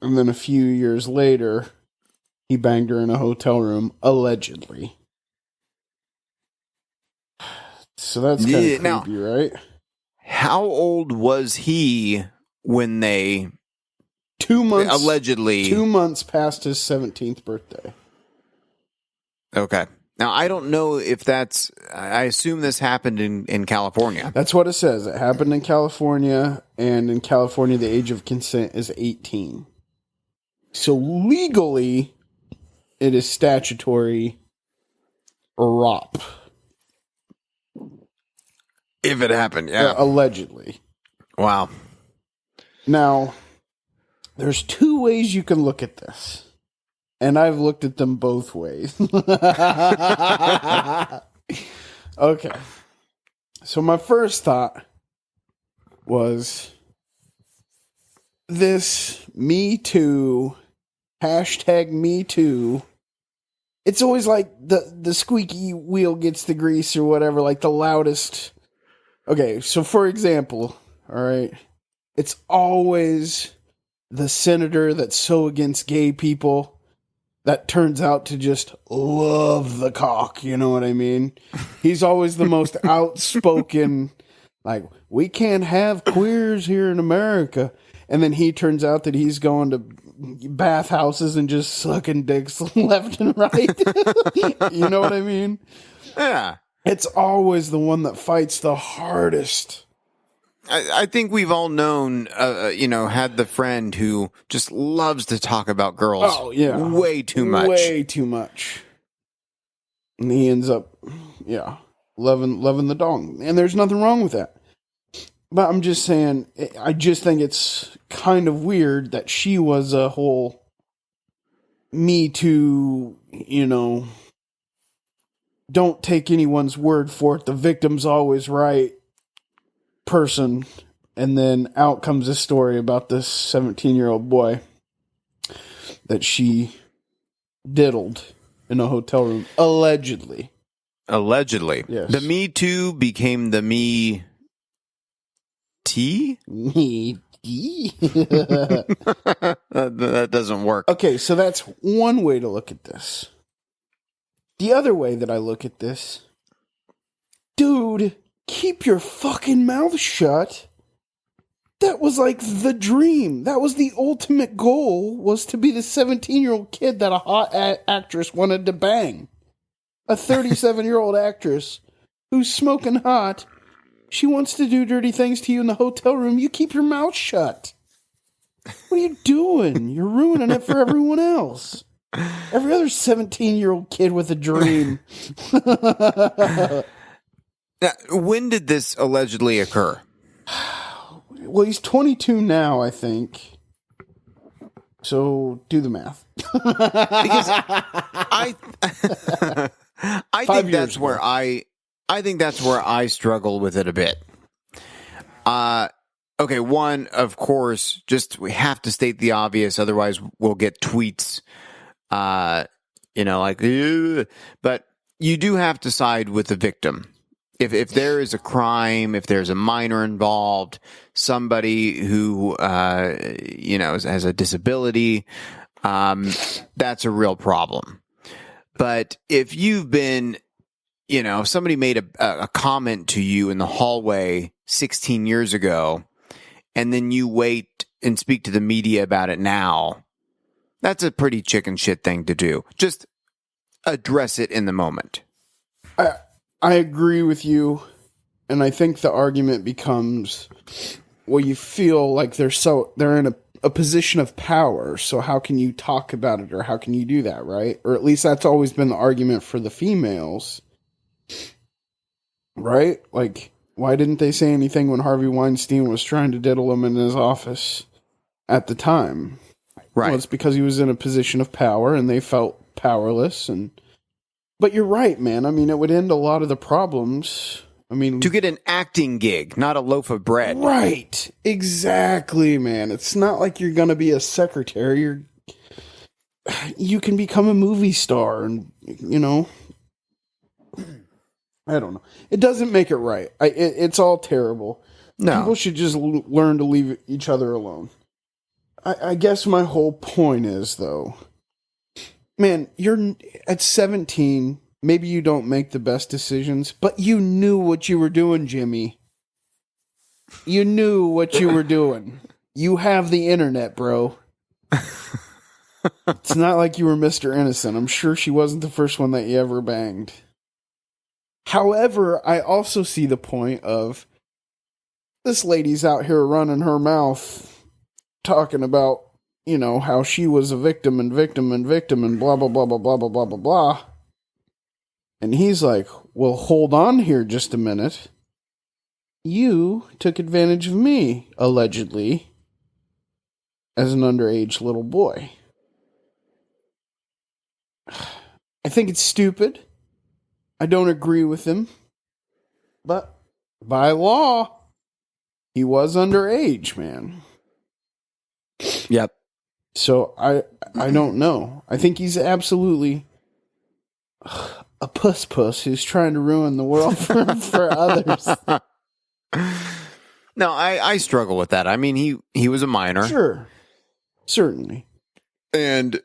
Speaker 3: And then a few years later, he banged her in a hotel room, allegedly. So that's kind of creepy,
Speaker 1: Now,
Speaker 3: right?
Speaker 1: how old was he when they
Speaker 3: 2 months,
Speaker 1: allegedly
Speaker 3: 2 months past his 17th birthday.
Speaker 1: Okay. Now, I don't know if that's... I assume this happened in California.
Speaker 3: That's what it says. It happened in California, and in California, the age of consent is 18. So legally, it is statutory ROP.
Speaker 1: If it happened, yeah.
Speaker 3: Allegedly.
Speaker 1: Wow.
Speaker 3: Now, there's two ways you can look at this. And I've looked at them both ways. Okay. So my first thought was this Me Too, hashtag Me Too. It's always like the squeaky wheel gets the grease or whatever, like the loudest. Okay, so for example, all right, it's always the senator that's so against gay people that turns out to just love the cock, you know what I mean? He's always the most outspoken, like, we can't have queers here in America. And then he turns out that he's going to bathhouses and just sucking dicks left and right. You know what I mean?
Speaker 1: Yeah.
Speaker 3: It's always the one that fights the hardest.
Speaker 1: I think we've all known, had the friend who just loves to talk about girls.
Speaker 3: Oh, yeah.
Speaker 1: Way too much.
Speaker 3: Way too much. And he ends up, loving the dong. And there's nothing wrong with that. But I'm just saying, I just think it's kind of weird that she was a whole Me Too, don't take anyone's word for it. The victim's always right person. And then out comes this story about this 17-year-old boy that she diddled in a hotel room. Allegedly.
Speaker 1: Yes. The Me Too became the Me T?
Speaker 3: Me
Speaker 1: That doesn't work.
Speaker 3: Okay, so that's one way to look at this. The other way that I look at this, dude, keep your fucking mouth shut. That was like the dream. That was the ultimate goal, was to be the 17-year-old kid that a hot actress wanted to bang. A 37-year-old actress who's smoking hot. She wants to do dirty things to you in the hotel room. You keep your mouth shut. What are you doing? You're ruining it for everyone else. Every other 17-year-old kid with a dream.
Speaker 1: Now, when did this allegedly occur?
Speaker 3: Well, he's 22 now, I think. So do the math.
Speaker 1: Because I think that's where I think that's where I struggle with it a bit. Okay, one, of course, we have to state the obvious, otherwise we'll get tweets, like, ugh. But you do have to side with the victim. If there is a crime, if there's a minor involved, somebody who, has a disability, that's a real problem. But if you've been, if somebody made a comment to you in the hallway 16 years ago, and then you wait and speak to the media about it now, that's a pretty chicken shit thing to do. Just address it in the moment.
Speaker 3: I agree with you, and I think the argument becomes, well, you feel like they're in a position of power, so how can you talk about it, or how can you do that, right? Or at least that's always been the argument for the females, right? Like, why didn't they say anything when Harvey Weinstein was trying to diddle him in his office at the time?
Speaker 1: Right.
Speaker 3: Well, it's because he was in a position of power, and they felt powerless, But you're right, man. I mean, it would end a lot of the problems. I mean,
Speaker 1: to get an acting gig, not a loaf of bread.
Speaker 3: Right. Exactly, man. It's not like you're going to be a secretary. You can become a movie star and, I don't know. It doesn't make it right. It's all terrible.
Speaker 1: No.
Speaker 3: People should just learn to leave each other alone. I guess my whole point is, though, man, you're at 17. Maybe you don't make the best decisions, but you knew what you were doing, Jimmy. You knew what you were doing. You have the internet, bro. It's not like you were Mr. Innocent. I'm sure she wasn't the first one that you ever banged. However, I also see the point of this lady's out here running her mouth talking about, how she was a victim and blah, blah, blah, blah, blah, blah, blah, blah, blah. And he's like, well, hold on here just a minute. You took advantage of me, allegedly. as an underage little boy. I think it's stupid. I don't agree with him. But by law, he was underage, man.
Speaker 1: Yep.
Speaker 3: So I don't know. I think he's absolutely a puss who's trying to ruin the world for others.
Speaker 1: No, I struggle with that. I mean, he was a minor.
Speaker 3: Sure. Certainly.
Speaker 1: And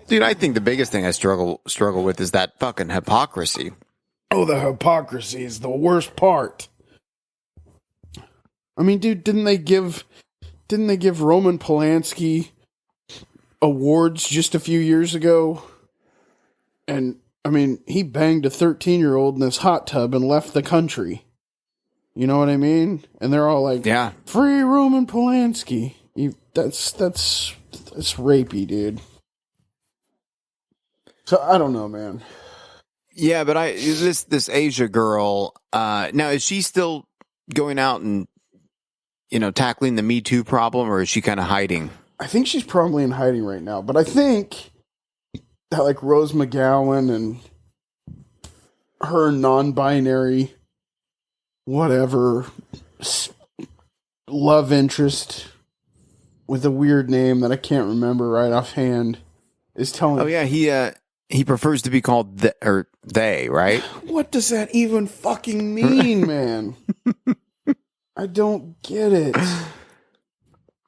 Speaker 1: dude, I think the biggest thing I struggle with is that fucking hypocrisy.
Speaker 3: Oh, the hypocrisy is the worst part. I mean, dude, didn't they give Roman Polanski awards just a few years ago? And I mean, he banged a 13-year-old in his hot tub and left the country. You know what I mean? And they're all like,
Speaker 1: yeah,
Speaker 3: free Roman Polanski. That's rapey, dude. So I don't know, man.
Speaker 1: Yeah, but this Asia girl, now is she still going out and, you know, tackling the Me Too problem, or is she kind of hiding?
Speaker 3: I think she's probably in hiding right now, but I think that like Rose McGowan and her non-binary whatever love interest with a weird name that I can't remember right offhand is telling.
Speaker 1: Oh yeah, he prefers to be called they, right?
Speaker 3: What does that even fucking mean, man? I don't get it. I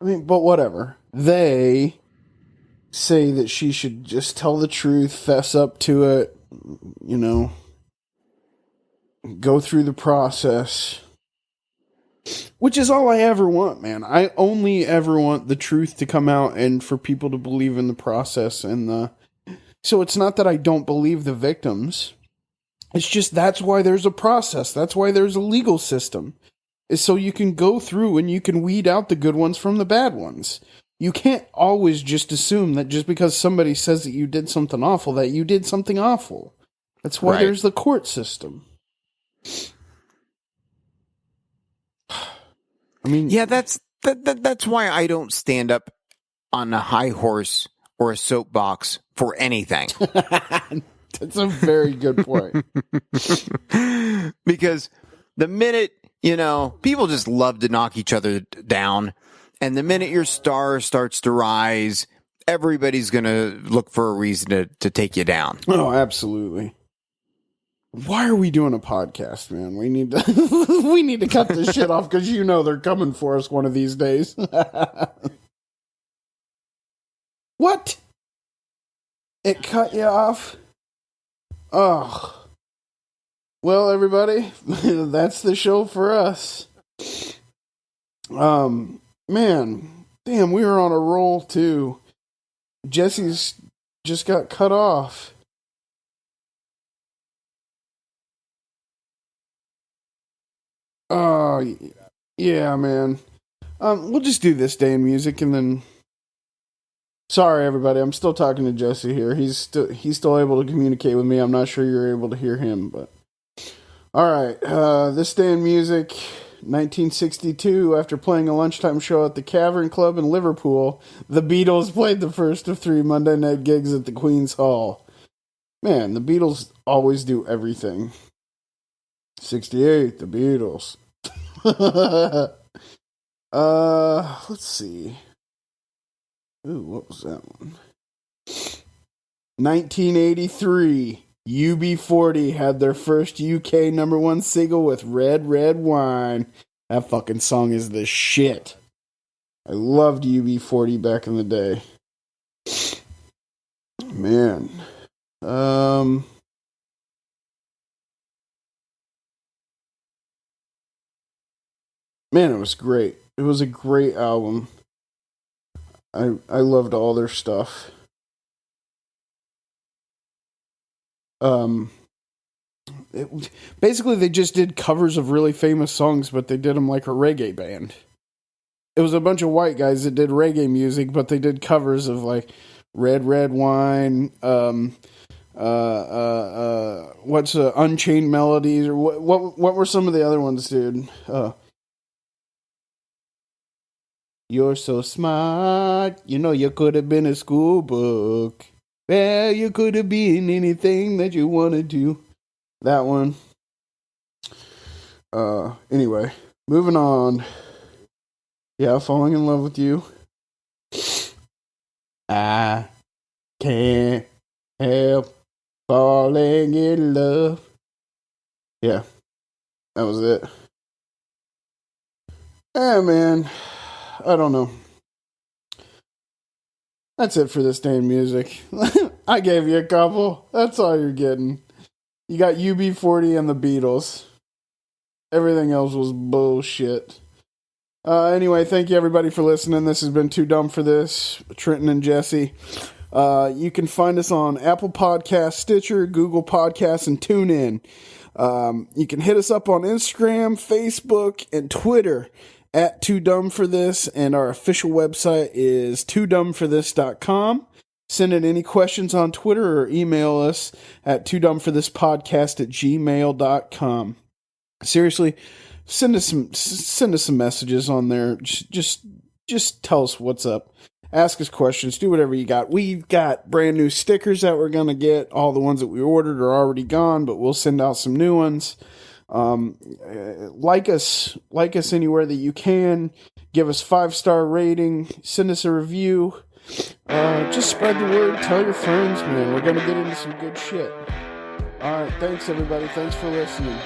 Speaker 3: mean, but whatever. They say that she should just tell the truth, fess up to it, you know, go through the process. Which is all I ever want, man. I only ever want the truth to come out and for people to believe in the process and the... So it's not that I don't believe the victims. It's just that's why there's a process. That's why there's a legal system. Is so you can go through and you can weed out the good ones from the bad ones. You can't always just assume that just because somebody says that you did something awful, that you did something awful. That's why there's the court system. I mean...
Speaker 1: Yeah, that's why I don't stand up on a high horse or a soapbox for anything.
Speaker 3: That's a very good point.
Speaker 1: Because the minute, you know, people just love to knock each other down. And the minute your star starts to rise, everybody's going to look for a reason to take you down.
Speaker 3: Oh, absolutely. Why are we doing a podcast, man? We need to cut this shit off because you know they're coming for us one of these days. What? It cut you off? Oh. Well, everybody, that's the show for us. Man, damn, we were on a roll, too. Jesse's just got cut off. Oh, yeah, man. We'll just do this day in music and then... Sorry, everybody. I'm still talking to Jesse here. He's still able to communicate with me. I'm not sure you're able to hear him, but... Alright, this day in music, 1962, after playing a lunchtime show at the Cavern Club in Liverpool, the Beatles played the first of 3 Monday night gigs at the Queen's Hall. Man, the Beatles always do everything. 68, the Beatles. Let's see. Ooh, what was that one? 1983, UB40 had their first UK #1 single with Red Red Wine. That fucking song is the shit. I loved UB40 back in the day. Man. Man, it was great. It was a great album. I loved all their stuff. Basically, they just did covers of really famous songs, but they did them like a reggae band. It was a bunch of white guys that did reggae music, but they did covers of like Red Red Wine, what's Unchained Melodies, or what were some of the other ones, dude? You're so smart. You know you could have been a school book. Well, you could have been anything that you wanted to. That one. Anyway, moving on. Yeah, falling in love with you. I can't help falling in love. Yeah, that was it. Yeah, man. I don't know. That's it for this damn music. I gave you a couple. That's all you're getting. You got UB40 and the Beatles. Everything else was bullshit. Anyway, thank you everybody for listening. This has been Too Dumb for This. Trenton and Jesse. You can find us on Apple Podcasts, Stitcher, Google Podcasts, and TuneIn. You can hit us up on Instagram, Facebook, and Twitter at Too Dumb for This, and our official website is toodumbforthis.com. Send in any questions on Twitter or email us at toodumbforthispodcast@gmail.com. Seriously, send us some messages on there. Just tell us what's up. Ask us questions. Do whatever you got. We've got brand new stickers that we're going to get. All the ones that we ordered are already gone, but we'll send out some new ones. Like us anywhere that you can. Give us 5-star rating. Send us a review. Just spread the word. Tell your friends, man. We're going to get into some good shit. All right. Thanks, everybody. Thanks for listening.